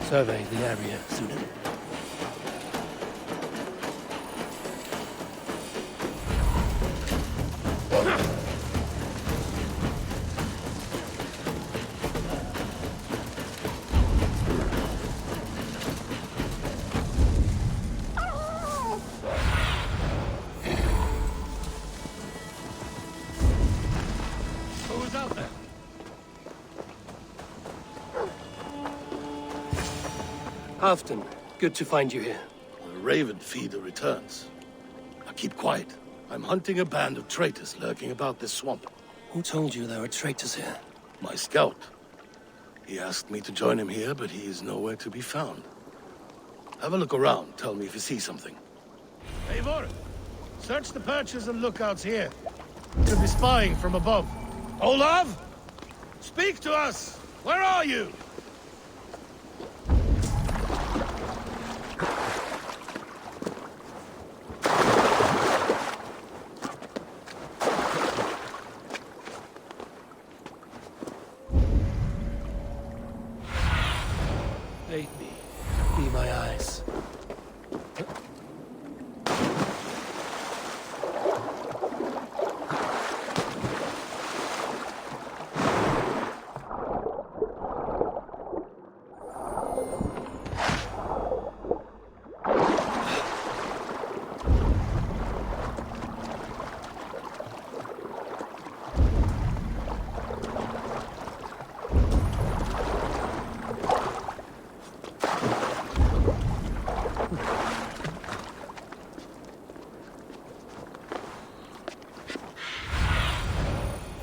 Survey the area, Sunan. Who's out there? Halfdan, good to find you here. The Raven feeder returns. Now keep quiet. I'm hunting a band of traitors lurking about this swamp. Who told you there were traitors here? My scout. He asked me to join him here, but he is nowhere to be found. Have a look around. Tell me if you see something. Eivor, search the perches and lookouts here. Could be spying from above. Olav! Speak to us! Where are you? Aid me. Be my eyes.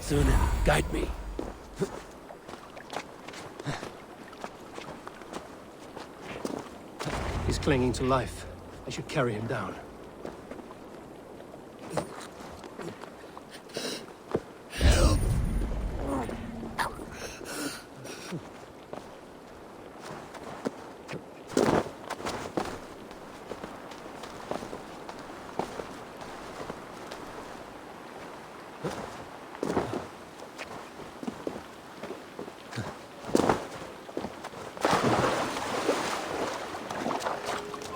Thunen, guide me. He's clinging to life. I should carry him down.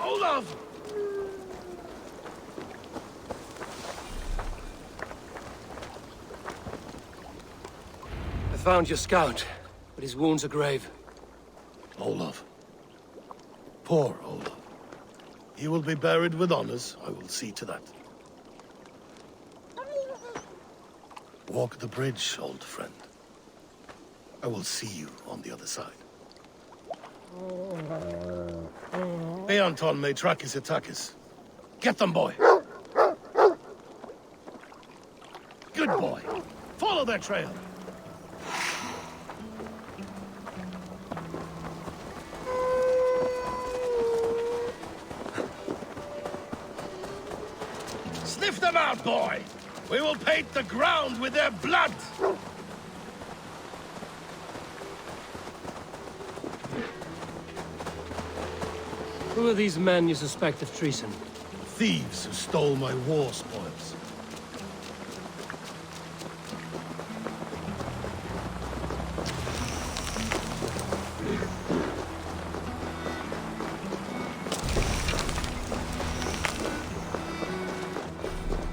Olaf! I found your scout, but his wounds are grave. Olaf. Poor Olaf. He will be buried with honors. I will see to that. Walk the bridge, old friend. I will see you on the other side. Anton may track his attackers. Get them, boy! Good boy. Follow their trail. Sniff them out, boy! We will paint the ground with their blood! Who are these men you suspect of treason? Thieves who stole my war spoils.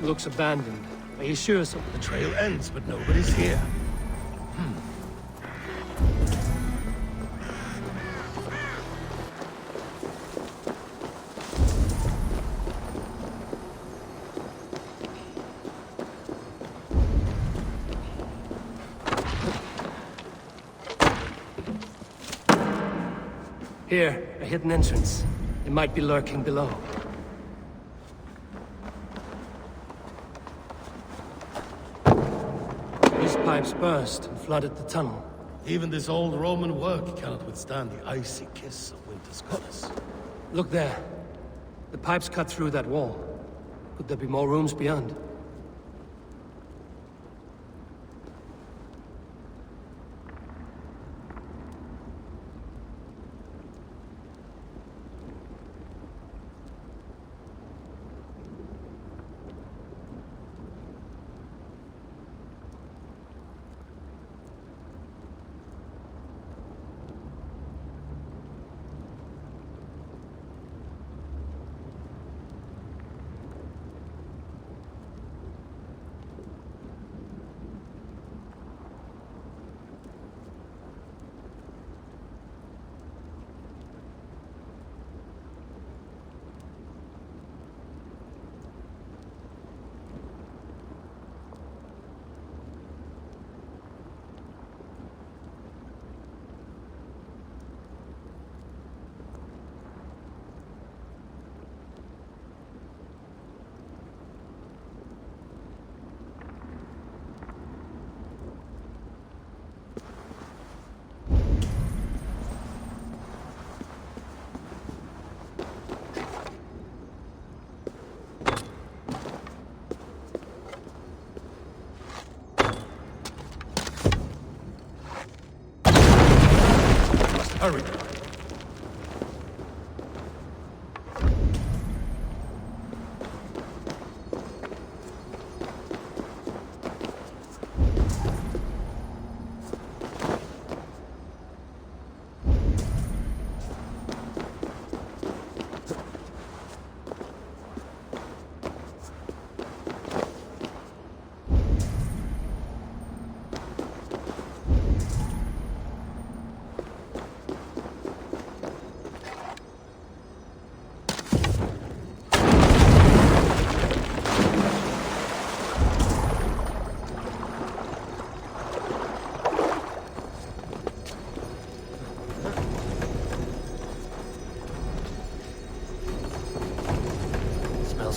Looks abandoned. Are you sure something? The trail ends, but nobody's here. Here, a hidden entrance. They might be lurking below. These pipes burst and flooded the tunnel. Even this old Roman work cannot withstand the icy kiss of winter's goddess. Look there. The pipes cut through that wall. Could there be more rooms beyond? Hurry!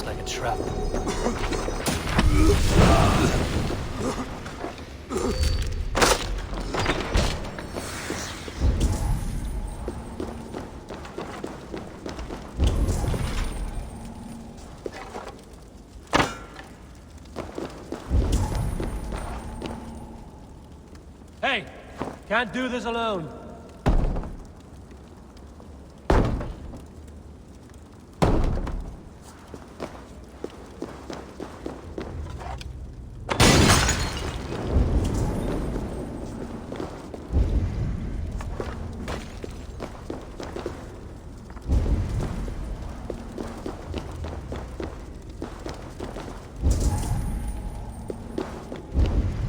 Like a trap. Can't do this alone.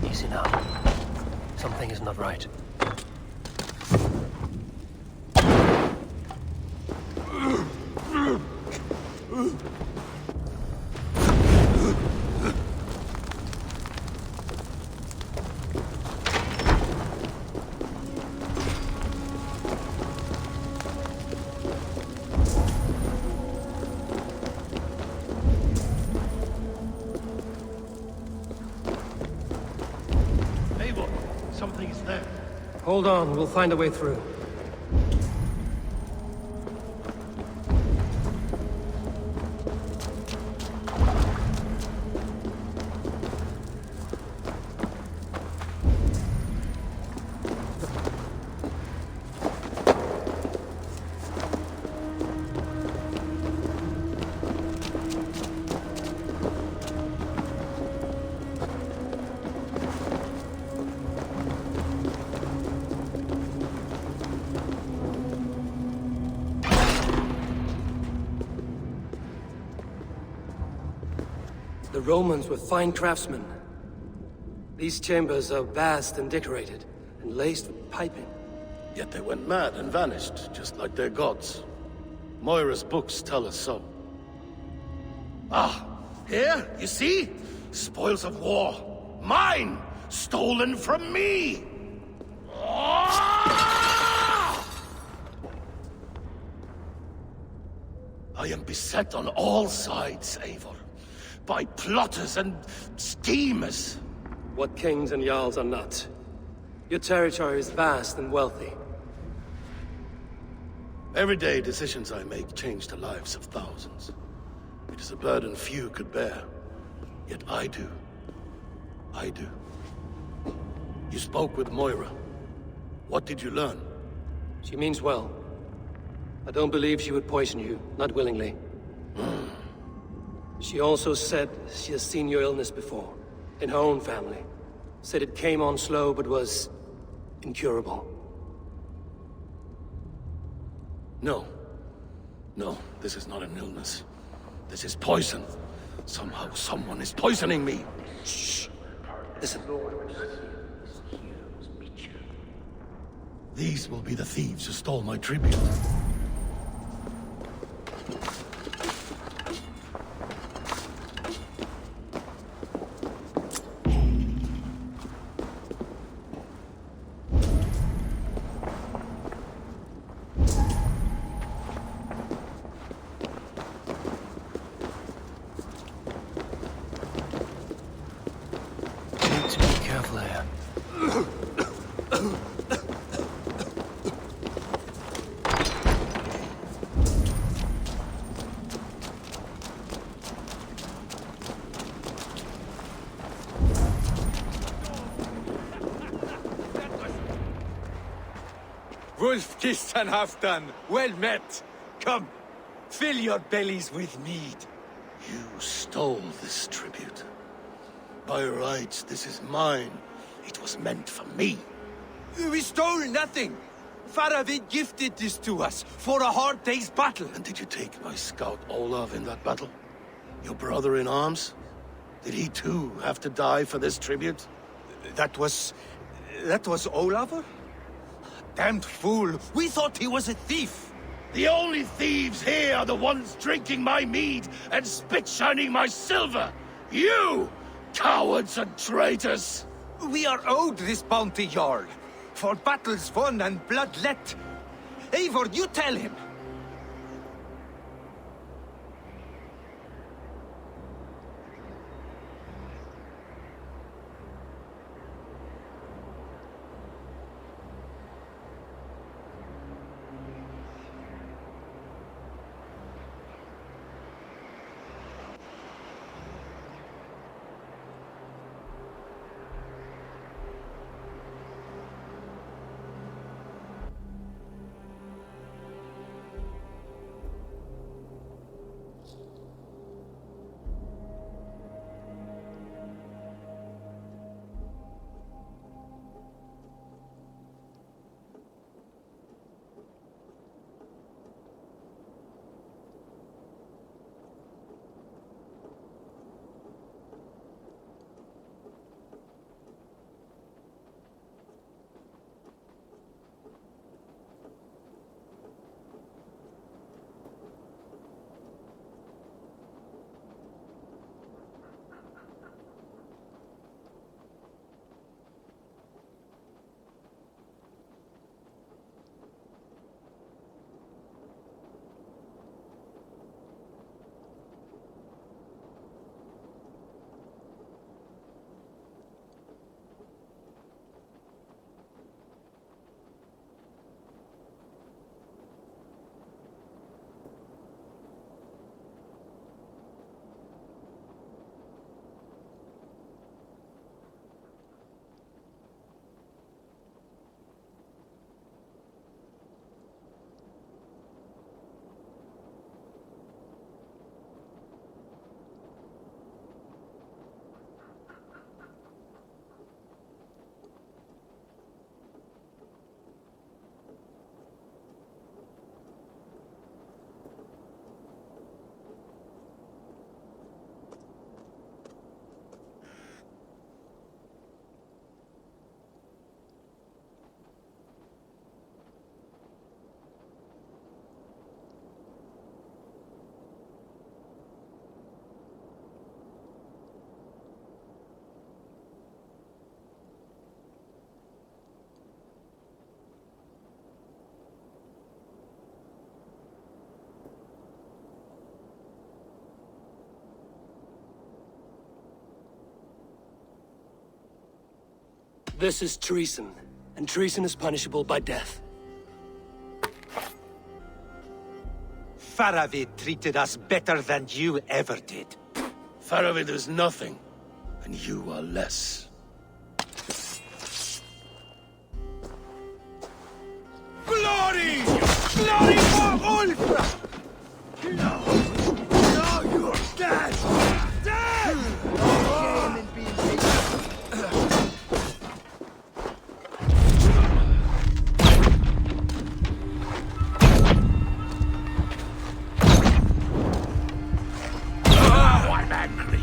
Easy now. Something is not right. Eivor, something's there. Hold on, we'll find a way through. The Romans were fine craftsmen. These chambers are vast and decorated, and laced with piping. Yet they went mad and vanished, just like their gods. Moira's books tell us so. Ah, here, you see? Spoils of war. Mine! Stolen from me! Ah! I am beset on all sides, Eivor. By plotters and schemers. What kings and jarls are not. Your territory is vast and wealthy. Everyday decisions I make change the lives of thousands. It is a burden few could bear. Yet I do. I do. You spoke with Moira. What did you learn? She means well. I don't believe she would poison you, not willingly. She also said she has seen your illness before, in her own family. Said it came on slow, but was incurable. No. No, this is not an illness. This is poison. Somehow someone is poisoning me. Shh. Listen. These will be the thieves who stole my tribute. Need to be careful here. Wolf kissed and half done. Well met. Come, fill your bellies with mead. You stole this tribute. By rights, this is mine. It was meant for me. We stole nothing. Faravid gifted this to us for a hard day's battle. And did you take my scout Olav in that battle? Your brother in arms? Did he too have to die for this tribute? That was Olafur? Damned fool. We thought he was a thief. The only thieves here are the ones drinking my mead and spit-shining my silver. You! Cowards and traitors! We are owed this bounty, Jarl. For battles won and blood let. Eivor, you tell him. This is treason, and treason is punishable by death. Faravid treated us better than you ever did. Faravid is nothing, and you are less. Glory! Glory for Ulf! Now you're dead! Dead! No shame in being I'm angry.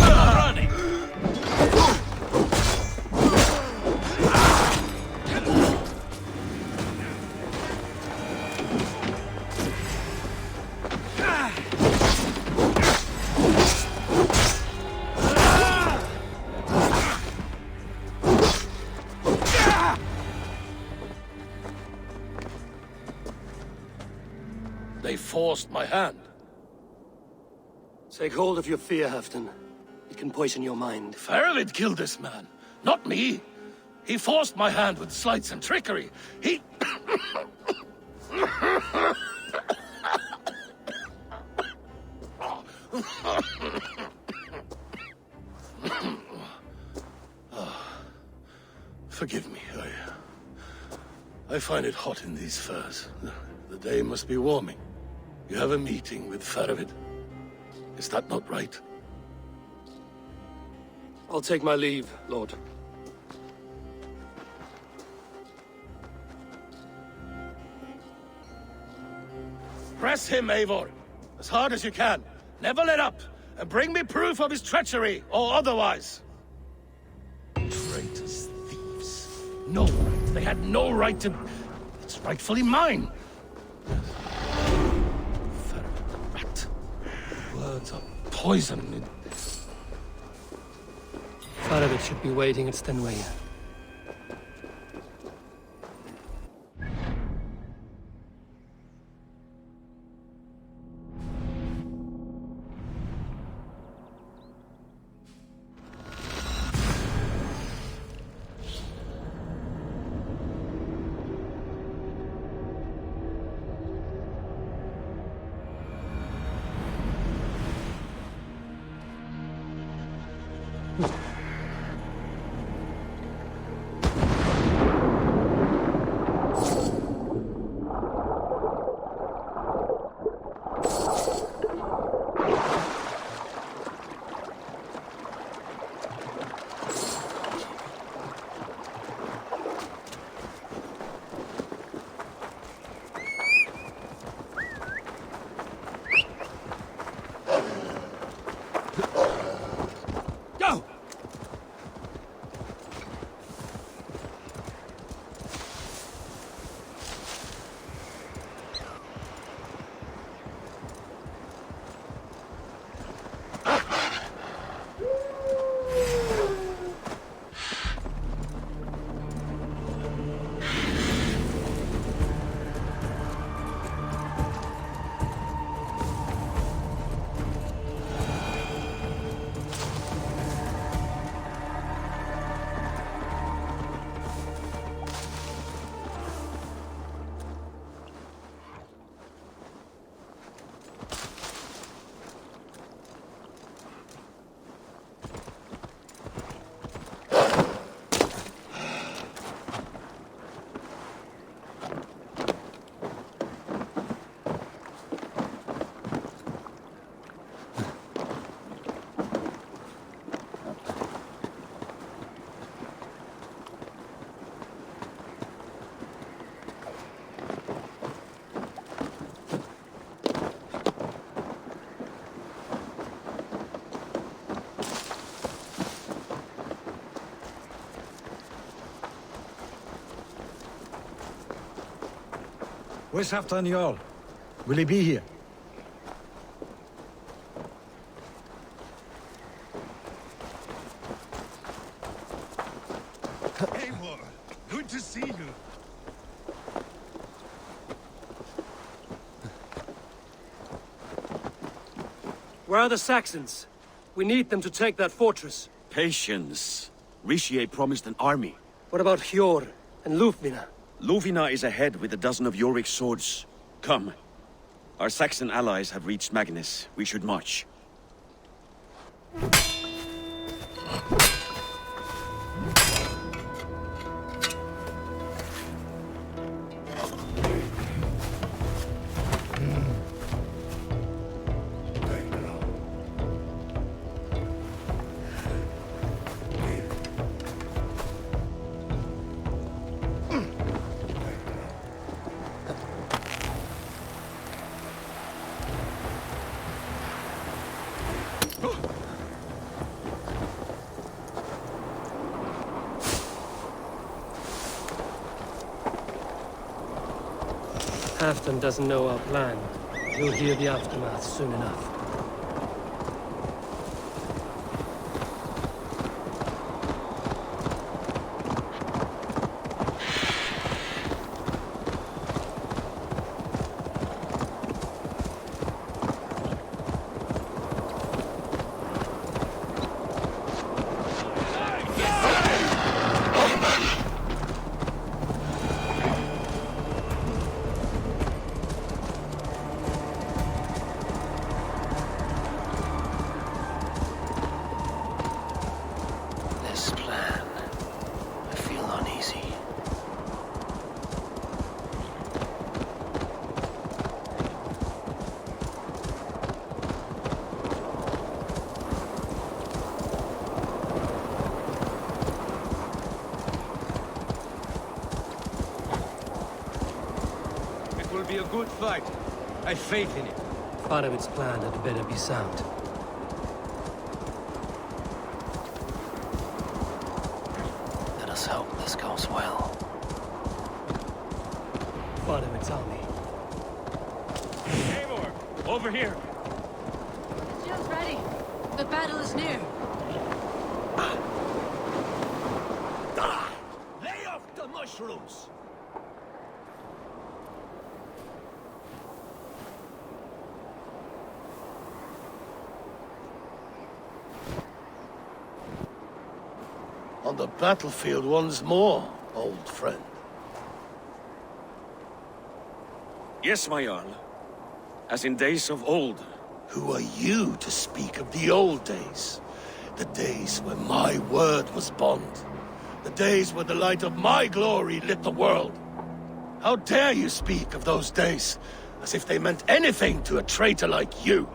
Running. They forced my hand. Take hold of your fear, Halfdan. It can poison your mind. Faravid killed this man, not me. He forced my hand with sleights and trickery. He... Forgive me, I find it hot in these furs. The day must be warming. You have a meeting with Faravid. Is that not right? I'll take my leave, Lord. Press him, Eivor. As hard as you can. Never let up. And bring me proof of his treachery, or otherwise. Traitors, thieves. No right. They had no right to... It's rightfully mine. Faravid, rat. Words are poison. Faravid should be waiting at Stenway. Where's Halfdan Jarl? Will he be here? Eivor, good to see you. Where are the Saxons? We need them to take that fortress. Patience. Rishi promised an army. What about Hjor and Lufvina? Luvina is ahead with a dozen of Yorik's swords. Come. Our Saxon allies have reached Magnus. We should march. Halfdan doesn't know our plan. He'll hear the aftermath soon enough. Be a good fight. I have faith in it. Part of its plan had better be sound. Let us hope this goes well. Part of its army. Eivor, over here. Shield's ready. The battle is near. Lay off the mushrooms! On the battlefield once more, old friend. Yes, my Jarl. As in days of old. Who are you to speak of the old days? The days when my word was bond. The days when the light of my glory lit the world. How dare you speak of those days, as if they meant anything to a traitor like you?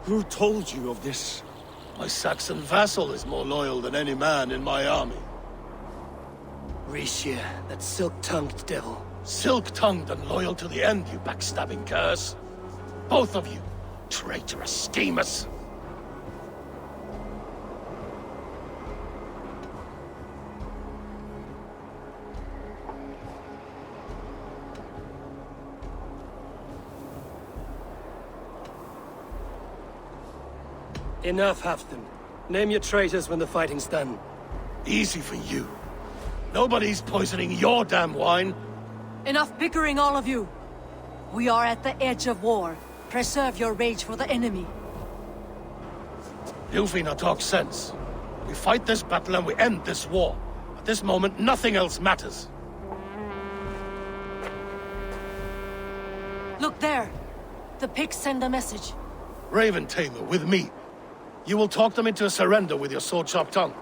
Who told you of this? My Saxon vassal is more loyal than any man in my army. Rishi, that silk-tongued devil. Silk-tongued and loyal to the end, you backstabbing curs. Both of you, traitorous schemers. Enough, Halfdan. Name your traitors when the fighting's done. Easy for you. Nobody's poisoning your damn wine. Enough bickering, all of you. We are at the edge of war. Preserve your rage for the enemy. Lufvina talks sense. We fight this battle and we end this war. At this moment, nothing else matters. Look there. The pigs send a message. Raven Tamer, with me. You will talk them into a surrender with your sword-sharp tongue.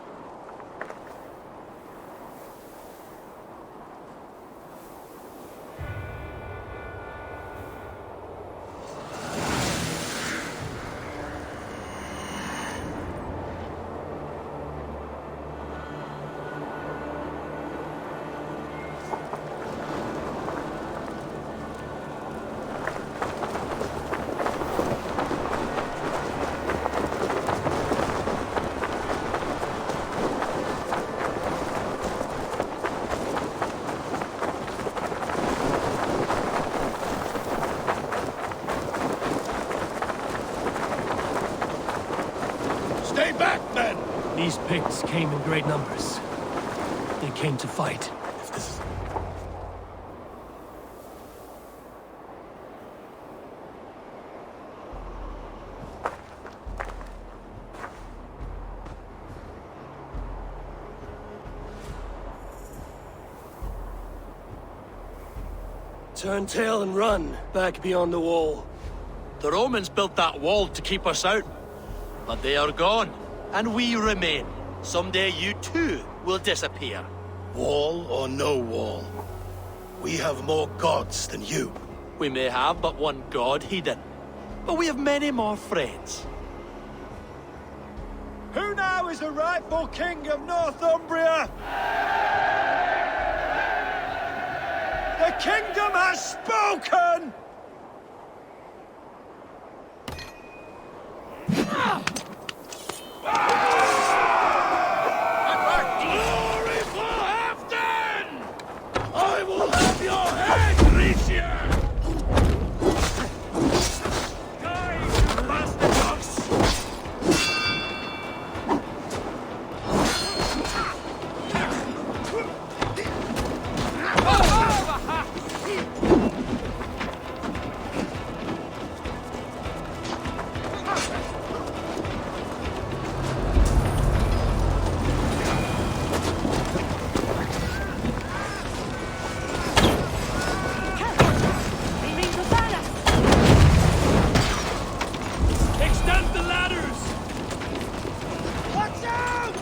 Stay back, men! These Picts came in great numbers. They came to fight. If this is... Turn tail and run, back beyond the wall. The Romans built that wall to keep us out. But they are gone, and we remain. Someday you too will disappear. Wall or no wall, we have more gods than you. We may have but one god, Hedon. But we have many more friends. Who now is the rightful king of Northumbria? The kingdom has spoken! Glory for Halfdan! I will have your head, Ricia! Die, you bastard dogs! Extend the ladders! Watch out!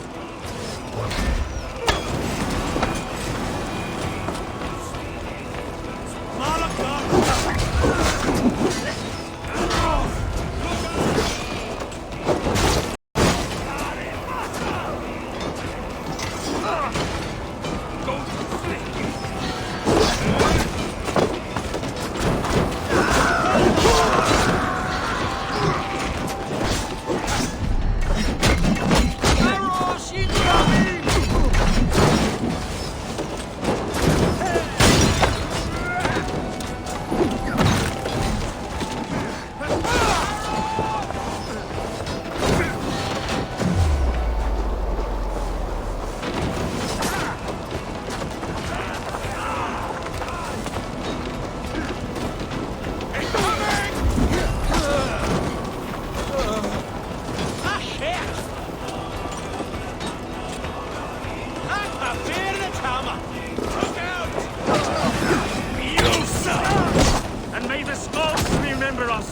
And may the Scots remember us!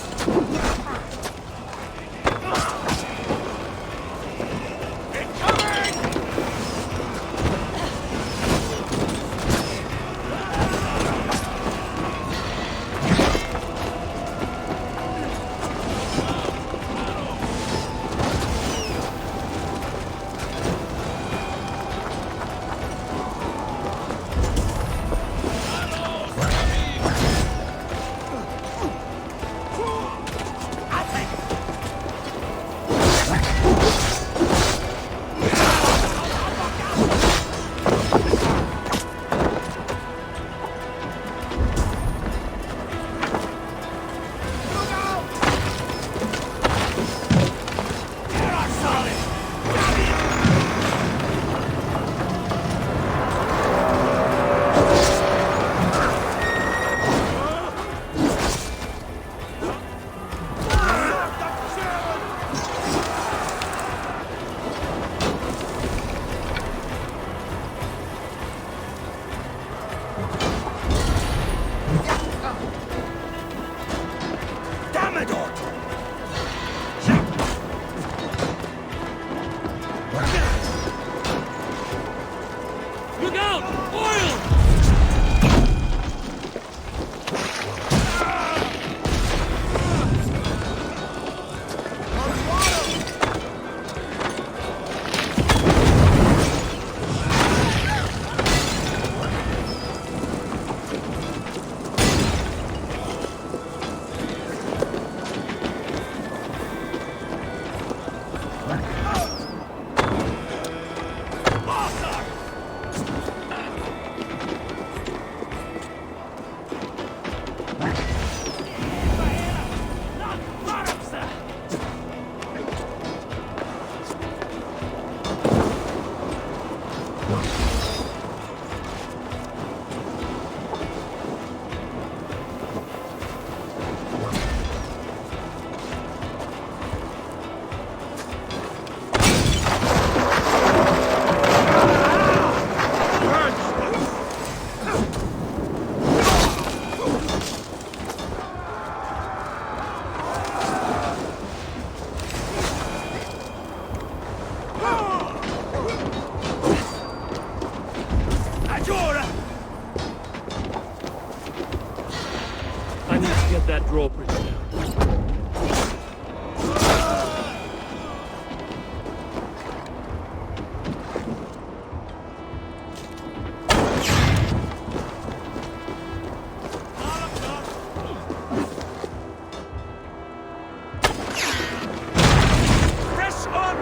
need to get that drawbridge down. Press on!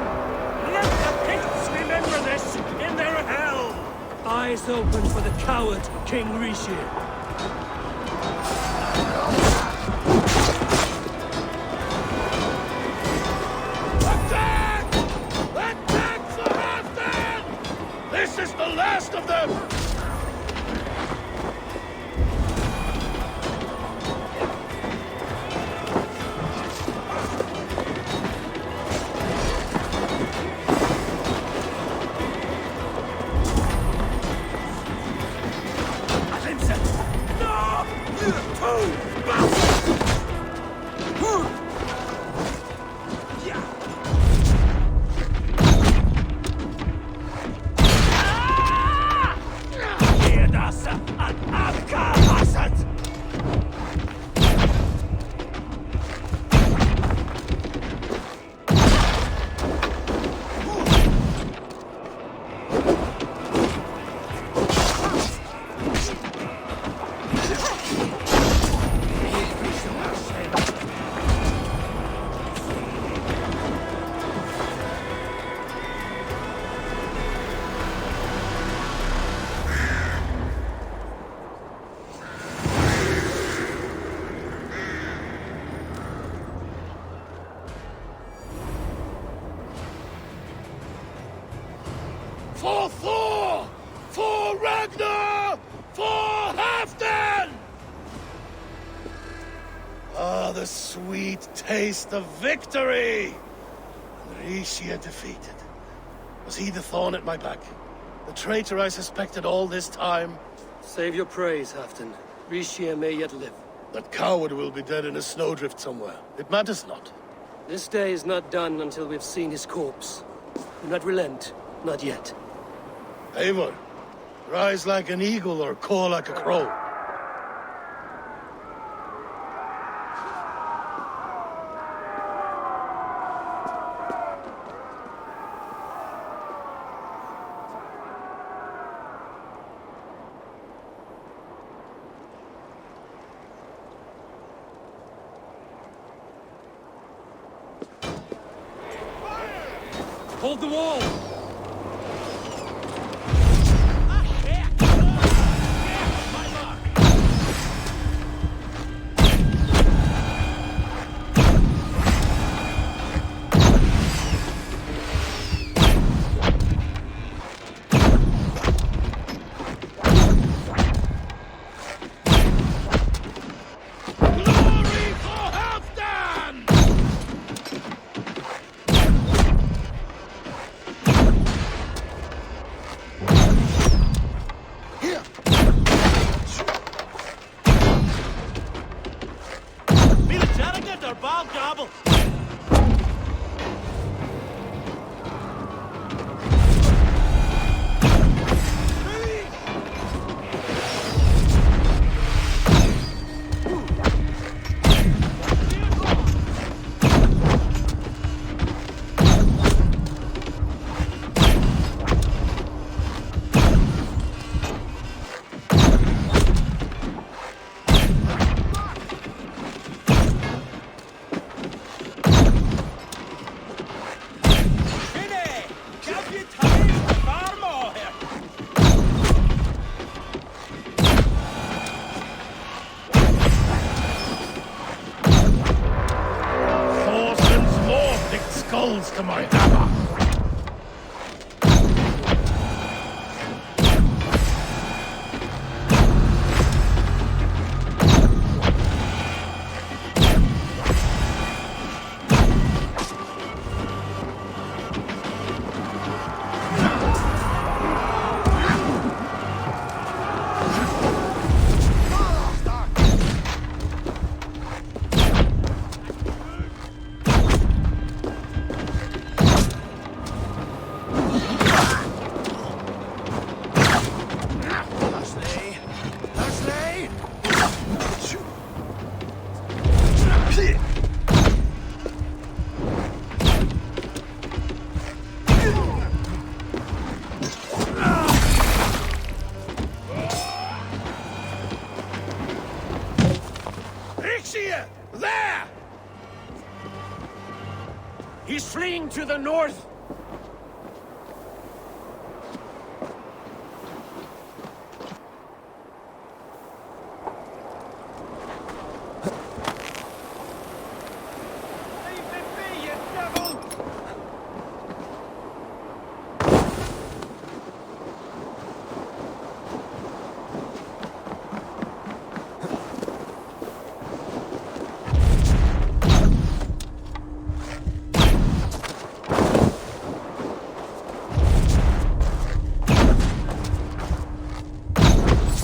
Let the Picts remember this in their hell! Eyes open for the coward, King Rishi. Attack! Attack for Halfdan! This is the last of them! For Thor! For Ragnar! For Halfdan! Ah, the sweet taste of victory! And Rishia defeated. Was he the thorn at my back? The traitor I suspected all this time? Save your praise, Halfdan. Rishia may yet live. That coward will be dead in a snowdrift somewhere. It matters not. This day is not done until we've seen his corpse. Do not relent. Not yet. Eivor, rise like an eagle or caw like a crow. Hold the wall! Skulls to my hammer! Russia! There! He's fleeing to the north!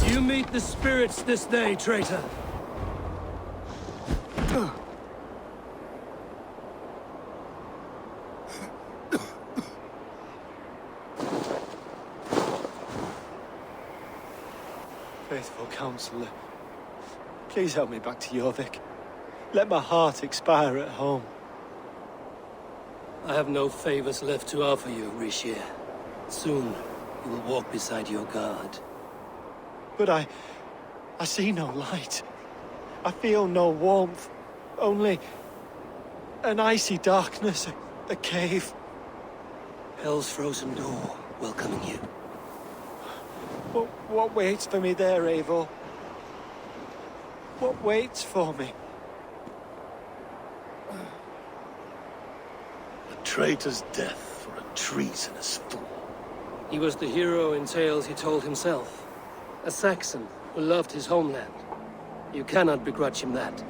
You meet the spirits this day, traitor. Faithful counselor, please help me back to Jorvik. Let my heart expire at home. I have no favors left to offer you, Rishier. Soon, you will walk beside your god. But I see no light. I feel no warmth. Only an icy darkness, a cave. Hell's frozen door welcoming you. What waits for me there, Eivor? What waits for me? A traitor's death for a treasonous fool. He was the hero in tales he told himself. A Saxon who loved his homeland. You cannot begrudge him that.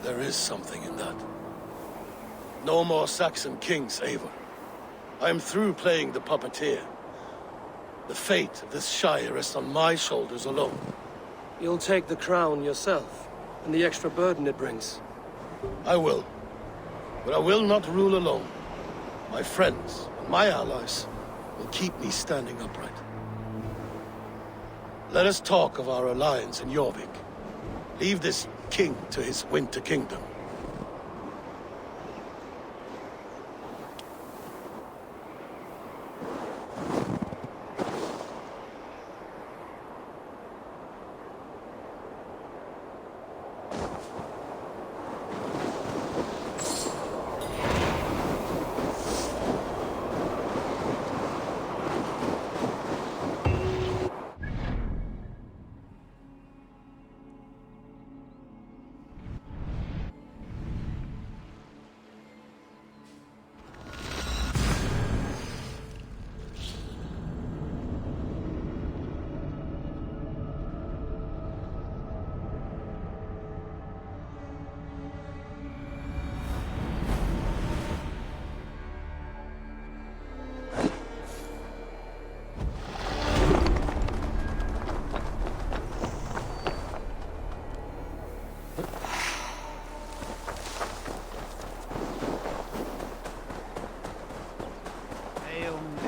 There is something in that. No more Saxon kings, Eivor. I am through playing the puppeteer. The fate of this shire rests on my shoulders alone. You'll take the crown yourself, and the extra burden it brings. I will. But I will not rule alone. My friends and my allies will keep me standing upright. Let us talk of our alliance in Jorvik. Leave this king to his winter kingdom.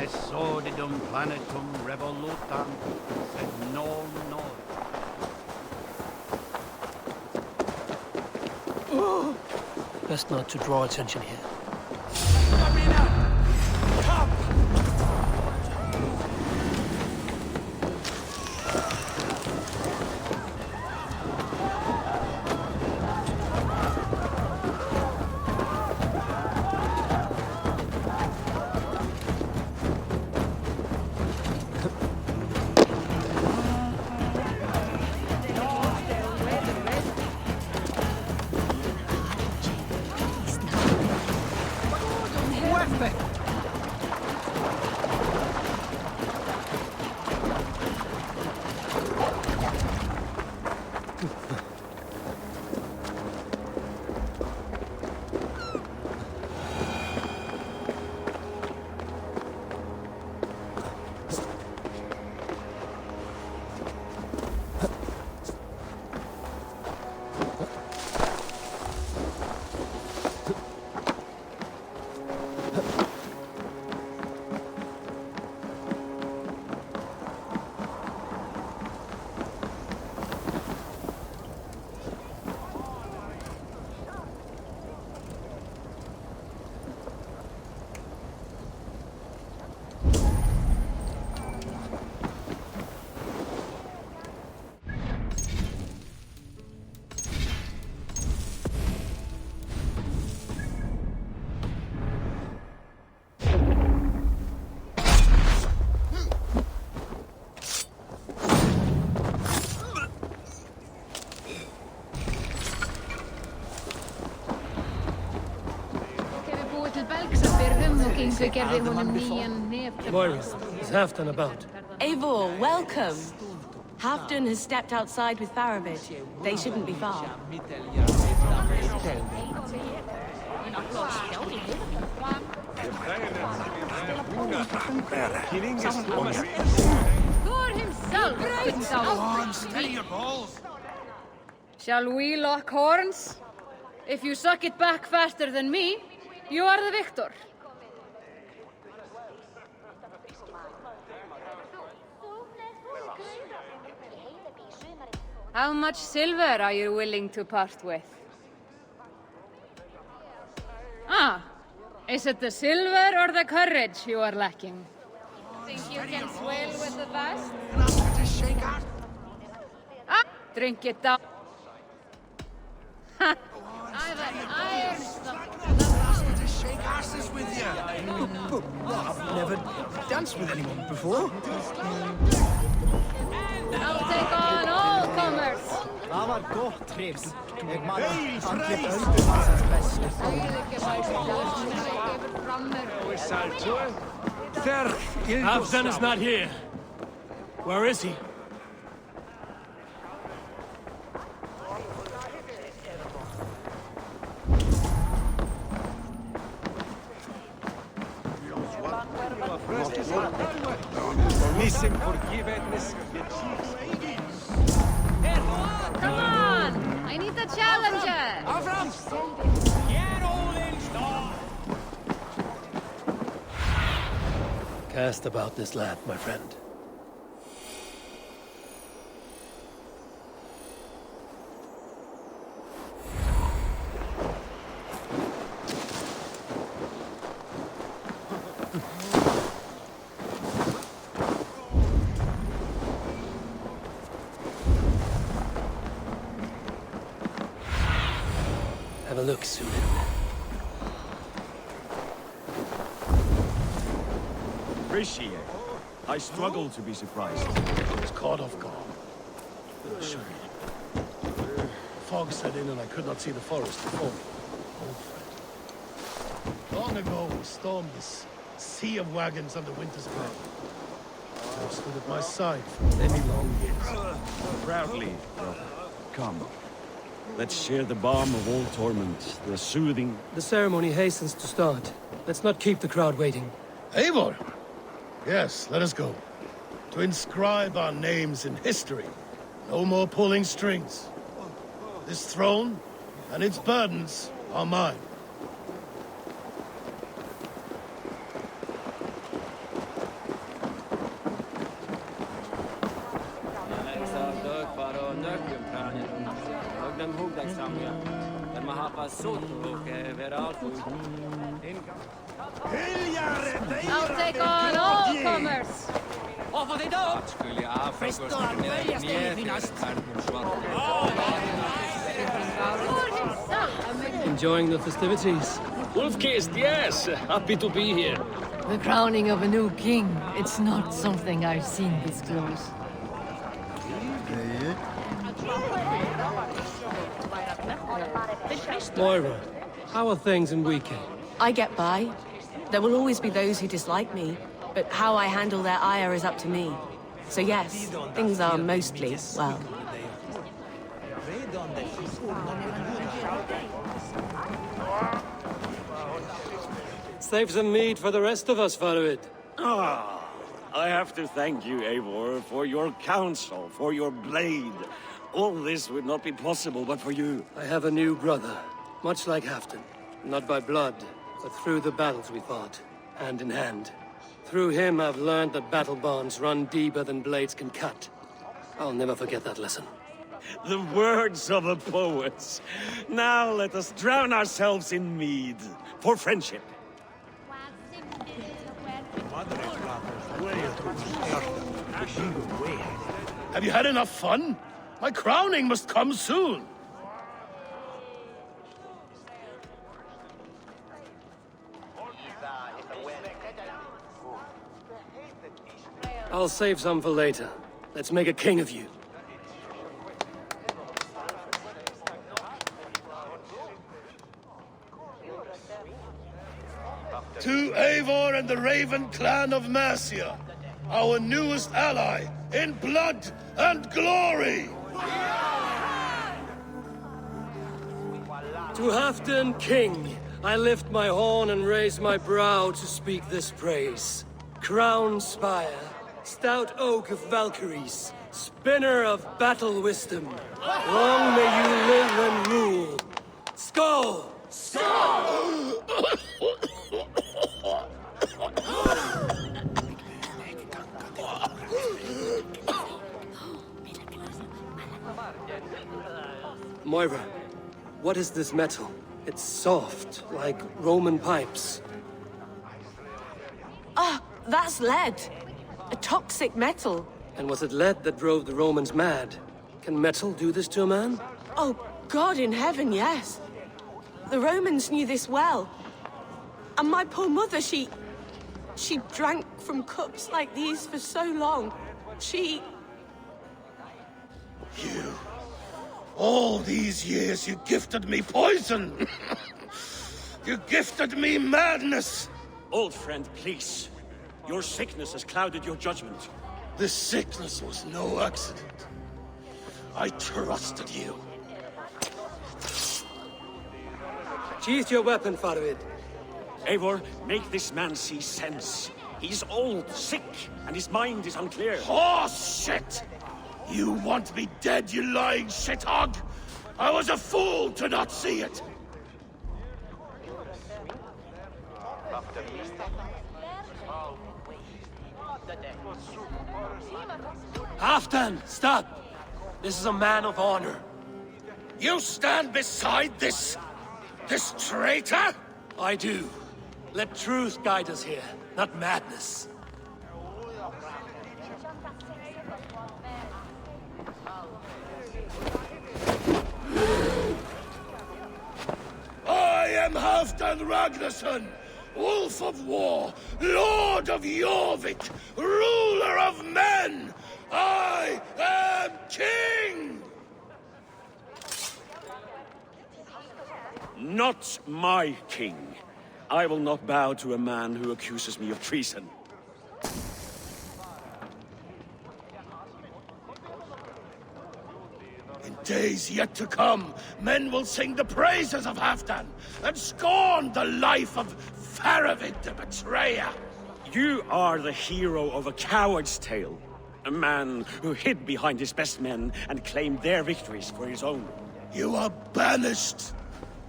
Exodidum planetum revolutam, sed non nos. Best not to draw attention here. Ingu gerði honum nýjan nef. Moira, is Halfdan about? Eivor, welcome. Halfdan has stepped outside with Faravid. They shouldn't be far. Thor himself couldn't Steady your balls. Shall we lock horns? If you suck it back faster than me, you are the victor. How much silver are you willing to part with? Ah, is it the silver or the courage you are lacking? Think you can swell with the best? Ah, drink it down. Ha! I've an iron stomach. To shake asses with you. I've never danced with anyone before. I'll take on all comers. Það var gott trivs. Ég man að andlit Halfdan is not here. Where is he? Listen, forgiveness. Come on! I need a challenger! Cast about this land, my friend. Have a look, Sumin. Appreciate. I struggle to be surprised. I was caught off guard. Sure. Fog set in and I could not see the forest before me. Old friend. Long ago, we stormed this sea of wagons under winter's cloud. You stood at my side for many long years. Proudly, brother. Come. Let's share the balm of all torment, the soothing... The ceremony hastens to start. Let's not keep the crowd waiting. Eivor! Yes, let us go. To inscribe our names in history. No more pulling strings. This throne and its burdens are mine. I'll take on all comers! Off of the door! Enjoying the festivities? Wolf-kissed, yes. Happy to be here. The crowning of a new king. It's not something I've seen this close. Moira, how are things in Weekend? I get by. There will always be those who dislike me, but how I handle their ire is up to me. So yes, things are mostly well. Save some meat for the rest of us, Faravid. Ah, I have to thank you, Eivor, for your counsel, for your blade. All this would not be possible but for you. I have a new brother, much like Halfdan. Not by blood, but through the battles we fought, hand in hand. Through him, I've learned that battle bonds run deeper than blades can cut. I'll never forget that lesson. The words of a poet. Now let us drown ourselves in mead, for friendship. Have you had enough fun? My crowning must come soon. I'll save some for later. Let's make a king of you. To Eivor and the Raven clan of Mercia, our newest ally in blood and glory! To Halfdan, king, I lift my horn and raise my brow to speak this praise. Crown spire, stout oak of Valkyries, spinner of battle wisdom. Long may you live and rule. Skull! Skull! Moira, what is this metal? It's soft, like Roman pipes. Ah, that's lead. A toxic metal. And was it lead that drove the Romans mad? Can metal do this to a man? Oh, God in heaven, yes. The Romans knew this well. And my poor mother, she drank from cups like these for so long. You... All these years you gifted me poison! You gifted me madness! Old friend, please. Your sickness has clouded your judgment. This sickness was no accident. I trusted you. Sheath your weapon, Farid. Eivor, make this man see sense. He's old, sick, and his mind is unclear. Horse shit! You want me dead, you lying shithog? I was a fool to not see it! Halfdan, stop! This is a man of honor. You stand beside this traitor? I do. Let truth guide us here, not madness. I am Halfdan Ragnarsson, Wolf of War, Lord of Jorvik, ruler of men! I am king! Not my king. I will not bow to a man who accuses me of treason. In days yet to come, men will sing the praises of Halfdan and scorn the life of Faravid the betrayer. You are the hero of a coward's tale. A man who hid behind his best men and claimed their victories for his own. You are banished.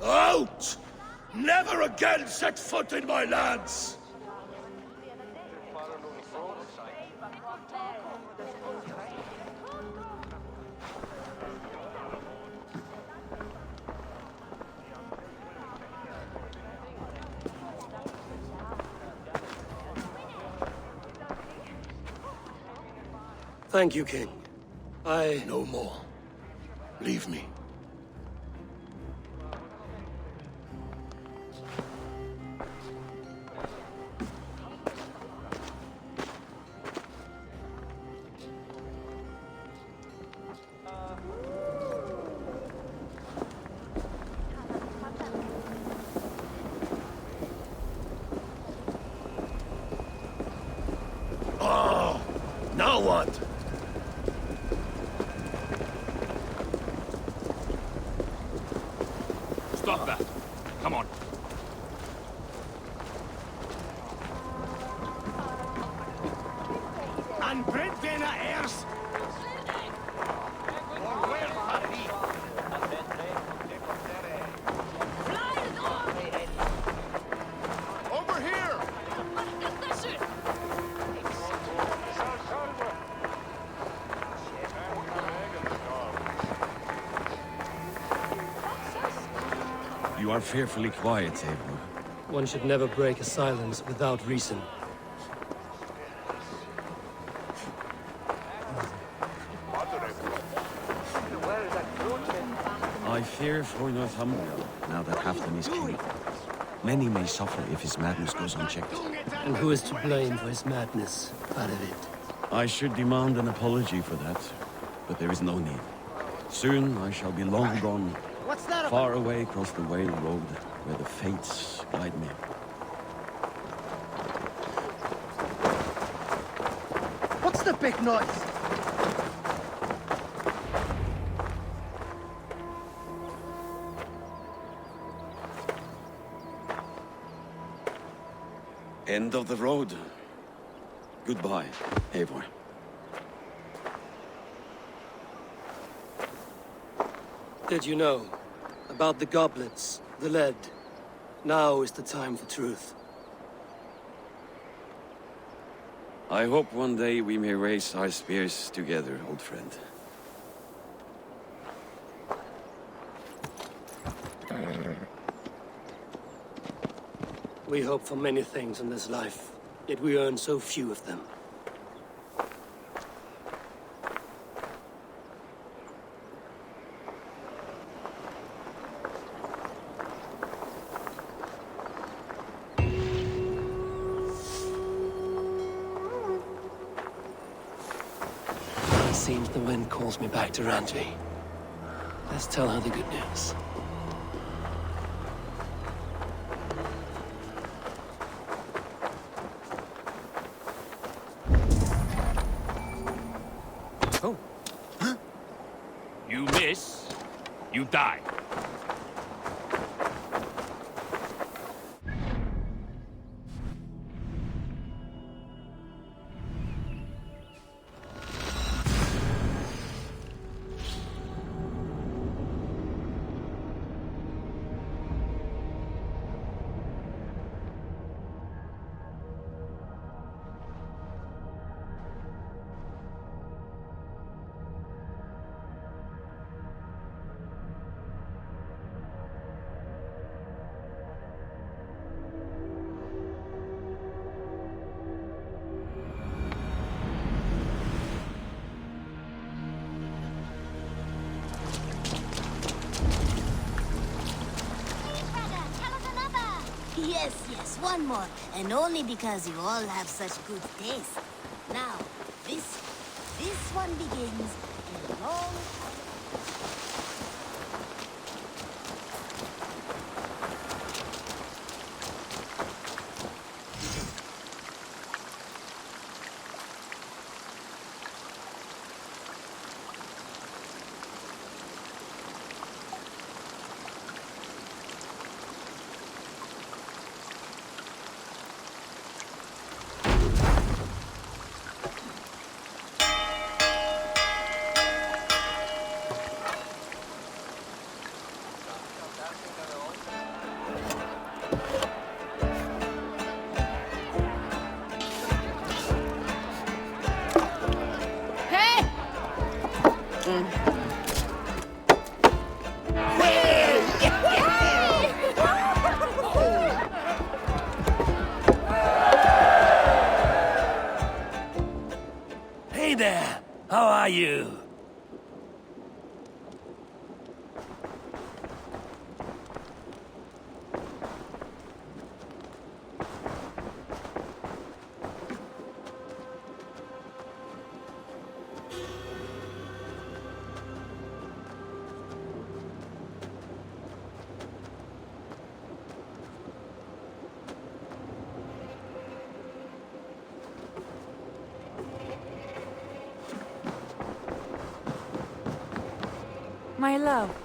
Out! Never again set foot in my lands! Thank you, King. No more. Leave me. Oh, now what? Stop that. Come on. And Brentena Airs! Over here! You are fearfully quiet, Eivor. One should never break a silence without reason. I fear for Northumbria, now that Halfdan is king. Many may suffer if his madness goes unchecked. And who is to blame for his madness, Farid? I should demand an apology for that, but there is no need. Soon I shall be long gone, far away across the Whale Road, where the fates guide me. the big noise? End of the road. Goodbye, Eivor. Did you know? About the goblets, the lead. Now is the time for truth. I hope one day we may raise our spears together, old friend. We hope for many things in this life, yet we earn so few of them. It seems the wind calls me back to Randvi. Let's tell her the good news. You miss, you die. Yes, one more. And only because you all have such good taste. Now, this one begins a long Hey there! How are you? My love.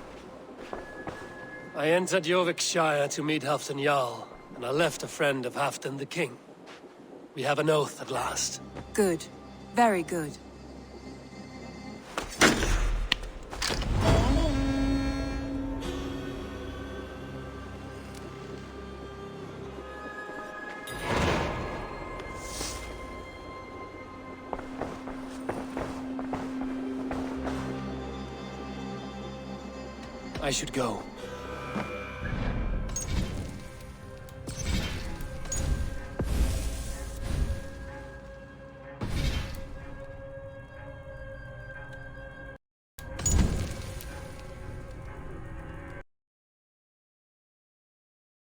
I entered Jorvikshire to meet Halfdan Jarl, and I left a friend of Halfdan the King. We have an oath at last. Good. Very good. I should go.